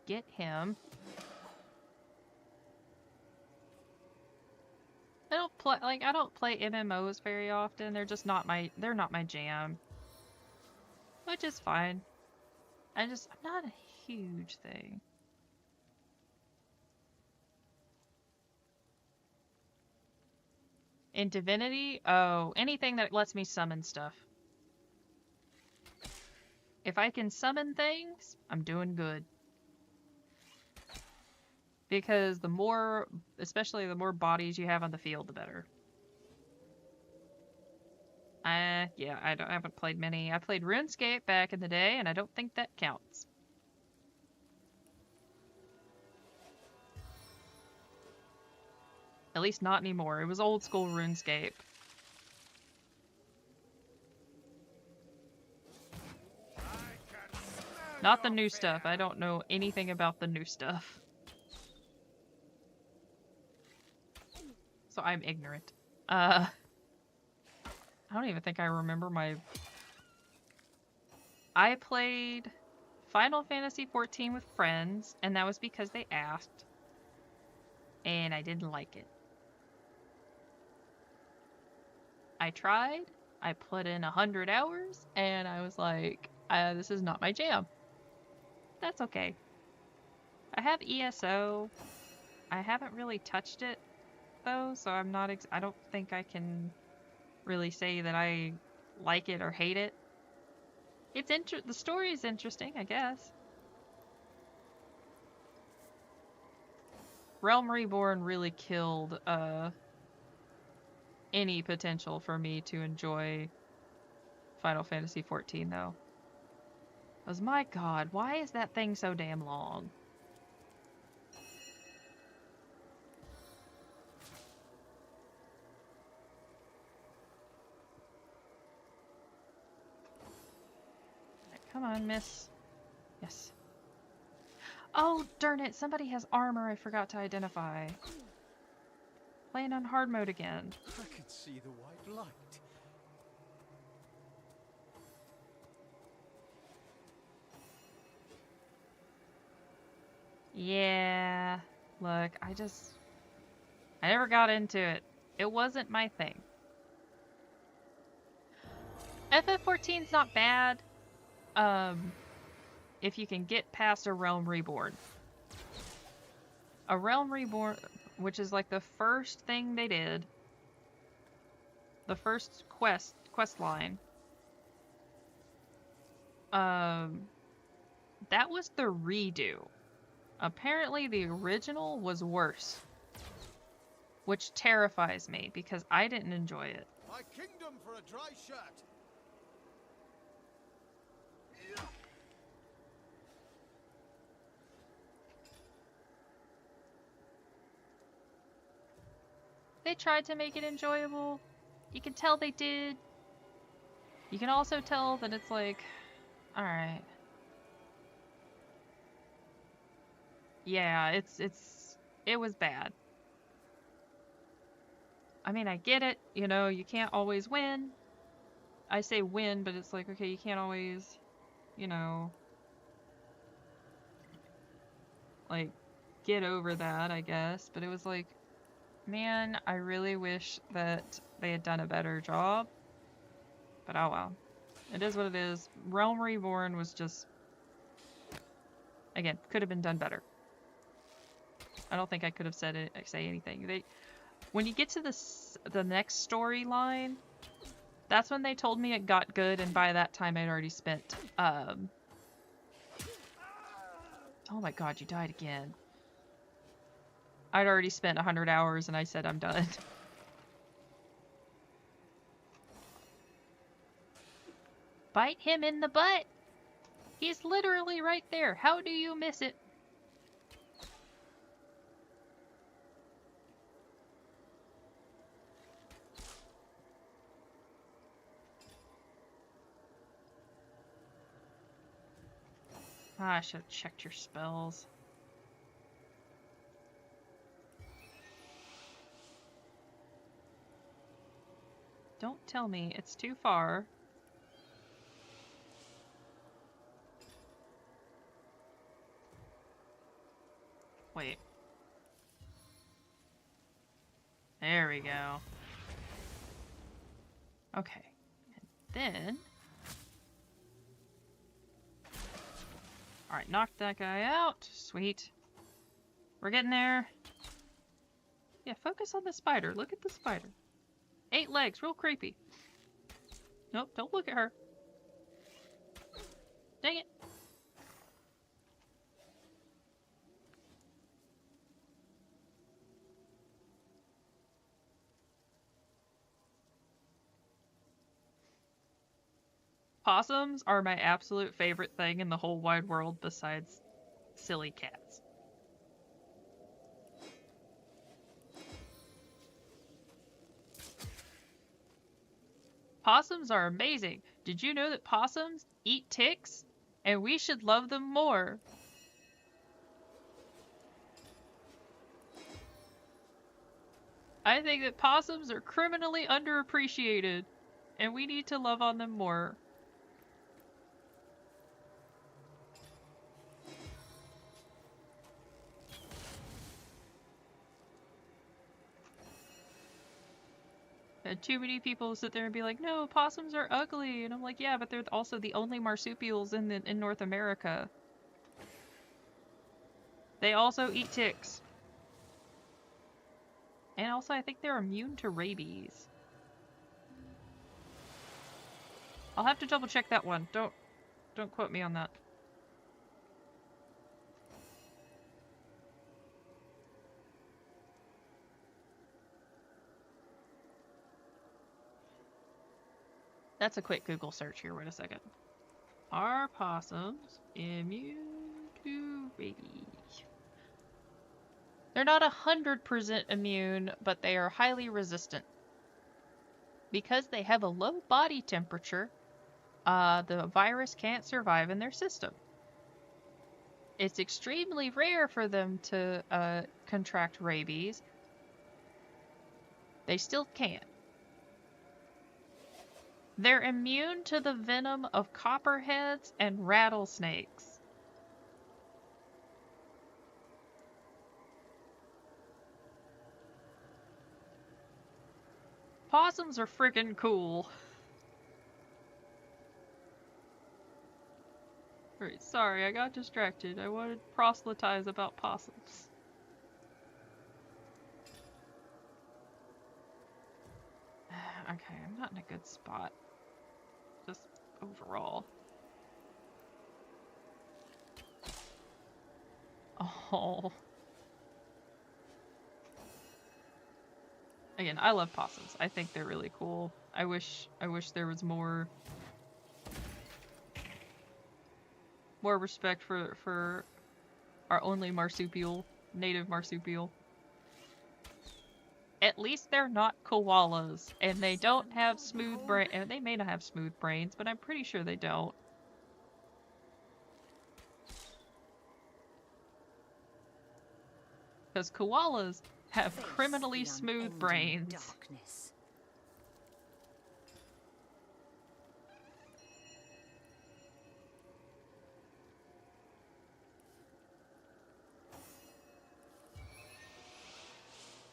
Get him. I don't play MMOs very often. They're just not my jam. Which is fine. I'm not a huge thing. In Divinity, oh, anything that lets me summon stuff. If I can summon things, I'm doing good. Because the more, especially the more bodies you have on the field, the better. Yeah, I haven't played many. I played RuneScape back in the day, and I don't think that counts. At least not anymore. It was old school RuneScape. Not the new stuff. I don't know anything about the new stuff. So I'm ignorant. I don't even think I remember my... I played Final Fantasy XIV with friends, and that was because they asked. And I didn't like it. I tried, I put in 100 hours, and I was like, this is not my jam. That's okay. I have ESO. I haven't really touched it. though, so I'm not. I don't think I can really say that I like it or hate it. It's the story is interesting, I guess. Realm Reborn really killed any potential for me to enjoy Final Fantasy XIV, though. Because my god, why is that thing so damn long? Come on, miss. Yes. Oh, darn it. Somebody has armor I forgot to identify. Playing on hard mode again. I can see the white light. Yeah. Look, I never got into it. It wasn't my thing. FF14's not bad. If you can get past a Realm Reborn. A Realm Reborn, which is like the first thing they did. The first quest line. That was the redo. Apparently the original was worse. Which terrifies me because I didn't enjoy it. My kingdom for a dry shirt. They tried to make it enjoyable. You can tell they did. You can also tell that it's like, alright. Yeah, it was bad. I mean, I get it, you know, you can't always win. I say win, but it's like, okay, you can't always, you know, like, get over that, I guess. But it was like, man, I really wish that they had done a better job. But oh well. It is what it is. Realm Reborn was just, again, could have been done better. I don't think I could have say anything. When you get to the next storyline, that's when they told me it got good, and by that time I'd already spent, oh my god, you died again. I'd already spent 100 hours and I said I'm done. Bite him in the butt! He's literally right there. How do you miss it? I should have checked your spells. Don't tell me it's too far. Wait. There we go. Okay. And then... Alright, knock that guy out. Sweet. We're getting there. Yeah, focus on the spider. Look at the spider. 8 legs, real creepy. Nope, don't look at her. Dang it. Possums are my absolute favorite thing in the whole wide world besides silly cats. Possums are amazing. Did you know that possums eat ticks? And we should love them more. I think that possums are criminally underappreciated, and we need to love on them more. And too many people sit there and be like, no, possums are ugly. And I'm like, yeah, but they're also the only marsupials in North America. They also eat ticks. And also, I think they're immune to rabies. I'll have to double check that one. Don't quote me on that. That's a quick Google search here. Wait a second. Are possums immune to rabies? They're not 100% immune, but they are highly resistant. Because they have a low body temperature, the virus can't survive in their system. It's extremely rare for them to contract rabies. They still can. They're immune to the venom of copperheads and rattlesnakes. Possums are freaking cool. Alright, sorry, I got distracted. I wanted to proselytize about possums. Okay, I'm not in a good spot. Just overall. Oh. Again, I love possums. I think they're really cool. I wish there was more respect for our only marsupial, native marsupial. At least they're not koalas, and they don't have smooth brain. And they may not have smooth brains, but I'm pretty sure they don't. Because koalas have criminally smooth brains. Darkness.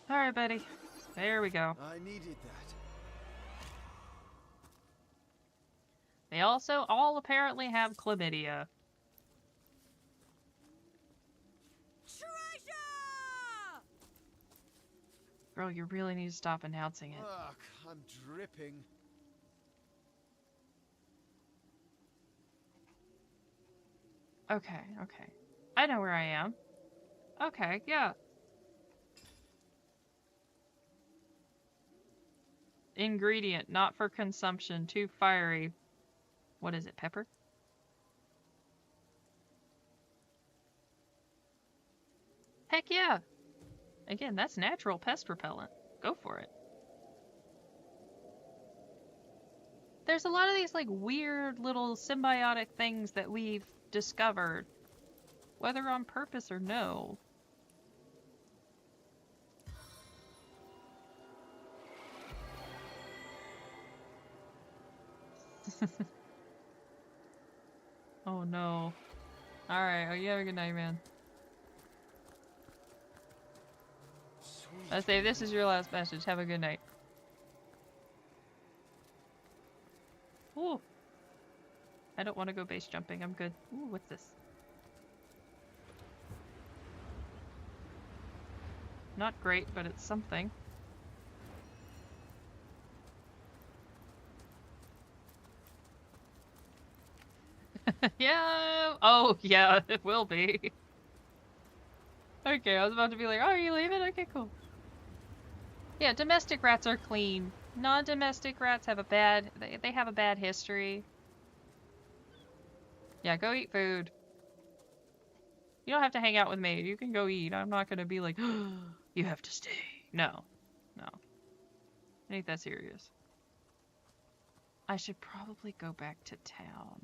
All right, buddy. There we go. I needed that. They also all apparently have chlamydia. Treasure! Girl, you really need to stop announcing it. Ugh, I'm dripping. Okay, okay. I know where I am. Okay, yeah. Ingredient, not for consumption, too fiery. What is it, pepper? Heck yeah! Again, that's natural pest repellent. Go for it. There's a lot of these like weird little symbiotic things that we've discovered, whether on purpose or no. Oh no. Alright, oh, you have a good night, man. I say this is your last message. Have a good night. Ooh. I don't want to go base jumping. I'm good. Ooh, what's this? Not great, but it's something. Yeah. Oh, yeah, it will be. Okay, I was about to be like, oh, are you leaving? Okay, cool. Yeah, domestic rats are clean. Non-domestic rats have a bad... They have a bad history. Yeah, go eat food. You don't have to hang out with me. You can go eat. I'm not gonna be like, oh, you have to stay. No. No. I ain't that serious. I should probably go back to town.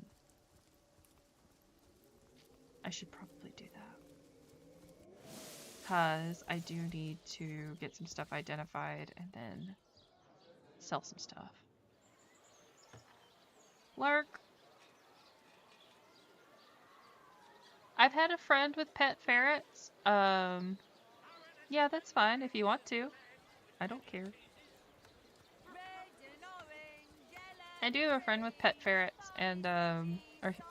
I should probably do that. Because I do need to get some stuff identified and then sell some stuff. Lark. I've had a friend with pet ferrets. Yeah, that's fine if you want to. I don't care. I do have a friend with pet ferrets, and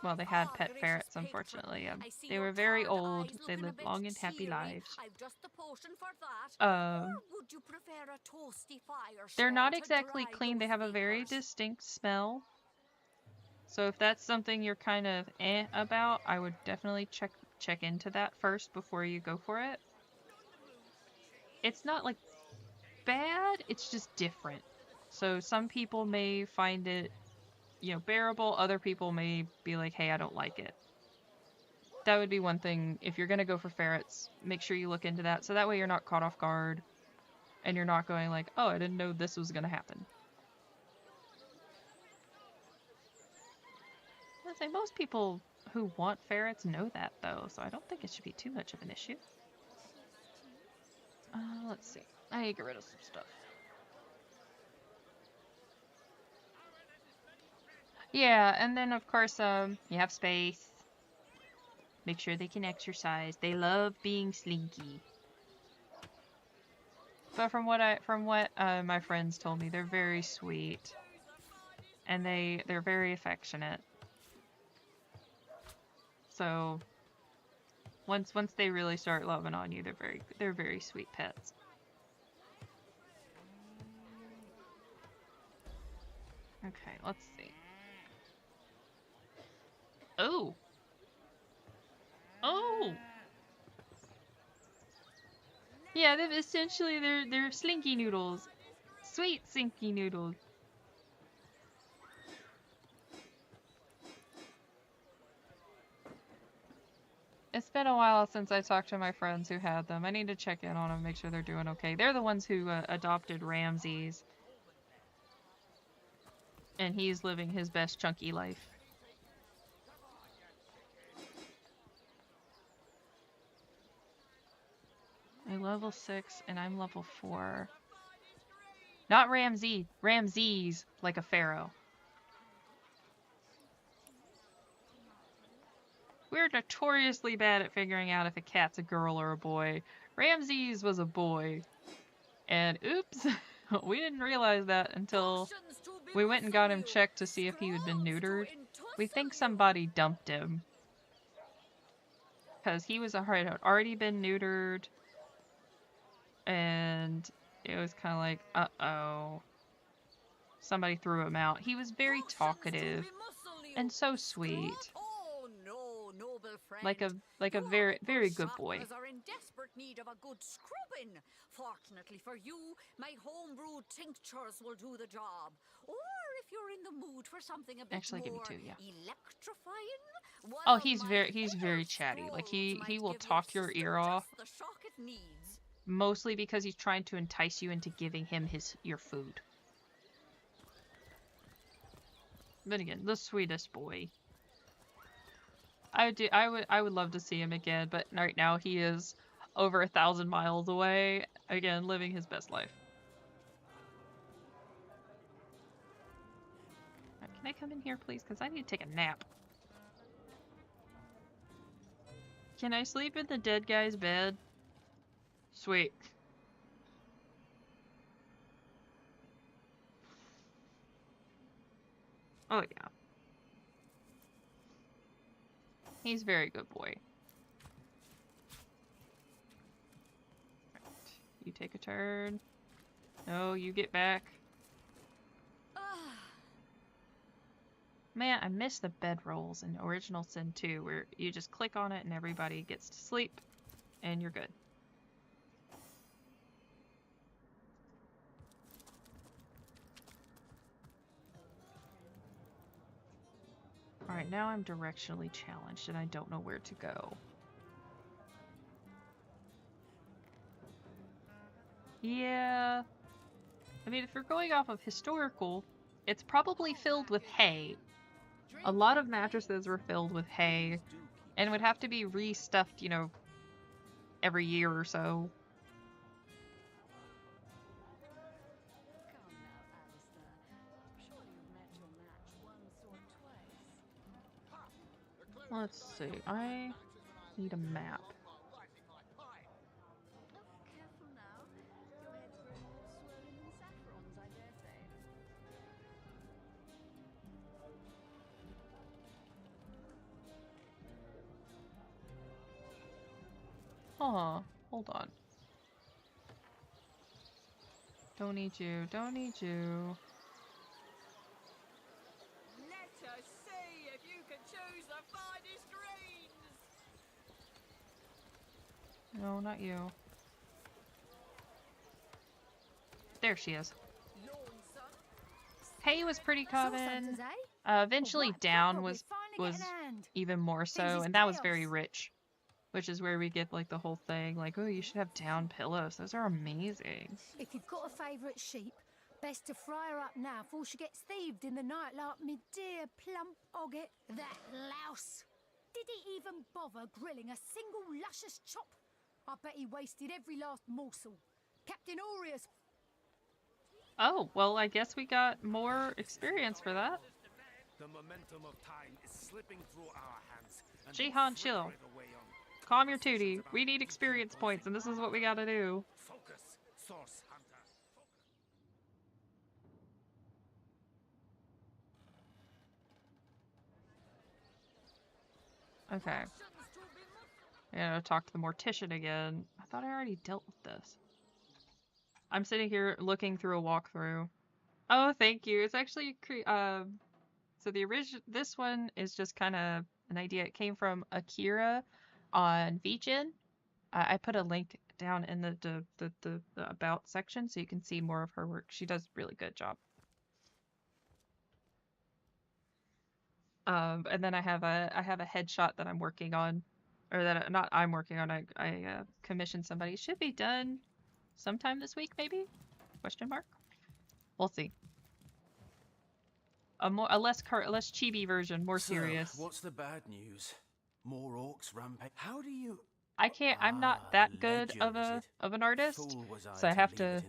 well, they had pet ferrets, unfortunately. They were very old. They lived long and happy lives. I've just the lotion for that? Or would you prefer a toasty fire? They're not exactly clean. They have a very distinct smell. So if that's something you're kind of about, I would definitely check into that first before you go for it. It's not like bad, it's just different. So some people may find it, you know, bearable. Other people may be like, hey, I don't like it. That would be one thing. If you're gonna go for ferrets, make sure you look into that. So that way you're not caught off guard. And you're not going like, oh, I didn't know this was gonna happen. I'd say most people who want ferrets know that though, so I don't think it should be too much of an issue. Let's see. I need to get rid of some stuff. Yeah, and then of course, you have space. Make sure they can exercise. They love being slinky. But from what my friends told me, they're very sweet, and they're very affectionate. So once they really start loving on you, they're very sweet pets. Okay, let's see. Oh. Oh. Yeah, essentially they're slinky noodles. Sweet slinky noodles. It's been a while since I talked to my friends who had them. I need to check in on them, make sure they're doing okay. They're the ones who adopted Ramses. And he's living his best chunky life. I'm level 6 and I'm level 4. Not Ramses. Ramses, like a pharaoh. We're notoriously bad at figuring out if a cat's a girl or a boy. Ramses was a boy. And oops, we didn't realize that until we went and got him checked to see if he had been neutered. We think somebody dumped him. Because he was had already been neutered. And it was kind of like, uh-oh. Somebody threw him out. He was very talkative and so sweet. Like a very good boy. Are in desperate need of a good scrubbing. Fortunately for you, my homebrewed tinctures will do the job. Or if you're in the mood for something a bit Actually, give me more 2, yeah. electrifying. Oh, he's very chatty. Like he will talk your ear off. The shock it needs. Mostly because he's trying to entice you into giving him your food. Then again, the sweetest boy. I would love to see him again, but right now he is over 1,000 miles away, again, living his best life. Right, can I come in here, please? Because I need to take a nap. Can I sleep in the dead guy's bed? Sweet. Oh, yeah. He's a very good boy. Right. You take a turn. No, you get back. Man, I miss the bedrolls in Original Sin 2, where you just click on it and everybody gets to sleep, and you're good. Alright, now I'm directionally challenged and I don't know where to go. Yeah. I mean, if you're going off of historical, it's probably filled with hay. A lot of mattresses were filled with hay, and would have to be restuffed, you know, every year or so. Let's see, I need a map. Careful now. Your head's growing all swollen and saffrons, I dare say. Huh, hold on. Don't need you. Don't need you. Let us see if you can choose the finest greens. No, not you. There she is. Hay was pretty common. Eventually down was even more so, and that was very rich. Which is where we get like the whole thing, like, oh, you should have down pillows. Those are amazing. If you've got a favourite sheep, best to fry her up now before she gets thieved in the night like me dear plump Ogget. That louse! Did he even bother grilling a single luscious chop? I bet he wasted every last morsel. Captain Aureus. Oh, well, I guess we got more experience for that. The momentum of time is slipping through our hands. Jihan, chill. Calm your tootie. We need experience points, and this is what we gotta do. Focus, Source Hunter. Okay. I gotta talk to the mortician again. I thought I already dealt with this. I'm sitting here looking through a walkthrough. Oh, thank you. It's actually so the original. This one is just kind of an idea. It came from Akira on VGen. I put a link down in the about section so you can see more of her work. She does a really good job. And then I have a headshot that I'm working on, or that not I'm working on. I commissioned somebody. Should be done sometime this week, maybe? Question mark. We'll see. A less chibi version, more serious. What's the bad news? More orcs rampage. How do you? I can't. I'm not that good of an artist, so I have to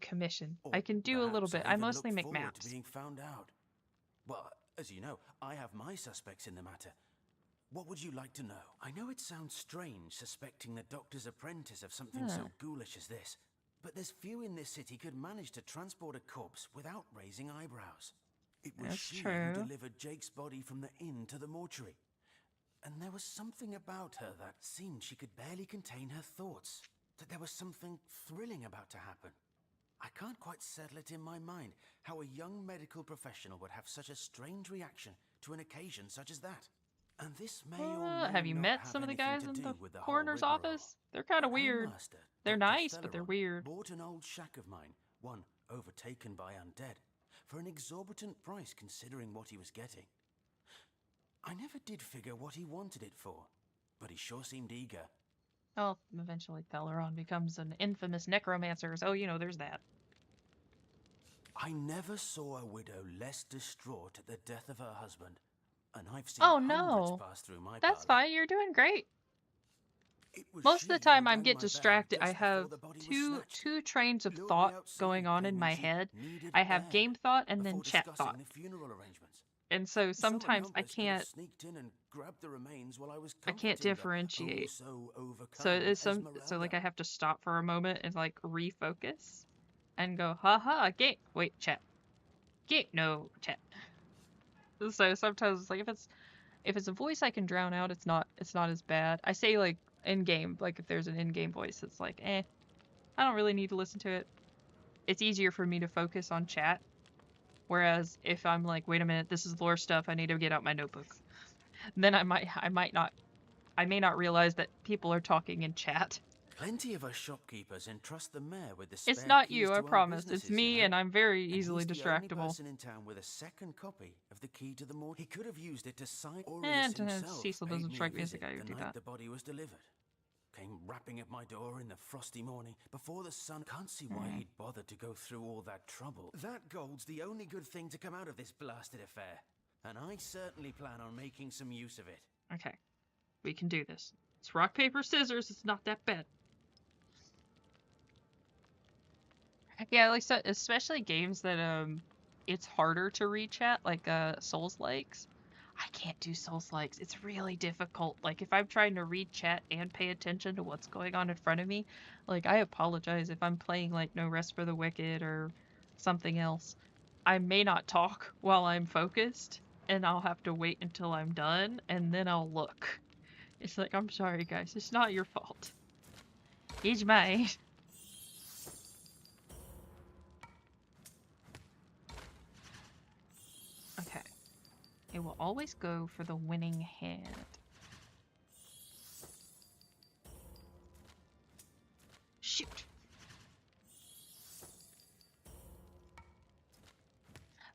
commission. I can do a little bit. I mostly make maps. Being found out. Well, as you know, I have my suspects in the matter. What would you like to know? I know it sounds strange suspecting the doctor's apprentice of something so ghoulish as this, but there's few in this city could manage to transport a corpse without raising eyebrows. It was she who delivered Jake's body from the inn to the mortuary. And there was something about her that seemed she could barely contain her thoughts, that there was something thrilling about to happen. I can't quite settle it in my mind how a young medical professional would have such a strange reaction to an occasion such as that. And this may or may have you met some of the guys in the coroner's office? They're kind of weird. They're nice, but they're weird. Bought an old shack of mine, one overtaken by undead, for an exorbitant price considering what he was getting. I never did figure what he wanted it for, but he sure seemed eager. Oh, eventually Theleron becomes an infamous necromancer, so you know there's that. I never saw a widow less distraught at the death of her husband, and I've seen hundreds pass through my That's fine, you're doing great. Most of the time I get distracted. I have two trains of thought going on in my head. I have game thought and then chat thought. And so sometimes I can't differentiate. So like I have to stop for a moment and like refocus and go, haha, game. Wait, chat. Game. No, chat. So sometimes it's like if it's a voice I can drown out, it's not as bad. I say like in game, like if there's an in-game voice, it's like, I don't really need to listen to it. It's easier for me to focus on chat. Whereas if I'm like, wait a minute, this is lore stuff, I need to get out my notebook. Then I may not realize that people are talking in chat. Plenty of us shopkeepers entrust the mayor with the spare It's not keys you, to I our promise. businesses, It's me, you know? and I'm very And easily he's the only distractible. person in town with a second copy of the key to the morgue. He could have used it to sign And himself. Cecil paid doesn't me strike me as a visit guy who'd the do night that. the body was delivered. Came rapping at my door in the frosty morning before the sun. Can't see why he'd bothered to go through all that trouble. That gold's the only good thing to come out of this blasted affair, and I certainly plan on making some use of it. Okay, we can do this. It's rock, paper, scissors. It's not that bad. Yeah, like so, especially games that it's harder to read chat, like Souls-likes. I can't do Souls-likes. It's really difficult. Like if I'm trying to read chat and pay attention to what's going on in front of me, like I apologize if I'm playing like No Rest for the Wicked or something else. I may not talk while I'm focused, and I'll have to wait until I'm done, and then I'll look. It's like, I'm sorry guys, it's not your fault. It's mine. it will always go for the winning hand. Shoot.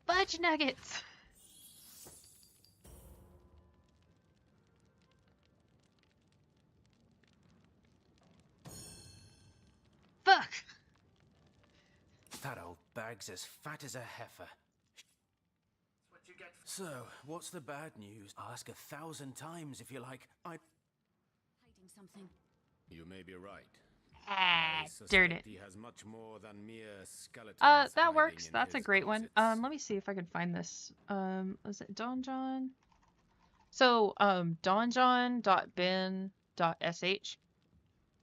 Fudge nuggets! Fuck! That old bag's as fat as a heifer. So, what's the bad news? Ask 1,000 times if you like. Hiding something. You may be right. Ah, I darn suspect it. He has much more than mere skeletons. That hiding works. in That's a his great one. closets. Let me see if I can find this. Was it Donjon? So, donjon.bin.sh,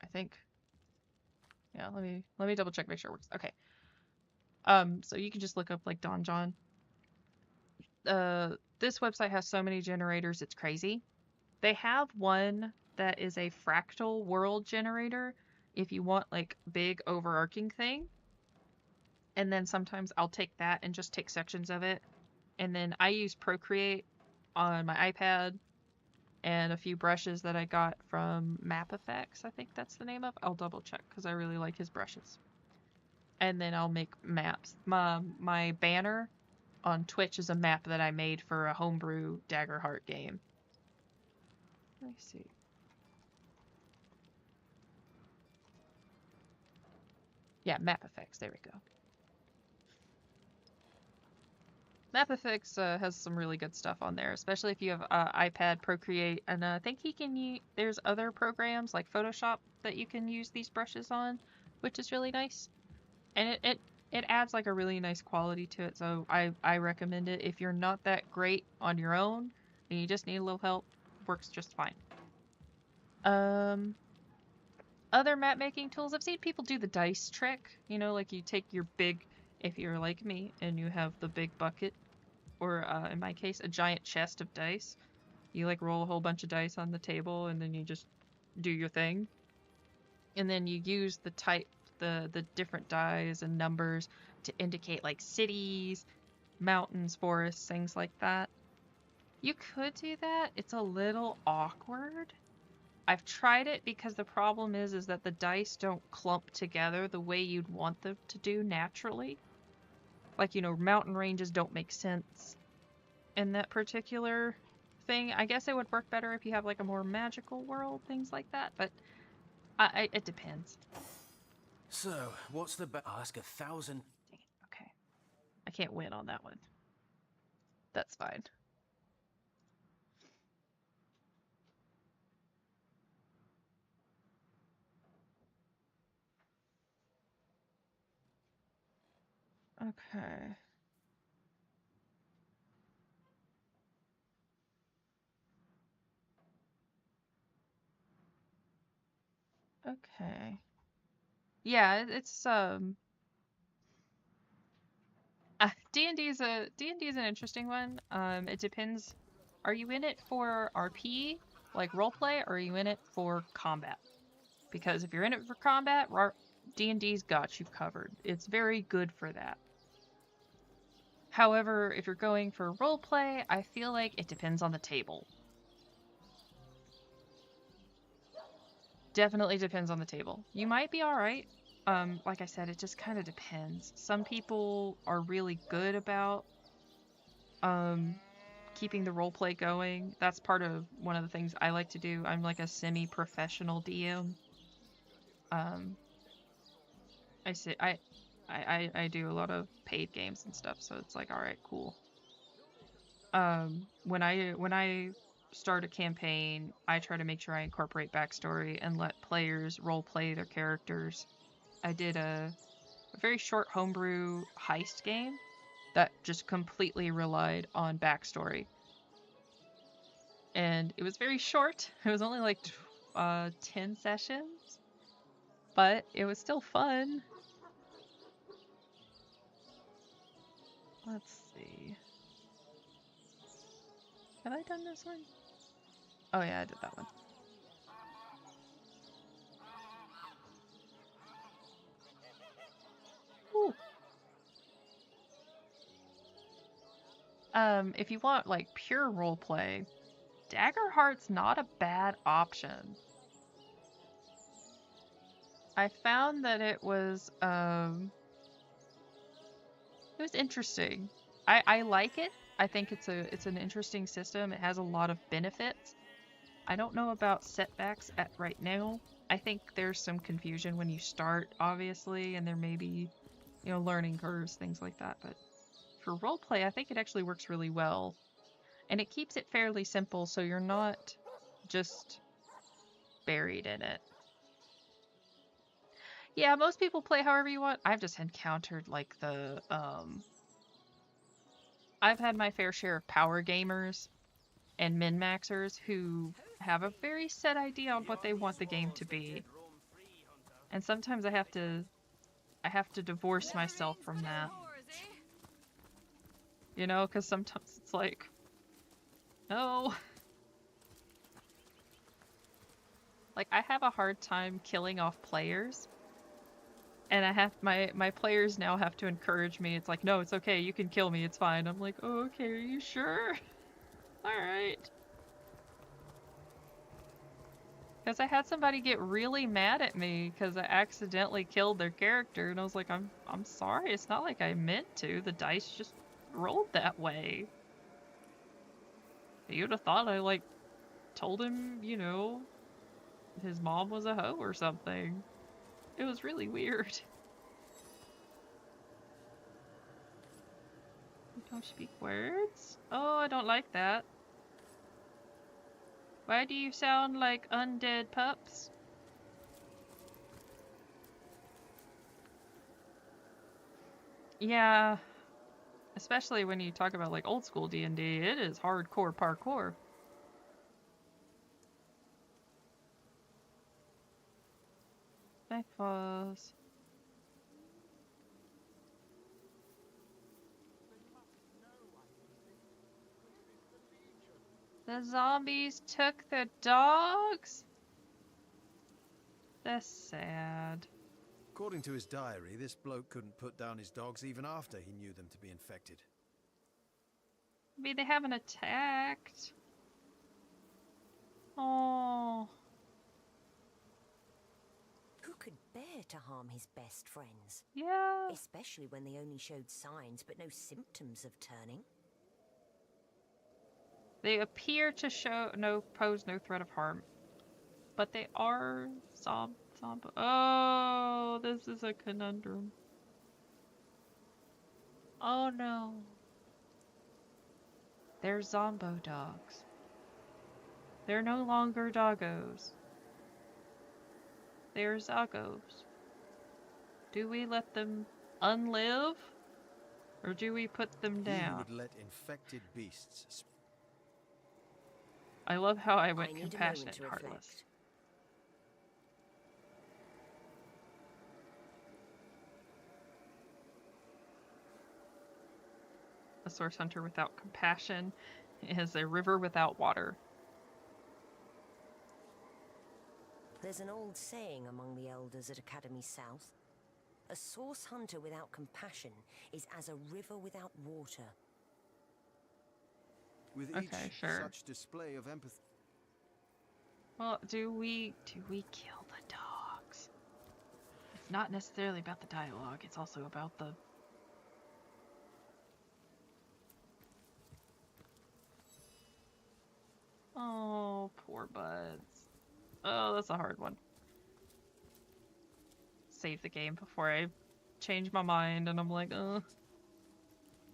I think. Yeah, let me double check, make sure it works. Okay. So you can just look up like Donjon. This website has so many generators, it's crazy. They have one that is a fractal world generator if you want like big overarching thing. And then sometimes I'll take that and just take sections of it. And then I use Procreate on my iPad and a few brushes that I got from Map Effects, I think that's the name of. I'll double check because I really like his brushes. And then I'll make maps. My banner on Twitch is a map that I made for a homebrew Daggerheart game. Let me see. Yeah, Map Effects, there we go. Map Effects has some really good stuff on there, especially if you have iPad, Procreate, and I think he can there's other programs like Photoshop that you can use these brushes on, which is really nice. And it adds like a really nice quality to it, so I recommend it. If you're not that great on your own and you just need a little help, works just fine. Other map making tools, I've seen people do the dice trick, you know, like you take your big, if you're like me and you have the big bucket, or in my case, a giant chest of dice, you like roll a whole bunch of dice on the table and then you just do your thing. And then you use the different dies and numbers to indicate like cities, mountains, forests, things like that. You could do that. It's a little awkward. I've tried it because the problem is that the dice don't clump together the way you'd want them to do naturally. Like, you know, mountain ranges don't make sense in that particular thing. I guess it would work better if you have like a more magical world, things like that, but it depends. So, what's the ask 1,000? Okay. I can't win on that one. That's fine. Okay. Okay. Yeah, it's D&D is an interesting one. It depends. Are you in it for RP, like roleplay, or are you in it for combat? Because if you're in it for combat, D&D's got you covered. It's very good for that. However, if you're going for roleplay, I feel like it depends on the table. Definitely depends on the table. You might be alright. Like I said, it just kind of depends. Some people are really good about keeping the roleplay going. That's part of one of the things I like to do. I'm like a semi-professional DM. I do a lot of paid games and stuff, so it's like, alright, cool. When I start a campaign, I try to make sure I incorporate backstory and let players role-play their characters. I did a very short homebrew heist game that just completely relied on backstory. And it was very short. It was only like 10 sessions, but it was still fun. Let's see. Have I done this one? Oh yeah, I did that one. Ooh. if you want like pure roleplay, Daggerheart's not a bad option. I found that it was interesting. I like it. I think it's an interesting system. It has a lot of benefits. I don't know about setbacks at right now. I think there's some confusion when you start, obviously, and there may be, you know, learning curves, things like that. But for roleplay, I think it actually works really well. And it keeps it fairly simple, so you're not just buried in it. Yeah, most people play however you want. I've just encountered, like, the, I've had my fair share of power gamers and min-maxers who have a very set idea on what they want the game to be. And sometimes I have to divorce myself from that. You know, because sometimes it's like, no. Like, I have a hard time killing off players. And I have my players now have to encourage me. It's like, no, it's okay, you can kill me, it's fine. I'm like, oh, okay, are you sure? Alright. Because I had somebody get really mad at me because I accidentally killed their character, and I was like, I'm sorry, it's not like I meant to. The dice just rolled that way. You'd have thought I, like, told him, you know, his mom was a hoe or something. It was really weird. You don't speak words? Oh, I don't like that. Why do you sound like undead pups? Yeah, especially when you talk about like old school D&D, it is hardcore parkour. Falls. The zombies took the dogs? That's sad. According to his diary, this bloke couldn't put down his dogs even after he knew them to be infected. Maybe they haven't attacked. Oh. Who could bear to harm his best friends? Yeah. Especially when they only showed signs but no symptoms of turning. They appear to pose no threat of harm, but they are Oh, this is a conundrum. Oh no. They're zombo dogs. They're no longer doggos. They're zoggos. Do we let them unlive? Or do we put them down? You would let infected beasts. I love how I went compassionate and heartless. A source hunter without compassion is a river without water. There's an old saying among the elders at Academy South. A source hunter without compassion is as a river without water. With each such display of empathy. Well, do we kill the dogs? It's not necessarily about the dialogue, it's also about the... Oh, poor buds. Oh, that's a hard one. Save the game before I change my mind and I'm like, ugh.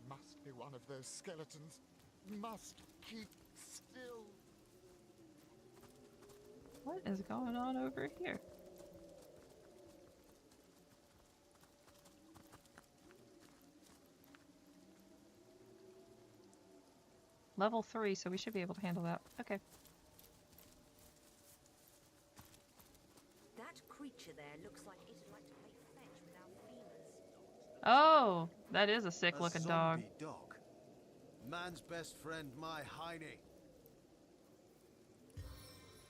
Must be one of those skeletons. Must keep still. What is going on over here? Level 3, so we should be able to handle that. Okay. That creature there looks like it'd like to play fetch with our femurs. Oh, that is a sick-looking dog. Dog. Man's best friend, my Heine.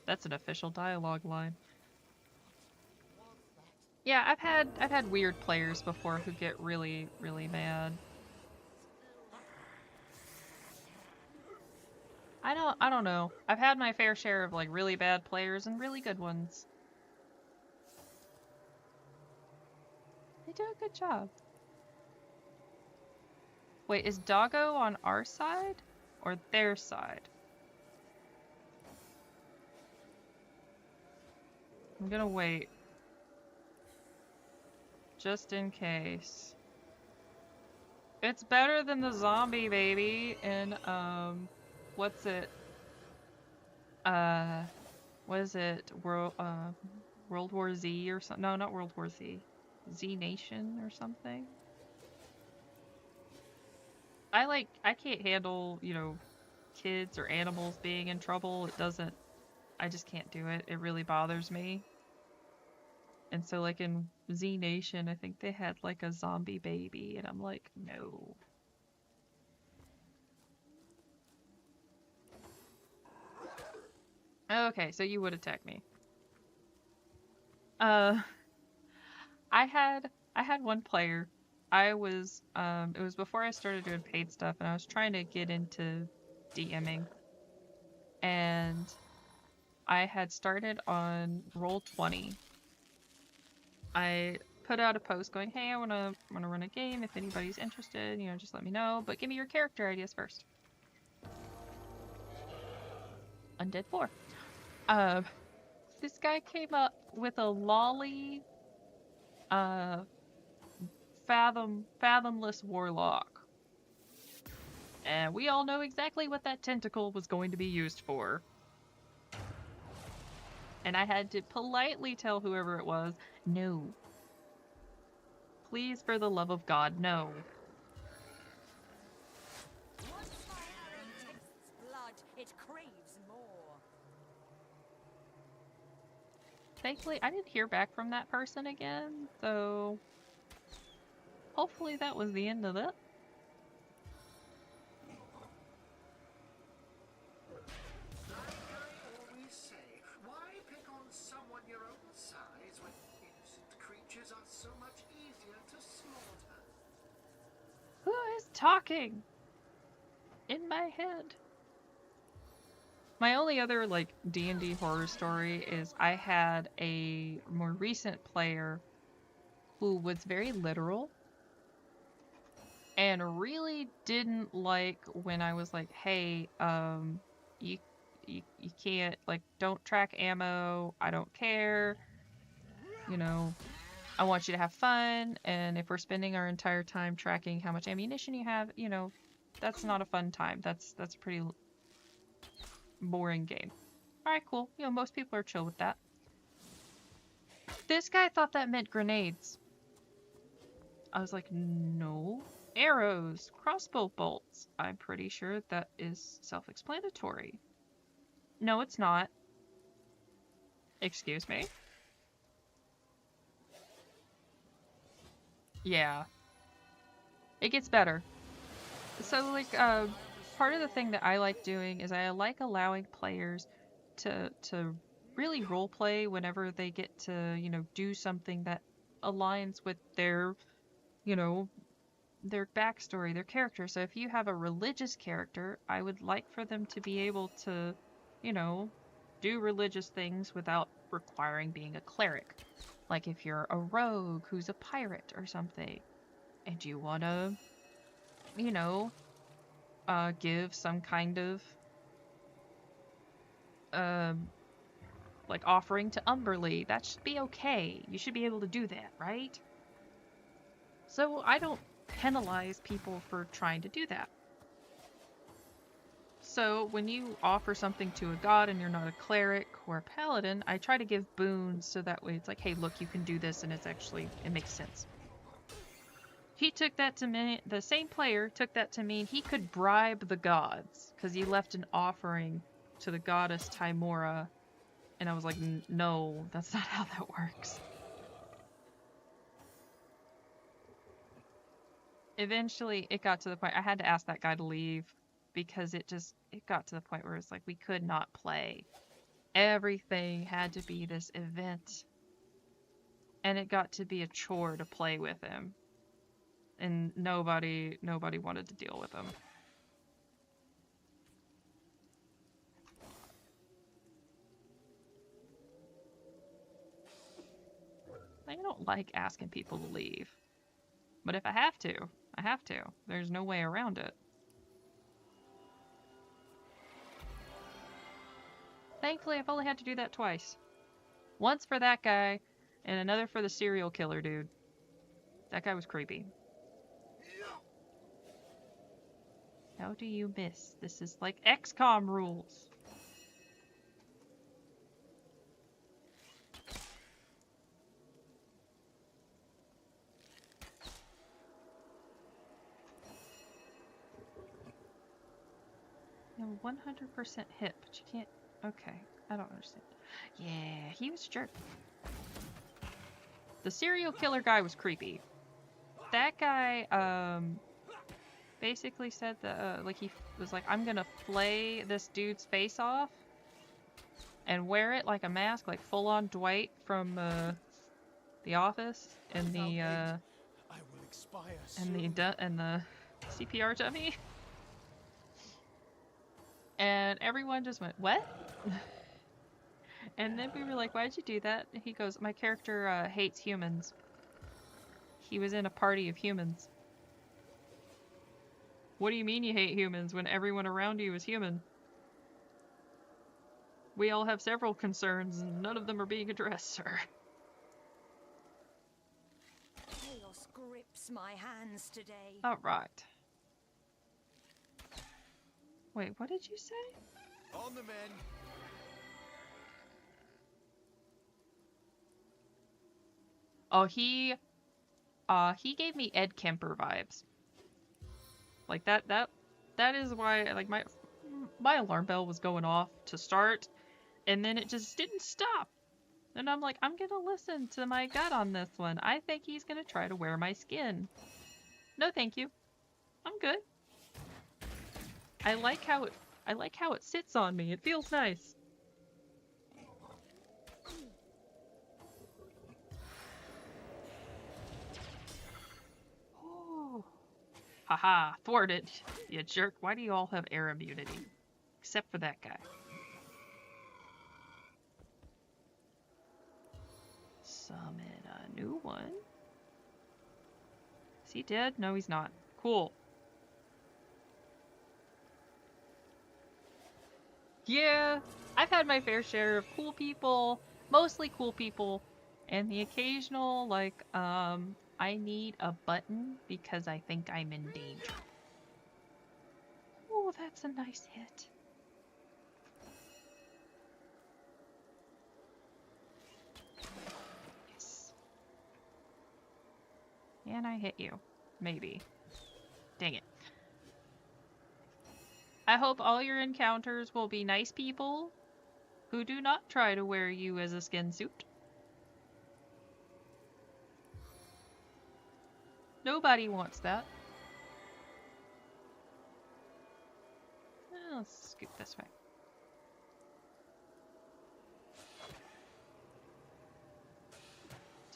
That's an official dialogue line. Yeah, I've had weird players before who get really, really mad. I don't know. I've had my fair share of like really bad players and really good ones. They do a good job. Wait, is Doggo on our side or their side? I'm gonna wait. Just in case. It's better than the zombie baby in, what's it? What is it? World War Z or something? No, not World War Z. Z Nation or something? I can't handle, you know, kids or animals being in trouble. I just can't do it. It really bothers me. And so, like, in Z Nation, I think they had, like, a zombie baby, and I'm like, no. Okay, so you would attack me. I had one player. It was before I started doing paid stuff, and I was trying to get into DMing. And I had started on Roll20. I put out a post going, hey, I wanna run a game. If anybody's interested, you know, just let me know. But give me your character ideas first. Undead 4. This guy came up with a lolly, fathomless warlock. And we all know exactly what that tentacle was going to be used for. And I had to politely tell whoever it was, no. Please, for the love of God, no. Once my arrow tastes blood, it craves more. Thankfully, I didn't hear back from that person again, so hopefully that was the end of it. Who is talking? In my head. My only other, like, D&D horror story is I had a more recent player who was very literal and really didn't like when I was like, hey, you can't, like, don't track ammo, I don't care, you know, I want you to have fun, and if we're spending our entire time tracking how much ammunition you have, you know, that's not a fun time. That's a pretty boring game. Alright, cool. You know, most people are chill with that. This guy thought that meant grenades. I was like, no. Arrows, crossbow bolts. I'm pretty sure that is self-explanatory. No, it's not. Excuse me? Yeah. It gets better. So, like, part of the thing that I like doing is I like allowing players to really roleplay whenever they get to, you know, do something that aligns with their, you know, their backstory, their character. So if you have a religious character, I would like for them to be able to, you know, do religious things without requiring being a cleric. Like if you're a rogue who's a pirate or something, and you want to, you know, give some kind of, like offering to Umberlee, that should be okay. You should be able to do that, right? So I don't penalize people for trying to do that. So when you offer something to a god and you're not a cleric or a paladin, I try to give boons so that way it's like, hey, look, you can do this and it makes sense. He took that to mean, the same player took that to mean he could bribe the gods because he left an offering to the goddess Tymora. And I was like, no, that's not how that works. Eventually, it got to the point I had to ask that guy to leave because it got to the point where it's like we could not play. Everything had to be this event. And it got to be a chore to play with him. And nobody wanted to deal with him. kind of don't like asking people to leave. But if I have to, I have to. There's no way around it. Thankfully, I've only had to do that twice. Once for that guy, and another for the serial killer dude. That guy was creepy. How do you miss? This is like XCOM rules. You're 100% hit, but you can't... Okay, I don't understand. Yeah, he was a jerk. The serial killer guy was creepy. That guy, basically said that, like, he was like, I'm gonna flay this dude's face off and wear it like a mask, like full-on Dwight from, The Office and the CPR dummy. And everyone just went, what? And then we were like, why'd you do that? And he goes, my character hates humans. He was in a party of humans. What do you mean you hate humans when everyone around you is human? We all have several concerns and none of them are being addressed, sir. Chaos grips my hands today. Alright. Wait, what did you say? On the men. Oh, he gave me Ed Kemper vibes. Like that is why, like, my alarm bell was going off to start, and then it just didn't stop. And I'm like, I'm gonna listen to my gut on this one. I think he's gonna try to wear my skin. No, thank you. I'm good. I like how it sits on me. It feels nice. Oh. Haha, thwarted, you jerk. Why do you all have air immunity? Except for that guy. Summon a new one. Is he dead? No, he's not. Cool. Yeah, I've had my fair share of cool people, mostly cool people, and the occasional, like, I need a button because I think I'm in danger. Oh, that's a nice hit. Yes. And I hit you. Maybe. Dang it. I hope all your encounters will be nice people who do not try to wear you as a skin suit. Nobody wants that. Let's scoot this way.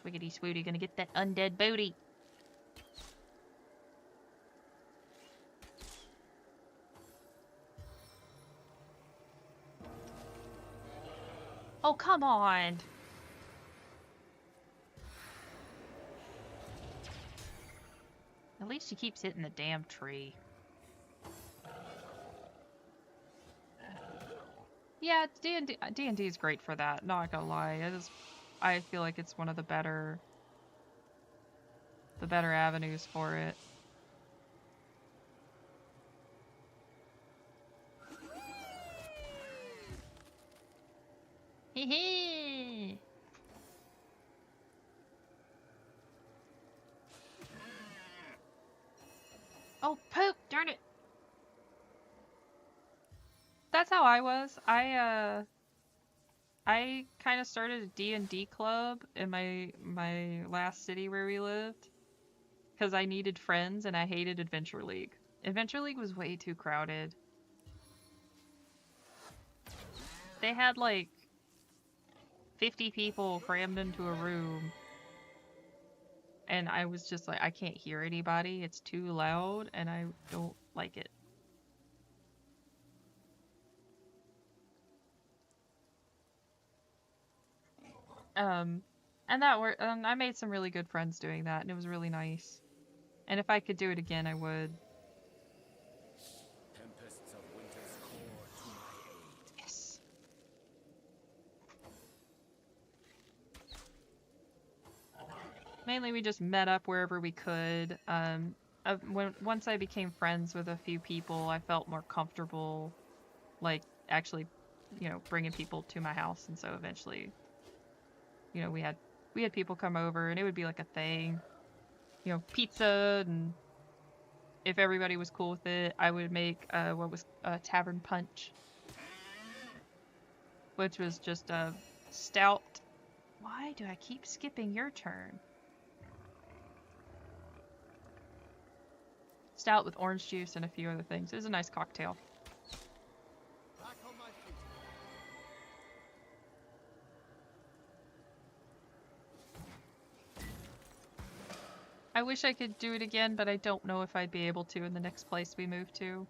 Swiggity swooty, gonna get that undead booty. Oh, come on! At least he keeps hitting the damn tree. Yeah, D&D is great for that, not gonna lie. I feel like it's one of the better avenues for it. Hee. Oh, poop! Darn it! That's how I was. I kind of started a D&D club in my last city where we lived. Because I needed friends and I hated Adventure League. Adventure League was way too crowded. They had like 50 people crammed into a room. And I was just like, I can't hear anybody. It's too loud and I don't like it. And that worked. I made some really good friends doing that, and it was really nice. And if I could do it again, I would. Tempests of winter's core to my aid. Yes. Mainly, we just met up wherever we could. Once I became friends with a few people, I felt more comfortable, like actually, bringing people to my house, and so eventually, we had people come over, and it would be like a thing, pizza, and if everybody was cool with it, I would make what was tavern punch, which was just a stout. Why do I keep skipping your turn? Stout with orange juice and a few other things. It was a nice cocktail. Back on my feet. I wish I could do it again, but I don't know if I'd be able to in the next place we move to.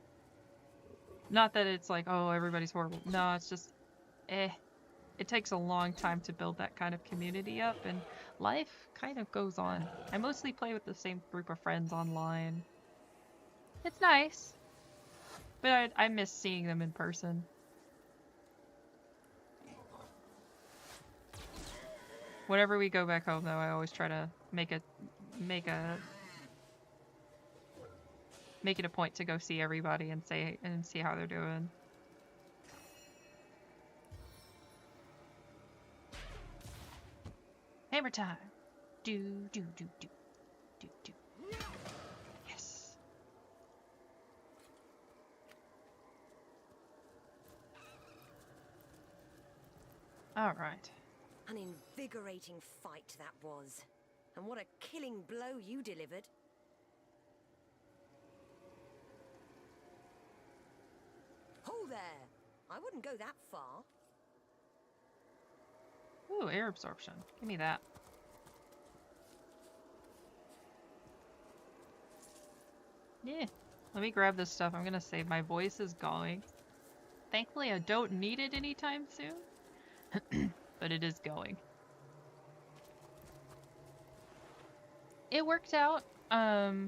Not that it's like, oh, everybody's horrible. No, it's just, It takes a long time to build that kind of community up, and life kind of goes on. I mostly play with the same group of friends online. It's nice, but I miss seeing them in person. Whenever we go back home, though, I always try to make it a point to go see everybody and see how they're doing. Hammer time. Do. Yes. All right. An invigorating fight that was. And what a killing blow you delivered. Hold there! I wouldn't go that far. Ooh, air absorption. Give me that. Yeah. Let me grab this stuff. I'm gonna save. My voice is going. Thankfully, I don't need it anytime soon. But it is going. It worked out. I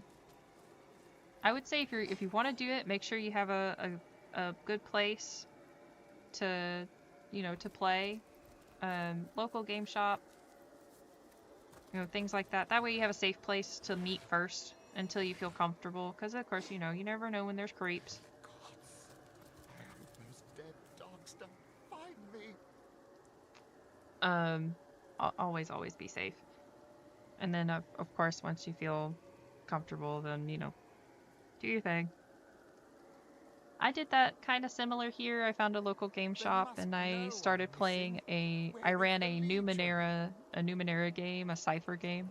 would say if you want to do it, make sure you have a good place to to play. Local game shop, things like that. That way you have a safe place to meet first until you feel comfortable, because of course, you never know when there's creeps. Gods, I hope those dead dogs don't find me. Always be safe. And then, of course, once you feel comfortable, then, do your thing. I did that kind of similar here. I found a local game shop and I started playing I ran a Numenera game, a Cypher game.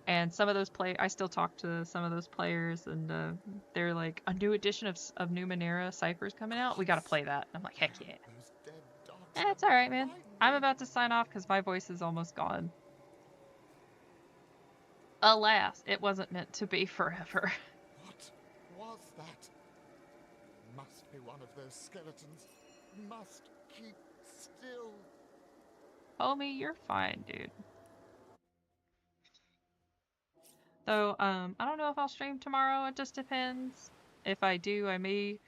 And some of those I still talk to some of those players, and they're like, a new edition of Numenera Cypher's coming out. We gotta play that. I'm like, heck yeah. It's alright, man. I'm about to sign off because my voice is almost gone. Alas, it wasn't meant to be forever. What was that? Must be one of those skeletons. Must keep still. Homie, you're fine, dude. Though, I don't know if I'll stream tomorrow. It just depends. If I do, I may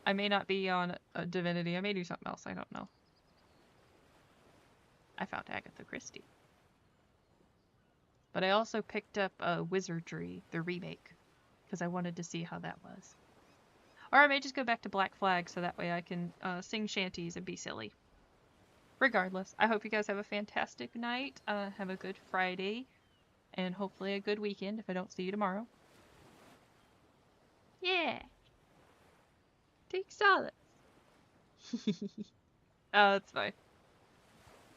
not be on Divinity. I may do something else. I don't know. I found Agatha Christie. But I also picked up Wizardry, the remake, because I wanted to see how that was. Or I may just go back to Black Flag, so that way I can sing shanties and be silly. Regardless, I hope you guys have a fantastic night. Have a good Friday. And hopefully a good weekend if I don't see you tomorrow. Yeah. Take solace. Oh, that's fine.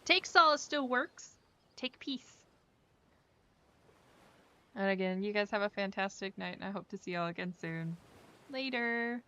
Take solace still works. Take peace. And again, you guys have a fantastic night, and I hope to see y'all again soon. Later.